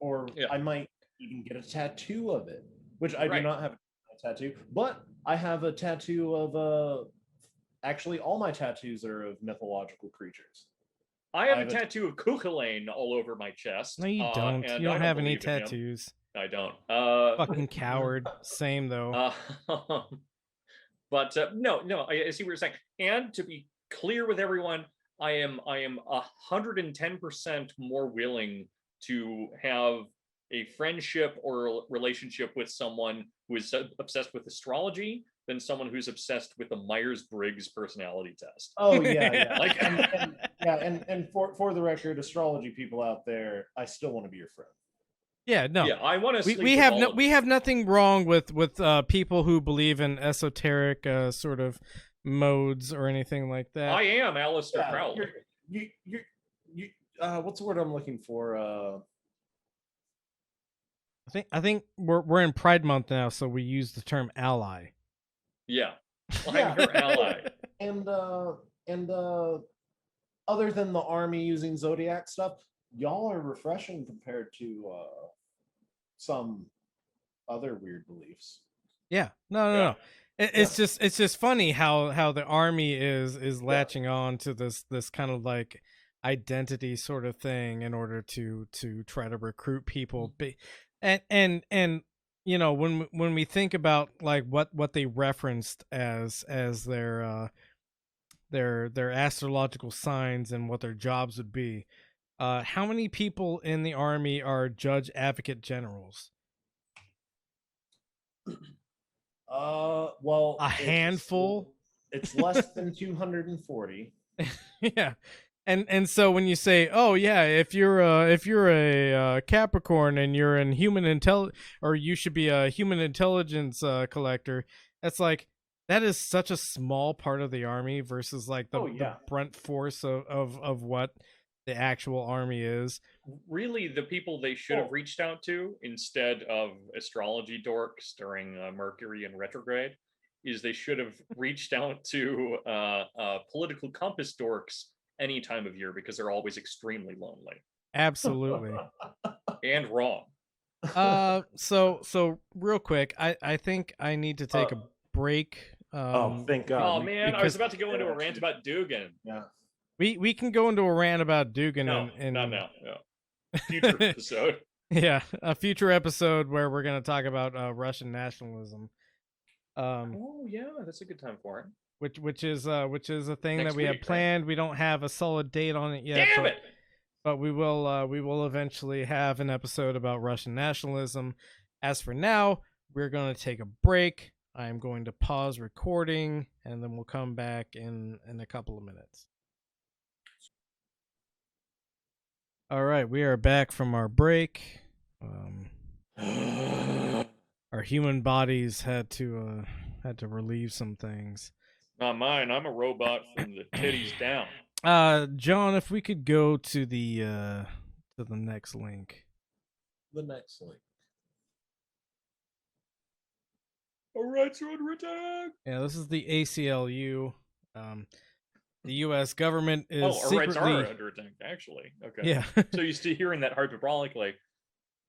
or Yeah. I might even get a tattoo of it, which I do Right. not have a tattoo, but I have a tattoo of actually all my tattoos are of mythological creatures. I have I a have a- tattoo of Cuchulainn all over my chest. No, you don't. And You don't I have any believe in him. tattoos. I don't. Fucking coward. Same though. But no, I see what you're saying. And to be clear with everyone, I am 110% more willing to have a friendship or a relationship with someone who is obsessed with astrology than someone who's obsessed with the Myers-Briggs personality test. Oh yeah. Like, and for the record, astrology people out there, I still want to be your friend. Yeah, no. yeah, I want to. We have nothing wrong with people who believe in esoteric sort of modes or anything like that. I am Aleister Yeah, Crowley. you what's the word I'm looking for? I think we're in Pride Month now, so we use the term ally. Yeah, Yeah. I'm your ally. And other than the army using zodiac stuff, y'all are refreshing compared to some other weird beliefs. Yeah, no. It's just funny how the army is latching on to this kind of like identity sort of thing in order to try to recruit people. And when we think about like what they referenced as their astrological signs and what their jobs would be, how many people in the army are judge advocate generals? Well, A handful. It's less than 240. Yeah. And so when you say, oh yeah, if you're a Capricorn and you're in or you should be a human intelligence collector, that's like, that is such a small part of the army versus like the brunt force of what the actual army is. Really, the people they should have reached out to instead of astrology dorks during Mercury in retrograde is they should have reached out to political compass dorks any time of year, because they're always extremely lonely Absolutely. and wrong. So real quick, I think I need to take a break. Thank God. Oh man, I was about to go into a rant about Dugan. Yeah. We can go into a rant about Dugan No, in not now. No. Future episode. Yeah, a future episode where we're going to talk about Russian nationalism. Oh yeah, that's a good time for it. Which is a thing Next that we have week, planned. Right? We don't have a solid date on it yet. Damn it! But we will eventually have an episode about Russian nationalism. As for now, we're going to take a break. I am going to pause recording, and then we'll come back in a couple of minutes. All right, we are back from our break. Our human bodies had to relieve some things. Not mine. I'm a robot from the titties down. John, if we could go to the next link. The next link. All right, so under attack. Yeah, this is the ACLU. The U.S. government is rights secretly are under attack. Actually, okay. Yeah. So you're still hearing that hyperbolically.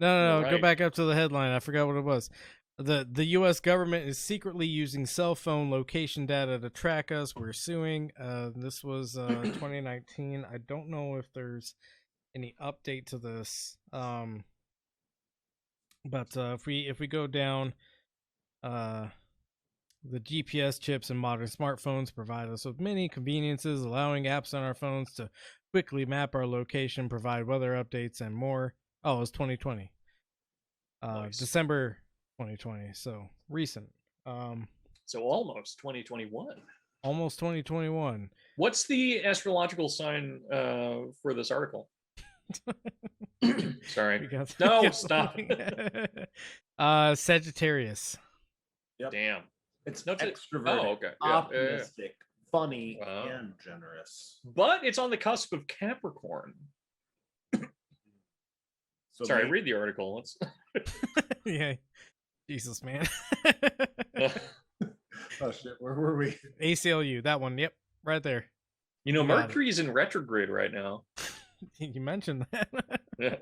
No. Right. Go back up to the headline. I forgot what it was. The U.S. government is secretly using cell phone location data to track us. We're suing. This was 2019. I don't know if there's any update to this. But if we go down, the GPS chips in modern smartphones provide us with many conveniences, allowing apps on our phones to quickly map our location, provide weather updates, and more. Oh, it was 2020. Nice. December 2020, so recent. So almost 2021. Almost 2021. What's the astrological sign for this article? Sorry. Stop. Sagittarius. Yep. Damn. It's Not extroverted, Oh, okay. optimistic, funny, and generous. But it's on the cusp of Capricorn. So Sorry, read the article. Let's... Yeah. Jesus, man. Oh shit, where were we? ACLU, that one. Yep, right there. You know, You got it. Mercury's in retrograde right now. You mentioned that. Yeah.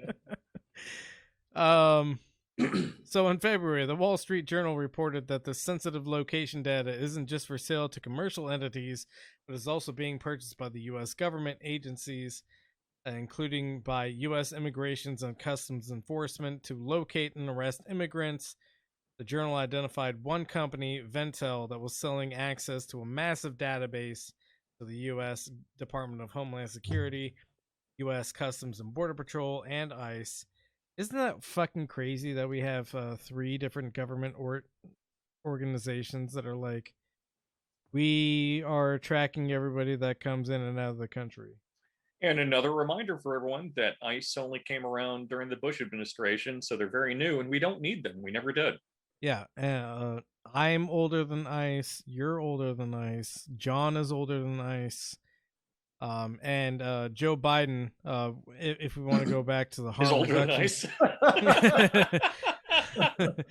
So in February, the Wall Street Journal reported that the sensitive location data isn't just for sale to commercial entities, but is also being purchased by the U.S. government agencies, including by U.S. Immigrations and Customs Enforcement, to locate and arrest immigrants. The journal identified one company, Ventel, that was selling access to a massive database to the U.S. Department of Homeland Security, U.S. Customs and Border Patrol, and ICE. Isn't that fucking crazy that we have 3 different government organizations that are like, we are tracking everybody that comes in and out of the country? And another reminder for everyone that ICE only came around during the Bush administration, so they're very new, and we don't need them. We never did. Yeah, I'm older than ICE. You're older than ICE. John is older than ICE. And Joe Biden, if we want to go back to the harm Is older than reduction. ICE.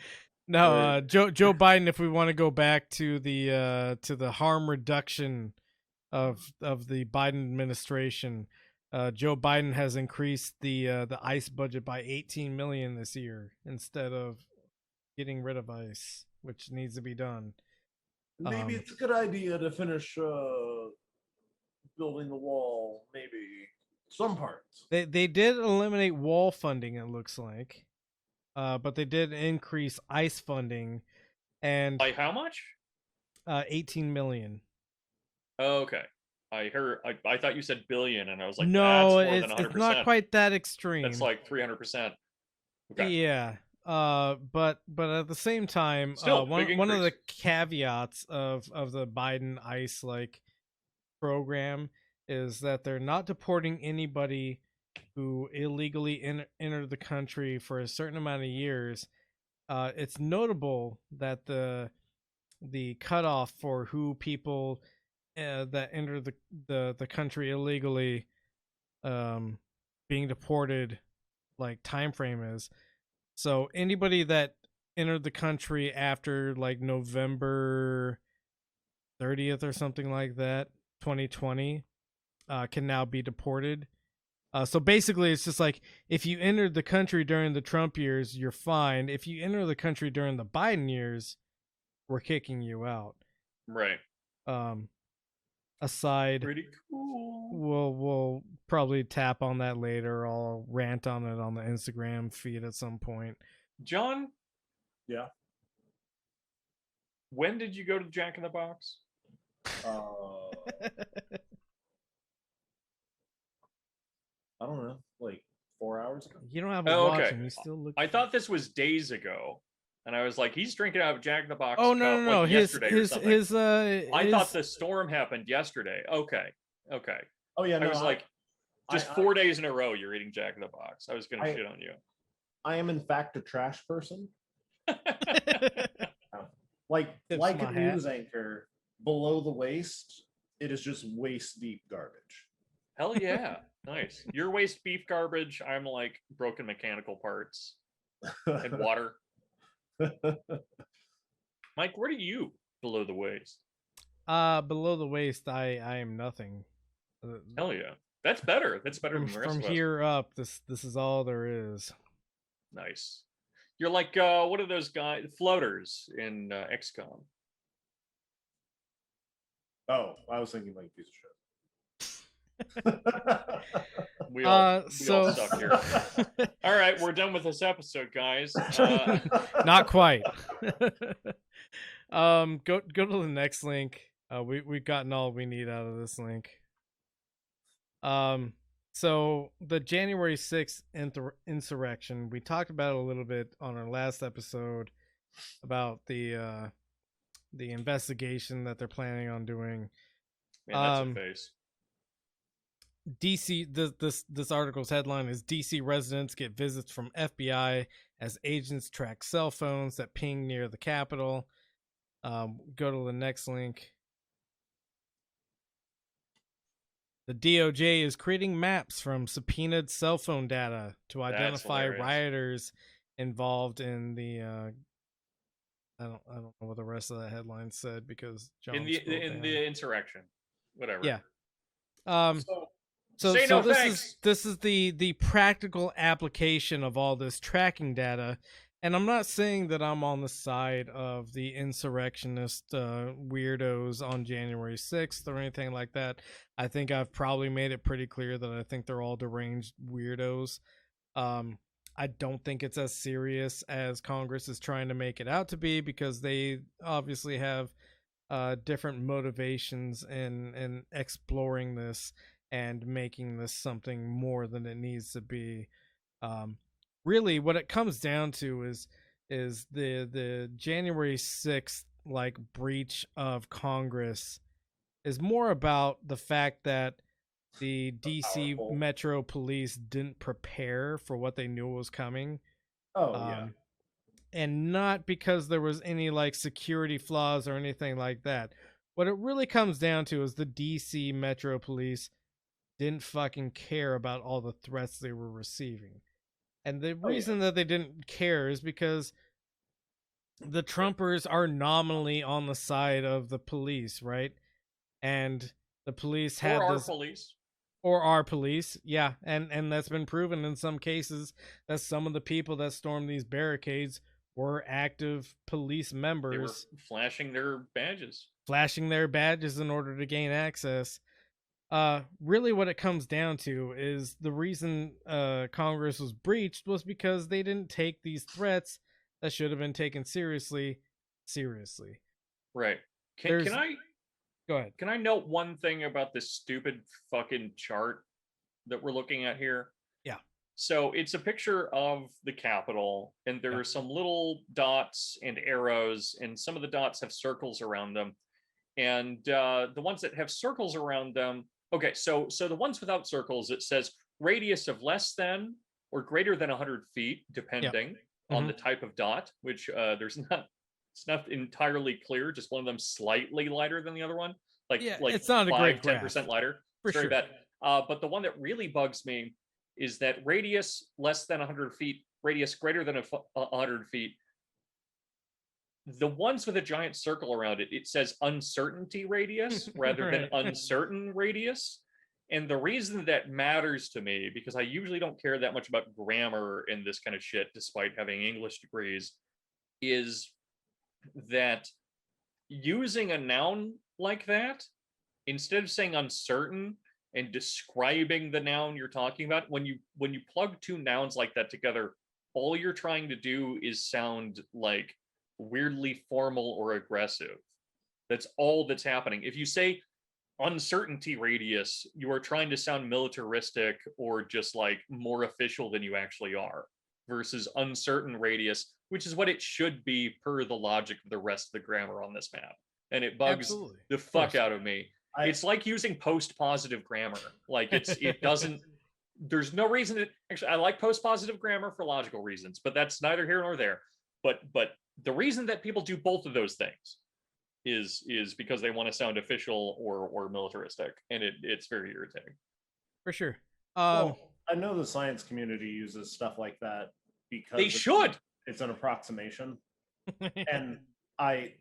No, Joe Biden, if we want to go back to the harm reduction of the Biden administration, Joe Biden has increased the ICE budget by 18 million this year instead of getting rid of ICE, which needs to be done. Maybe it's a good idea to finish building the wall. Maybe some parts. They did eliminate wall funding, it looks like, but they did increase ICE funding, and By how much? 18 million. Oh, okay. I heard. I thought you said billion, and I was like, No, that's more than 100%. it's not quite that extreme. That's like 300%. Okay. Yeah. But at the same time, Still, one big of the increase. caveats of the Biden ICE like program is that they're not deporting anybody who illegally entered the country for a certain amount of years. It's notable that the cutoff for who people that enter the country illegally being deported like time frame is. So anybody that entered the country after like November 30th or something like that, 2020, can now be deported. So basically, it's just like if you entered the country during the Trump years, you're fine. If you enter the country during the Biden years, we're kicking you out. Right. Aside, Pretty cool. we'll probably tap on that later. I'll rant on it on the Instagram feed at some point. John, Yeah. when did you go to Jack in the Box? I don't know, like 4 hours ago. You don't have a Oh, watch, okay. and you still look. I thought this was days ago, and I was like, he's drinking out of Jack in the Box. Oh cup, no! like yesterday or something. I his thought the storm happened yesterday. Okay. Oh yeah, no, I was like, just I- 4 days in a row, you're eating Jack in the Box. I was gonna I- shit on you. I am in fact a trash person. Like Tips like my a hat. news anchor, below the waist, it is just waist deep garbage. Hell yeah. Nice. Your waste beef garbage. I'm like broken mechanical parts and water. Mike, where do you below the waist? Below the waist, I am nothing. Hell yeah. That's better. That's better than the rest From of us. here up, this is all there is. Nice. You're like what are those guys floaters in XCOM? Oh, I was thinking like a piece of shit. We all so suck here. All right, we're done with this episode, guys. Not quite. Go to the next link. We've gotten all we need out of this link. So the January 6th insurrection, we talked about it a little bit on our last episode about the investigation that they're planning on doing. Man, that's a face. DC, this article's headline is DC residents get visits from FBI as agents track cell phones that ping near the Capitol. Go to the next link. The DOJ is creating maps from subpoenaed cell phone data to identify hilarious. rioters involved in the I don't know what the rest of that headline said because John in the insurrection, whatever. Yeah. So, say no this thanks. is the practical application of all this tracking data, and I'm not saying that I'm on the side of the insurrectionist weirdos on January 6th or anything like that. I think I've probably made it pretty clear that I think they're all deranged weirdos. I don't think it's as serious as Congress is trying to make it out to be because they obviously have different motivations in exploring this and making this something more than it needs to be. Really, what it comes down to is the January 6th like breach of Congress is more about the fact that the DC Powerful. Metro Police didn't prepare for what they knew was coming. Oh yeah. And not because there was any like security flaws or anything like that. What it really comes down to is the DC Metro Police didn't fucking care about all the threats they were receiving. And the reason that they didn't care is because the Trumpers are nominally on the side of the police, right? And the police had Or our this police. or our police, yeah, and that's been proven in some cases that some of the people that stormed these barricades were active police They were members flashing their badges. in order to gain access. Really what it comes down to is the reason Congress was breached was because they didn't take these threats that should have been taken seriously. Right. There's- Can I Go ahead. Can I note one thing about this stupid fucking chart that we're looking at here? Yeah. So it's a picture of the Capitol, and there Yeah. are some little dots and arrows, and some of the dots have circles around them. And the ones that have circles around them, okay, so the ones without circles, it says radius of less than or greater than 100 feet, depending on the type of dot, which it's not entirely clear, just one of them slightly lighter than the other one. Like it's not a great 10% graph. lighter. For It's very sure. bad. But the one that really bugs me is that radius less than 100 feet, radius greater than 100 feet. The ones with a giant circle around it, it says uncertainty radius rather than uncertain radius. And the reason that matters to me, because I usually don't care that much about grammar and this kind of shit, despite having English degrees, is that using a noun like that, instead of saying uncertain and describing the noun you're talking about, when you plug two nouns like that together, all you're trying to do is sound like weirdly formal or aggressive. That's all that's happening. If you say uncertainty radius, you are trying to sound militaristic or just like more official than you actually are, versus uncertain radius, which is what it should be per the logic of the rest of the grammar on this map. And it bugs Absolutely. the fuck out of me. It's like using post-positive grammar. Like it doesn't, there's no reason to, actually, I like post-positive grammar for logical reasons, but that's neither here nor there. But the reason that people do both of those things is because they want to sound official or militaristic, and it's very irritating. For sure. Well, I know the science community uses stuff like that because They should. It's an approximation. And I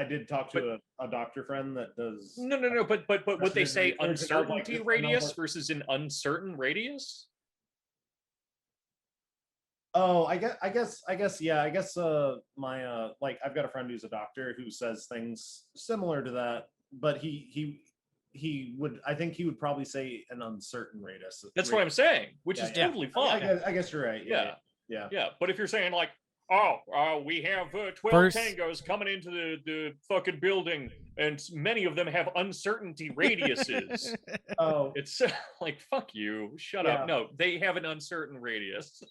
did talk to a doctor friend that does. No. But would they say There's a uncertainty like- radius versus an uncertain radius? Oh, I guess, yeah. I guess my like I've got a friend who's a doctor who says things similar to that, but he would, I think he would probably say an uncertain radius. That's what I'm saying, which is Yeah. totally fine. I guess you're right. Yeah. Yeah. But if you're saying like, we have 12 First- tangos coming into the fucking building, and many of them have uncertainty radiuses. Oh, It's like, fuck you, shut Yeah. up. No, they have an uncertain radius.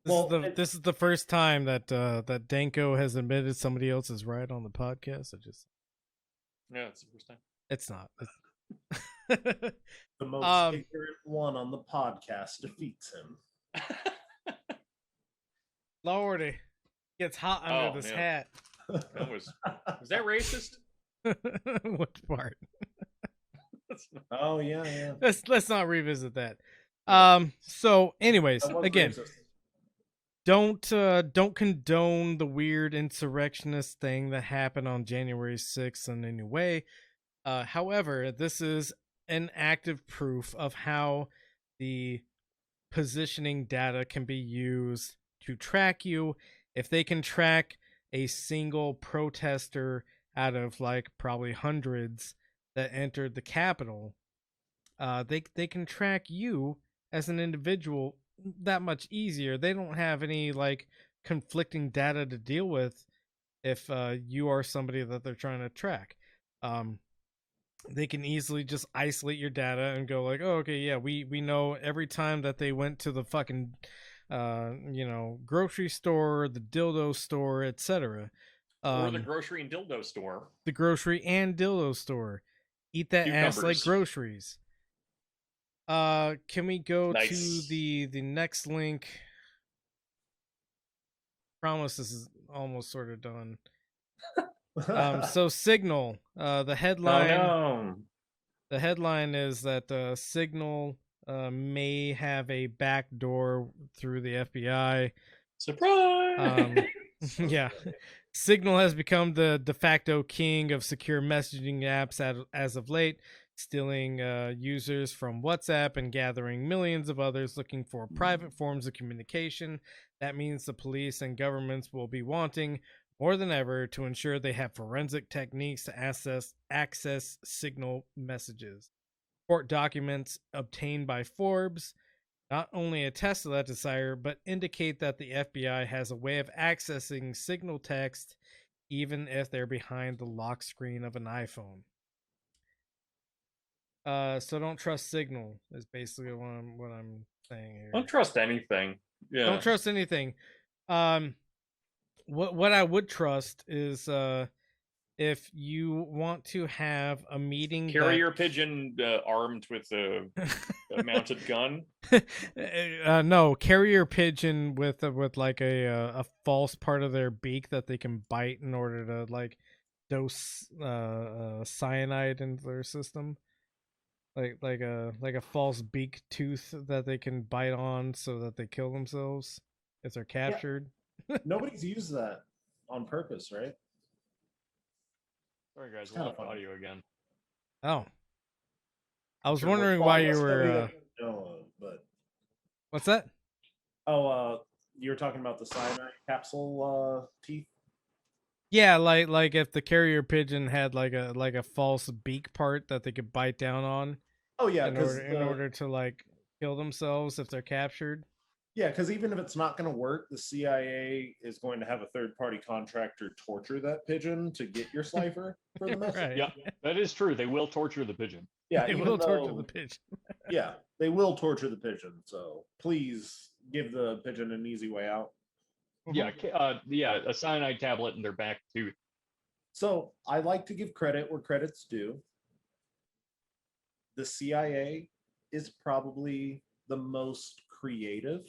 This is the first time that that Danko has admitted somebody else is right on the podcast. Yeah, it's the first time. It's not. the most ignorant one on the podcast defeats him. Lordy, gets hot under this man. hat. That was that racist? What part? Oh yeah. Let's not revisit that. So anyways, That was again, racist. don't condone the weird insurrectionist thing that happened on January 6th in any way. However, this is an active proof of how the positioning data can be used to track you. If they can track a single protester out of like probably hundreds that entered the Capitol, they can track you as an individual that much easier. They don't have any like conflicting data to deal with if you are somebody that they're trying to track. They can easily just isolate your data and go like, oh, okay, yeah, we know every time that they went to the fucking grocery store, the dildo store, etc. Or the grocery and dildo store. The grocery and dildo store. Eat that ass like Cucumbers. groceries. Can we go Nice. to the next link? Promise this is almost sort of done. So Signal, the headline. Oh, no. The headline is that Signal may have a back door through the FBI. Surprise! Yeah. Signal has become the de facto king of secure messaging apps as of late, stealing users from WhatsApp and gathering millions of others looking for private forms of communication. That means the police and governments will be wanting more than ever to ensure they have forensic techniques to access Signal messages. Court documents obtained by Forbes not only attest to that desire, but indicate that the FBI has a way of accessing Signal text even if they're behind the lock screen of an iPhone. So don't trust Signal is basically what I'm saying here. Don't trust anything. Yeah. Don't trust anything. What I would trust is if you want to have a meeting, Carrier pigeon armed with a mounted gun. No, carrier pigeon with like a false part of their beak that they can bite in order to like dose cyanide into their system. Like a false beak tooth that they can bite on so that they kill themselves if they're captured. Nobody's used that on purpose, right? Sorry, guys. Kinda Lost fun. audio again. Oh, I was Sure, wondering well, why That's you nobody were. that I know of, but What's that? you were talking about the cyanide capsule teeth. Yeah, like if the carrier pigeon had like a false beak part that they could bite down on Oh yeah, in order to like kill themselves if they're captured. Yeah, because even if it's not going to work, the CIA is going to have a third-party contractor torture that pigeon to get your cipher for the message. Right. Yeah, that is true. They will torture the pigeon. Yeah, They even will torture though- the pigeon. Yeah, they will torture the pigeon. So please give the pigeon an easy way out. Yeah, a cyanide tablet in their back tooth. So I like to give credit where credit's due. The CIA is probably the most creative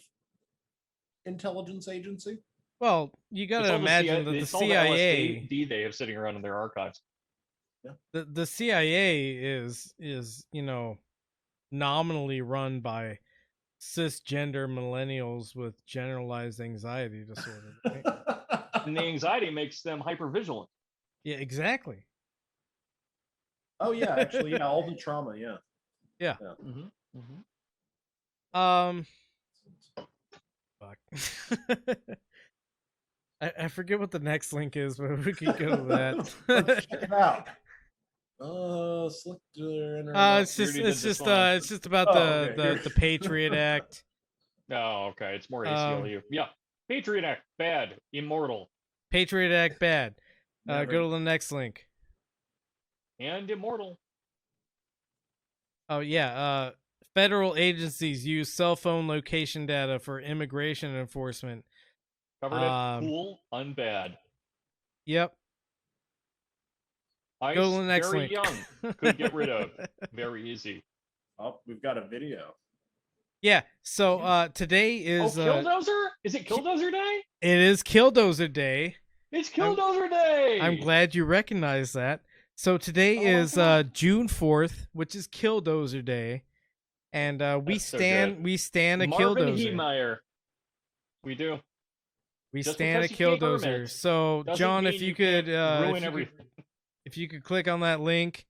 intelligence agency. Well, you got It's to all imagine that the it's all the CIA, LSD they have sitting around in their archives. the CIA is nominally run by cisgender millennials with generalized anxiety disorder. Right? And the anxiety makes them hypervigilant. Yeah, exactly. Oh yeah, actually, yeah, all the trauma, yeah. Mm-hmm. Mm-hmm. Fuck. I forget what the next link is, but we could go to Let's that. check it out. Slick to their internet. It's just already did it's this just one. it's just about Oh, the okay. the Patriot Act. Oh, okay. It's more ACLU. Yeah. Patriot Act, bad. Immortal. Patriot Act bad. Never- Go to the next link. And immortal. Oh yeah, federal agencies use cell phone location data for immigration enforcement. Covered it. Cool, unbad. Yep. Ice, Go to the next very link. young. Could get rid of. Very easy. Oh, we've got a video. Yeah. So today is Killdozer? Is it Killdozer Day? it is Killdozer Day. It's Killdozer Day! I'm glad you recognize that. So today Oh my is God. June 4th, which is Killdozer Day, and we That's so stand good. we stand a Marvin Killdozer. Heemeyer. We do. We Just stand a because you take killdozer. permits So, doesn't John, mean if you can't could ruin everything. if you could click on that link,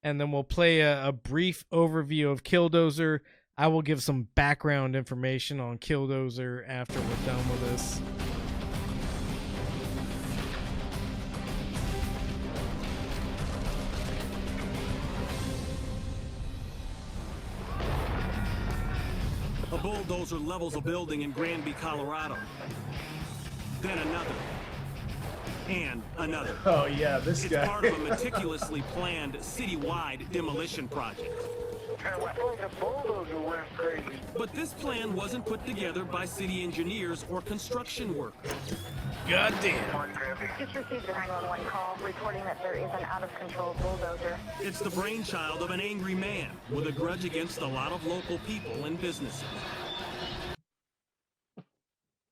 and then we'll play a brief overview of Killdozer. I will give some background information on Killdozer after we're done with this. A bulldozer levels a building in Granby, Colorado. Then another. And another. Oh yeah, this It's guy. part of a meticulously planned citywide demolition project. But this plan wasn't put together by city engineers or construction workers. Goddamn. Just received a 911 call reporting that there is an out-of-control bulldozer. It's the brainchild of an angry man with a grudge against a lot of local people and businesses.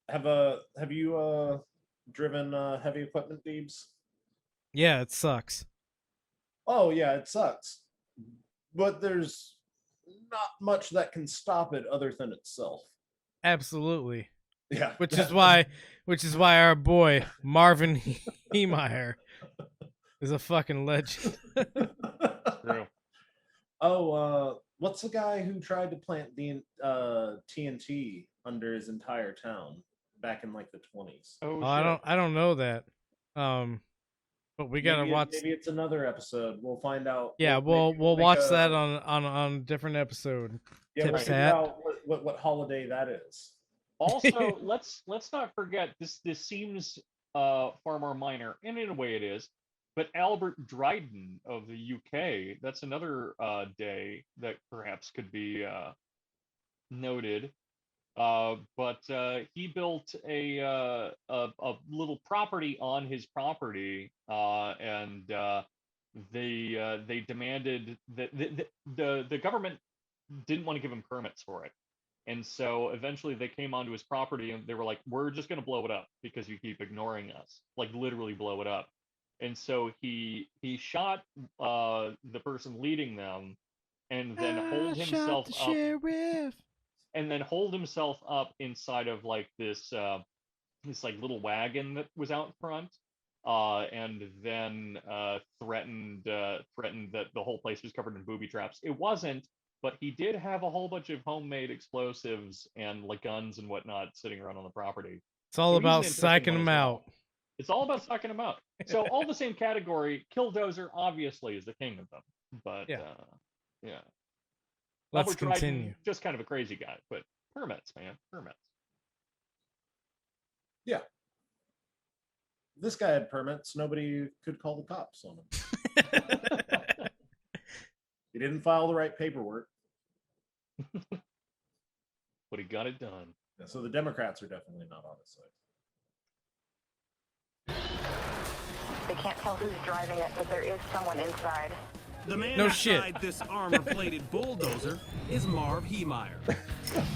Have you driven heavy equipment, Deebs? Yeah, it sucks. Oh yeah, it sucks. But there's not much that can stop it other than itself. Absolutely. Yeah. Which is why our boy Marvin Heemeyer is a fucking legend. True. Oh, what's the guy who tried to plant the TNT under his entire town back in like the 20s? Oh, Oh, I don't know that. But we gotta watch. Maybe it's another episode. We'll find out. Yeah, We'll we'll make watch a- that on a different episode. Yeah, we'll Tips figure hat. out what holiday that is. Also, let's not forget this seems far more minor, and in a way it is. But Albert Dryden of the UK, that's another day that perhaps could be noted. But he built a little property on his property, and they demanded that the government didn't want to give him permits for it. And so eventually they came onto his property and they were like, we're just going to blow it up because you keep ignoring us, like literally blow it up. And so he shot the person leading them and then hold himself up. Sheriff. And then hold himself up inside of like this like little wagon that was out front, and then threatened that the whole place was covered in booby traps. It wasn't, but he did have a whole bunch of homemade explosives and like guns and whatnot sitting around on the property. It's all The reason about interesting psyching one them as well. out. It's all about sucking them out. So all the same category. Killdozer obviously is the king of them, but Yeah. yeah. Let's Albert Dryden, continue. just kind of a crazy guy, but permits, man, permits. Yeah. This guy had permits. Nobody could call the cops on him. He didn't file the right paperwork. But he got it done. Yeah, so the Democrats are definitely not on his side. They can't tell who's driving it, but there is someone inside. The man No shit. inside this armor-plated bulldozer is Marv Heemeyer.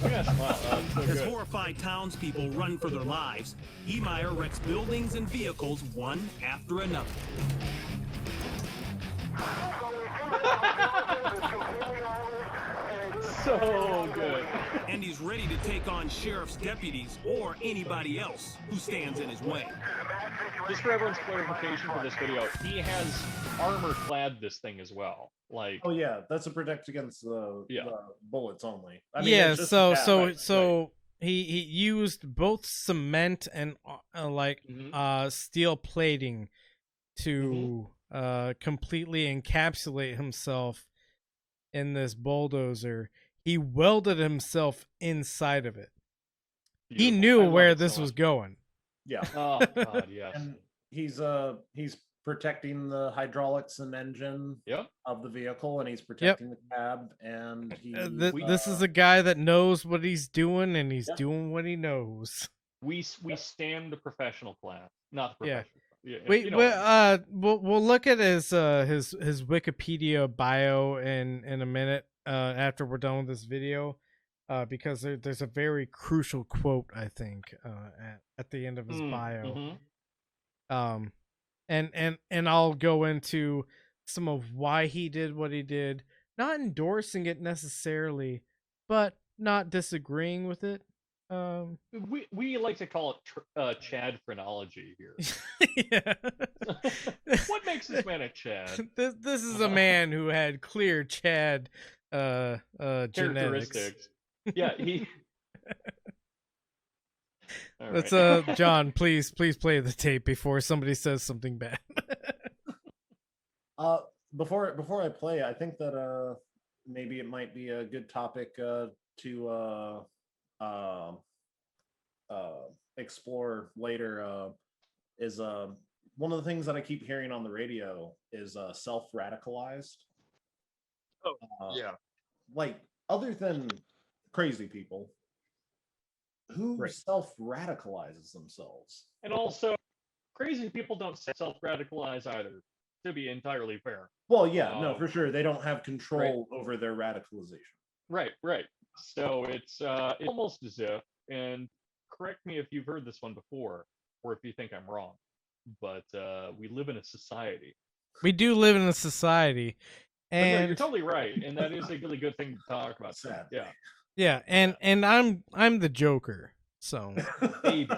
Yes, wow, so As good. horrified townspeople run for their lives, Heemeyer wrecks buildings and vehicles one after another. So good. And he's ready to take on sheriff's deputies or anybody else who stands in his way. Just for everyone's clarification for this video, he has armor clad this thing as well. Like, Oh yeah, that's a protect against the bullets only. I mean, Yeah, it's just so a so right, so he used both cement and Mhm. steel plating to completely encapsulate himself in this bulldozer. He welded himself inside of it. He beautiful. knew I love where it this so was much. going. Yeah, Oh god, yes. and he's protecting the hydraulics and engine Yep. of the vehicle, and he's protecting the cab, and he. This is a guy that knows what he's doing, and he's Yeah. doing what he knows. We stand the professional class, not the Yeah. professional. Yeah. Wait, you know what I mean. we'll look at his Wikipedia bio in a minute after we're done with this video, because there's a very crucial quote, I think, at the end of his bio. Mhm. And I'll go into some of why he did what he did, not endorsing it necessarily, but not disagreeing with it. We like to call it Chad phrenology here. Yeah. What makes this man a Chad? This is a man who had clear Chad genetics. Characteristics. Yeah, he. All Let's right. John, please play the tape before somebody says something bad. Before I play, I think that maybe it might be a good topic to explore later. Is one of the things that I keep hearing on the radio is self-radicalized. Oh, yeah. Like, other than crazy people, who Right. self-radicalizes themselves? And also, crazy people don't self-radicalize either. To be entirely fair. Well, yeah, no, for sure. They don't have control over their radicalization. Right. So it's almost as if, and correct me if you've heard this one before, or if you think I'm wrong, but we live in a society. We do live in a society, But no, and you're totally right, and that is a really good thing to talk about. Sad. Yeah. yeah, and I'm the Joker, so Baby.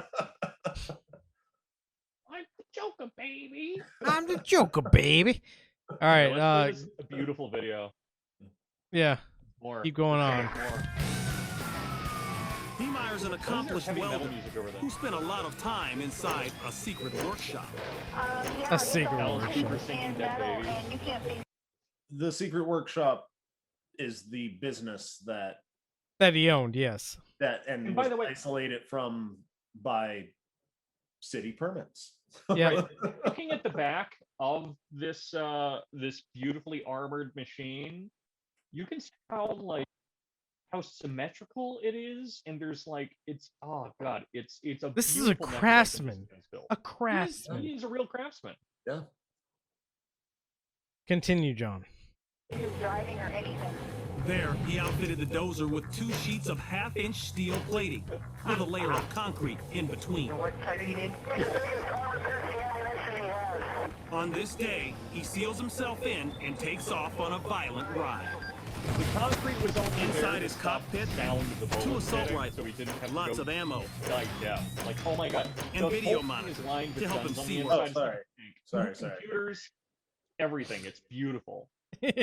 I'm the Joker, baby. I'm the Joker, baby. All right, Let's play this a beautiful video. yeah, More. keep going on. More. Heemeyer's an accomplished Heavy metal welder music over there. who spent a lot of time inside a secret workshop. Yeah, A secret you workshop. don't understand metal, and you can't be The secret workshop is the business that he owned, yes. And was by the way- isolated from by city permits. Yeah. Looking at the back of this this beautifully armored machine, you can see how symmetrical it is, and there's it's oh god, it's a This is a beautiful mechanism craftsman. this thing's built. A craftsman. He is a real craftsman. Yeah. Continue, John. driving or anything. There, he outfitted the dozer with 2 sheets of half-inch steel plating with a layer of concrete in between. What type you need? On this day, he seals himself in and takes off on a violent ride. The concrete was only Inside there his to stop cockpit, the sound of the 2 bullets assault hitting, rifles, so he didn't have to lots go of ammo, die deaf. Oh my god. and The video whole thing is monitor lined with to help guns him on see the what- inside. Sorry. Sorry. Computers, everything. It's beautiful.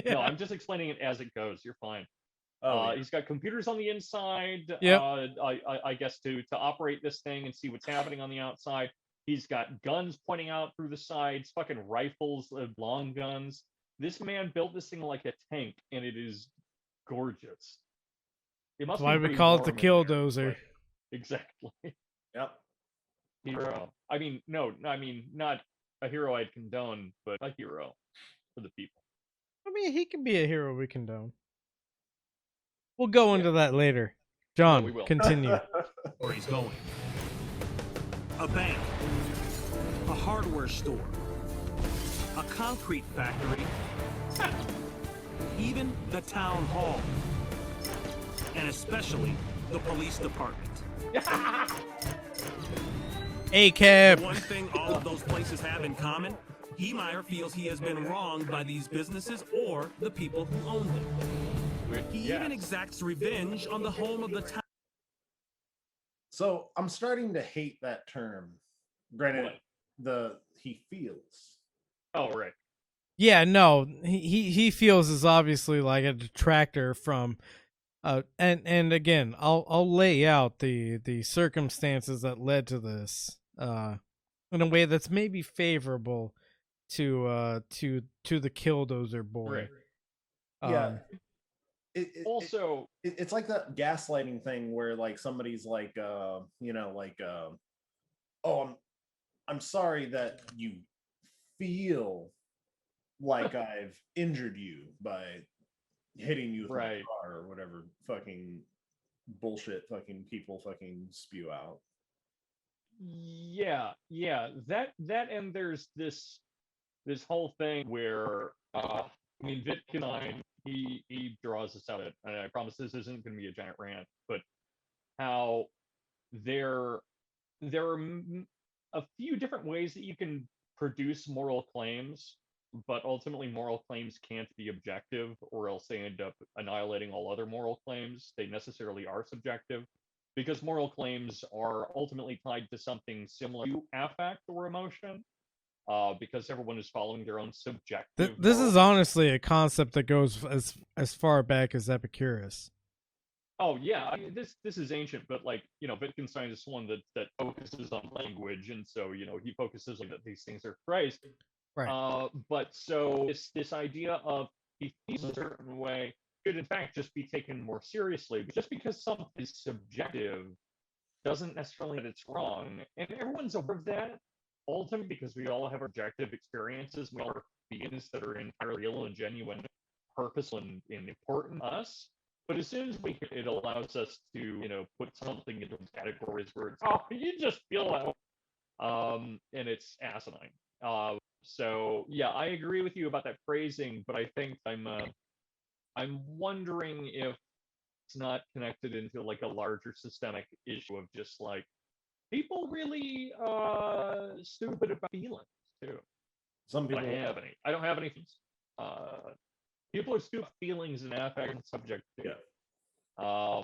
No, I'm just explaining it as it goes. You're fine. Oh, yeah. He's got computers on the inside. Yep. I guess to operate this thing and see what's happening on the outside. He's got guns pointing out through the sides, fucking rifles, long guns. This man built this thing like a tank, and it is gorgeous. It must That's why be we pretty call it the warm in kill there, dozer. but- Exactly. Yep. Hero. I mean, no, I mean not a hero I'd condone, but a hero for the people. I mean, he can be a hero we condone. We'll go into that later. John, we will. continue. Where he's going. A bank, a hardware store, a concrete factory, even the town hall, and especially the police department. A-Cab. One thing all of those places have in common, Heemeyer feels he has been wronged by these businesses or the people who own them. He even exacts revenge on the home of the town. So I'm starting to hate that term. Granted, What? he feels. Oh, right. Yeah, no, he feels is obviously like a detractor from, and again, I'll lay out the circumstances that led to this, in a way that's maybe favorable to the Killdozer boy. Right. Yeah. Also, It's like that gaslighting thing where like somebody's like oh, I'm sorry that you feel like I've injured you by hitting you with my Right. car or whatever fucking bullshit fucking people fucking spew out. yeah, that and there's this whole thing where I mean, Wittgenstein, he draws this out, and I promise this isn't going to be a giant rant, but how there are a few different ways that you can produce moral claims, but ultimately moral claims can't be objective, or else they end up annihilating all other moral claims. They necessarily are subjective. because moral claims are ultimately tied to something similar to affect or emotion, because everyone is following their own subjective. This is moral. honestly a concept that goes as far back as Epicurus. Oh yeah, I mean, this is ancient, but like Wittgenstein is someone that focuses on language, and so he focuses on that these things are phrased. Right. But so this idea of he feels a certain way should in fact just be taken more seriously. But just because something is subjective doesn't necessarily mean that it's wrong, and everyone's aware of that ultimately because we all have objective experiences. We all are beings that are entirely real and genuine, purposeful and important to us. But as soon as it allows us to put something into categories where it's you just feel that, and it's asinine. So yeah, I agree with you about that phrasing, but I think I'm wondering if it's not connected into like a larger systemic issue of just like people really stupid about feelings too. Some people. I don't have any feelings. People are stupid feelings and affect and subject to. Yeah.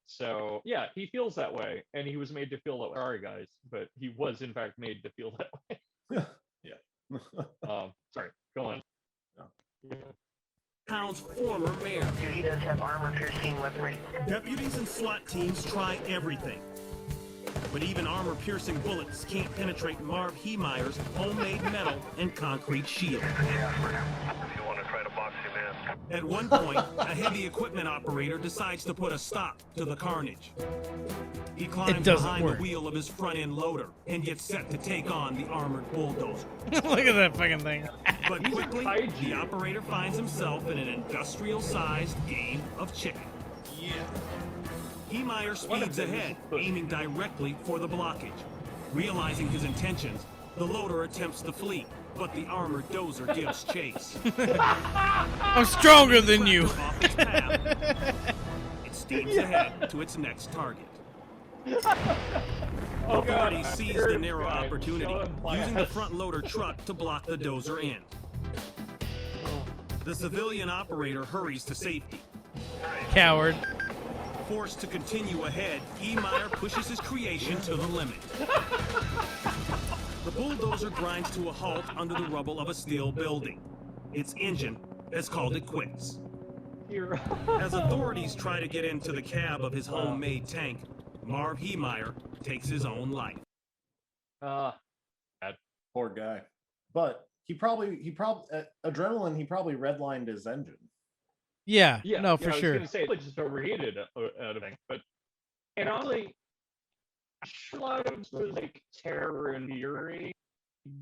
So yeah, he feels that way, and he was made to feel that way. Sorry, guys, but he was in fact made to feel that way. Yeah. Sorry, go on. Yeah. Town's former mayor. He does have armor piercing weaponry. Deputies and SWAT teams try everything. But even armor-piercing bullets can't penetrate Marv Heemeyer's homemade metal and concrete shield. If you want to try to box him in. At one point, a heavy equipment operator decides to put a stop to the carnage. He climbs behind the wheel of his front-end loader and gets set to take on the armored bulldozer. Look at that fucking thing. But quickly, the operator finds himself in an industrial-sized game of chicken. Yeah. Heemeyer speeds ahead, aiming directly for the blockage. Realizing his intentions, the loader attempts to flee, but the armored dozer gives chase. I'm stronger than you. Off its path, it steams ahead to its next target. Authorities seize the narrow opportunity, using the front loader truck to block the dozer in. The civilian operator hurries to safety. Coward. Forced to continue ahead, Heemeyer pushes his creation to the limit. The bulldozer grinds to a halt under the rubble of a steel building. Its engine has called it quits. As authorities try to get into the cab of his homemade tank, Marv Heemeyer takes his own life. Poor guy. But he probably adrenaline. He probably redlined his engine. Yeah, Yeah, no, for I was sure. gonna say it just overheated but and honestly, Schlugs was like terror and fury,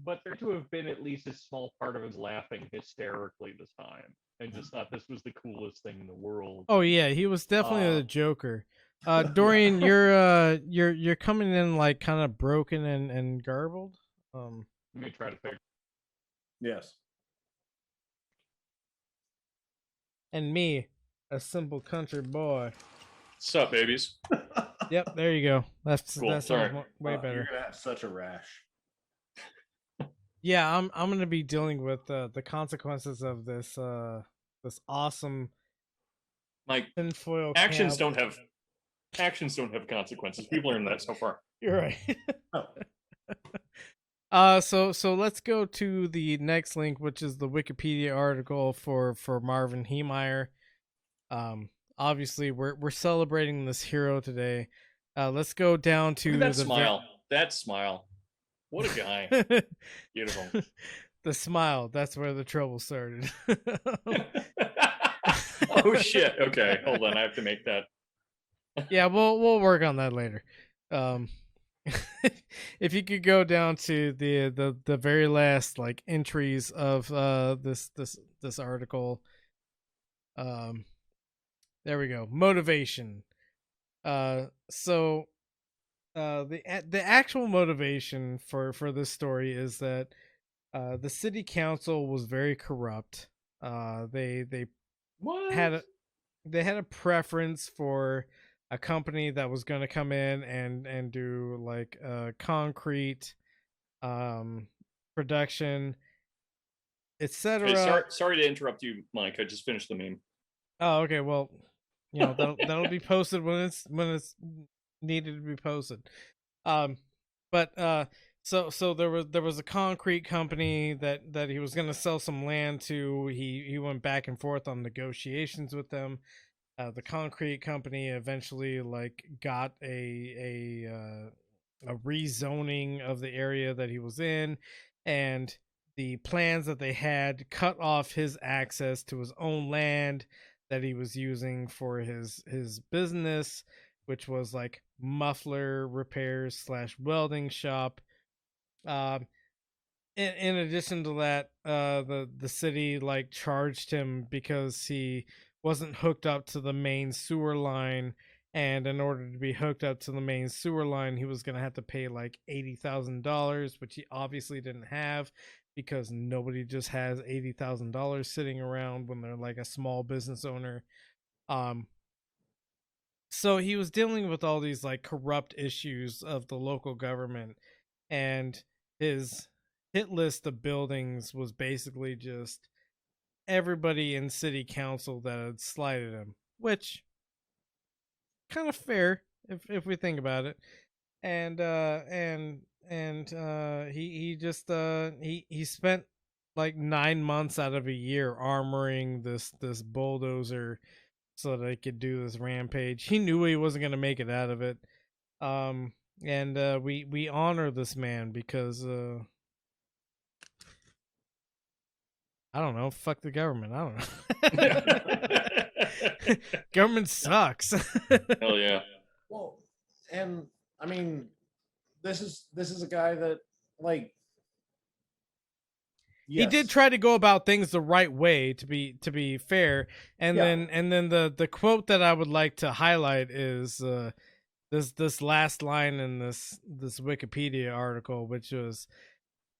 but there to have been at least a small part of him laughing hysterically this time, and just thought this was the coolest thing in the world. Oh yeah, he was definitely the Joker. Dorian, you're coming in like kind of broken and garbled. Let me try to figure. Yes. And me, a simple country boy. What's up, babies? Yep, there you go. That's Cool, that sorry. sounds way better. You're gonna have such a rash. Yeah, I'm gonna be dealing with the consequences of this this awesome Like tinfoil actions cap. don't have consequences. We've learned that so far. You're right. Oh. So let's go to the next link, which is the Wikipedia article for Marvin Heemeyer. Obviously we're celebrating this hero today. Let's go down to Look at that smile. That smile. What a guy. Beautiful. The smile. That's where the trouble started. Oh shit. Okay, hold on. I have to make that. Yeah, we'll work on that later. If you could go down to the very last like entries of this article. There we go. Motivation. So the actual motivation for this story is that the city council was very corrupt. They What? had a preference for a company that was going to come in and do like concrete production, etc. Hey, sorry to interrupt you, Mike. I just finished the meme. Oh, okay. Well, that'll be posted when it's needed to be posted. But so there was a concrete company that he was going to sell some land to. He went back and forth on negotiations with them. The concrete company eventually like got a rezoning of the area that he was in, and the plans that they had cut off his access to his own land that he was using for his business, which was like muffler repairs / welding shop. Um, in addition to that, the city like charged him because he wasn't hooked up to the main sewer line, and in order to be hooked up to the main sewer line, he was gonna have to pay like $80,000, which he obviously didn't have because nobody just has $80,000 sitting around when they're like a small business owner. Um, so he was dealing with all these like corrupt issues of the local government, and his hit list of buildings was basically just everybody in city council that had slighted him, which kind of fair if we think about it. And he just he spent like 9 months out of a year armoring this bulldozer so that they could do this rampage. He knew he wasn't going to make it out of it. And we honor this man because I don't know, fuck the government. I don't know. Government sucks. Hell yeah. Well, and I mean, this is a guy that like he did try to go about things the right way, to be fair. And Yeah. then the quote that I would like to highlight is this last line in this Wikipedia article, which was,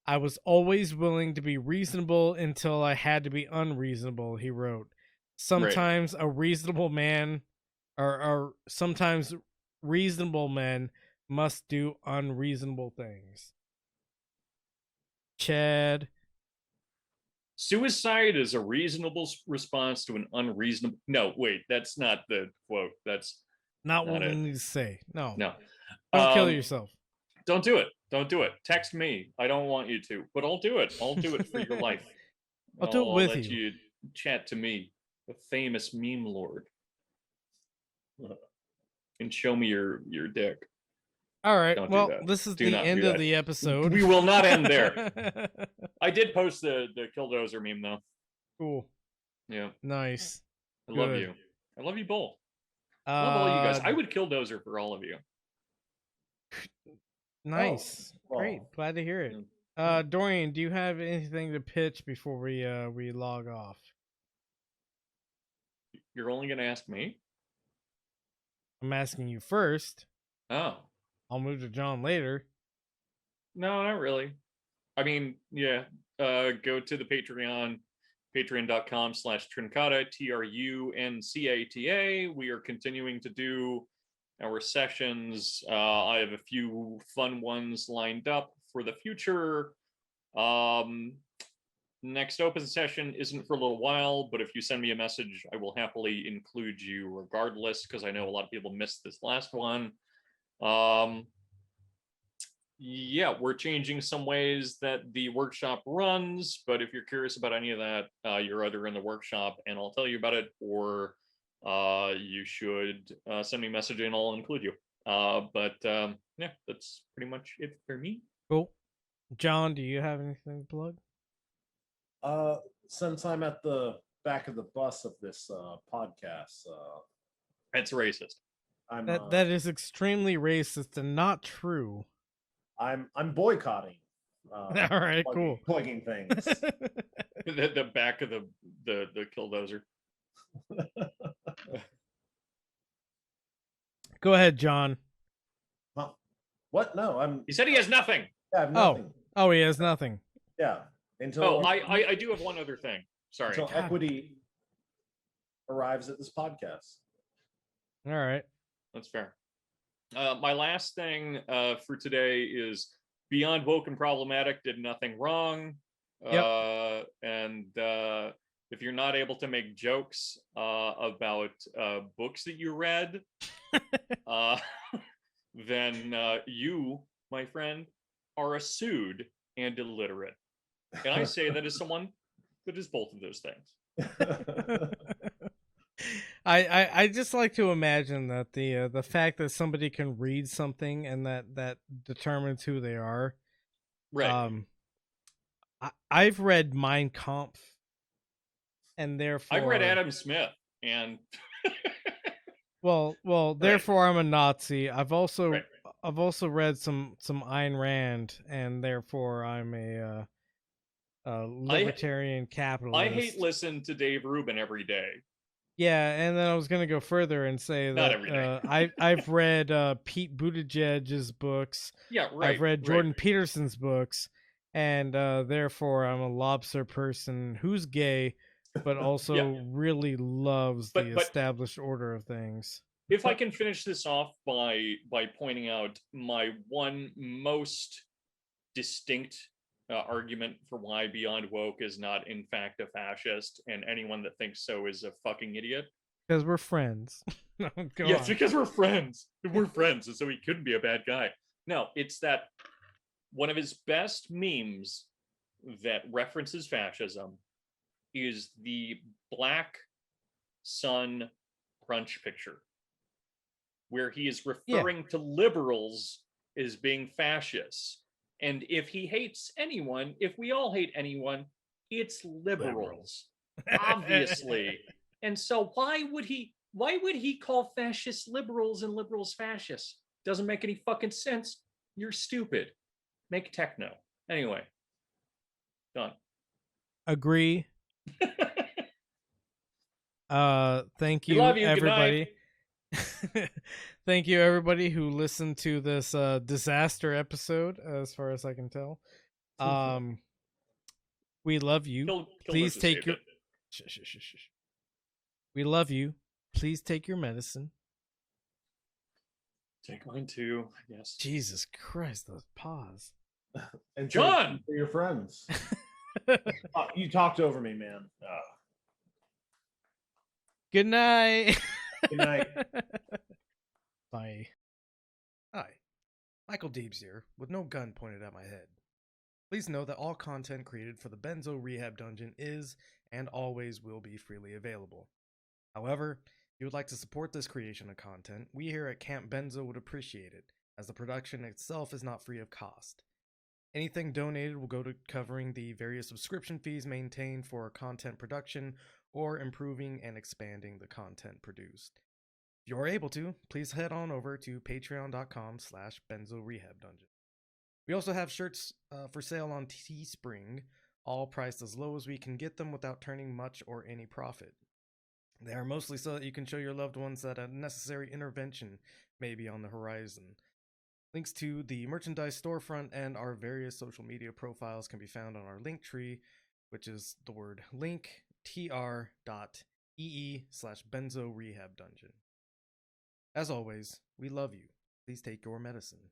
"I was always willing to be reasonable until I had to be unreasonable," he wrote. "Sometimes a reasonable man or sometimes reasonable men must do unreasonable things." Chad. Suicide is a reasonable response to an unreasonable. No, wait, that's not the quote. That's not what we need to say. No. Don't kill yourself. Don't do it. Don't do it. Text me. I don't want you to, but I'll do it. I'll do it for your life. I'll do it with let you. you chat to me, the famous meme lord, and show me your dick. All right. Don't well, do that. this is Do the not end do of that. the episode. We will not end there. I did post the Killdozer meme though. Cool. Yeah. Nice. I love Good. you. I love you both. I love all you guys. I would Killdozer for all of you. Nice. Oh. Great. Glad to hear it. Dorian, do you have anything to pitch before we log off? You're only gonna ask me? I'm asking you first. Oh. I'll move to John later. No, not really. I mean, yeah. Go to the Patreon, patreon.com/Truncata, TRUNCATA. We are continuing to do our sessions. I have a few fun ones lined up for the future. Next open session isn't for a little while, but if you send me a message, I will happily include you regardless, because I know a lot of people missed this last one. Yeah, we're changing some ways that the workshop runs, but if you're curious about any of that, you're either in the workshop and I'll tell you about it, or you should send me a message and I'll include you. Yeah, that's pretty much it for me. Cool. John, do you have anything to plug? Since I'm at the back of the bus of this podcast, that's racist. That is extremely racist and not true. I'm boycotting. All right, cool. Plugging things. the back of the Killdozer. Go ahead, John. Well, what? No, He said he has nothing. Yeah, I have nothing. Oh, he has nothing. Yeah. Until I do have one other thing. Sorry. Until equity arrives at this podcast. All right. That's fair. My last thing for today is Beyond Woke and Problematic did nothing wrong. Yep. And if you're not able to make jokes about books that you read, then you, my friend, are a sued and illiterate. And I say that as someone that is both of those things. I just like to imagine that the fact that somebody can read something and that determines who they are. Right. I've read Mein Kampf, and therefore I've read Adam Smith, and well, Right. therefore I'm a Nazi. I've also Right. read some Ayn Rand, and therefore I'm a libertarian capitalist. I hate listen to Dave Rubin every day. Yeah, and then I was gonna go further and say Not that every day. I've read Pete Buttigieg's books. Yeah, right. I've read right. Jordan Peterson's books, and therefore I'm a lobster person who's gay, but also really loves But- the established order of things. If I can finish this off by pointing out my one most distinct argument for why Beyond Woke is not in fact a fascist, and anyone that thinks so is a fucking idiot. Because we're friends. No, go Yes, on. because we're friends. We're friends, and so he couldn't be a bad guy. No, it's that one of his best memes that references fascism is the Black Sun brunch picture, where he is referring to liberals as being fascists. And if he hates anyone, if we all hate anyone, it's liberals, obviously. And so why would he call fascists liberals and liberals fascists? Doesn't make any fucking sense. You're stupid. Make techno. Anyway, done. Agree. Thank We you, love you. Good everybody. Thank you, everybody who listened to this disaster episode, as far as I can tell. We love you. Please take your. We love you. Please take your medicine. Take mine too. Yes. Jesus Christ! Those pause. And John, for your friends. You talked over me, man. Good night. Good night. Bye. Hi, Michael Deebs here, with no gun pointed at my head. Please know that all content created for the Benzo Rehab Dungeon is, and always will be, freely available. However, if you would like to support this creation of content, we here at Camp Benzo would appreciate it, as the production itself is not free of cost. Anything donated will go to covering the various subscription fees maintained for content production or improving and expanding the content produced. If you are able to, please head on over to patreon.com/BenzoRehabDungeon. We also have shirts for sale on Teespring, all priced as low as we can get them without turning much or any profit. They are mostly so that you can show your loved ones that a necessary intervention may be on the horizon. Links to the merchandise storefront and our various social media profiles can be found on our link tree, which is the word linktr.ee/BenzoRehabDungeon. As always, we love you. Please take your medicine.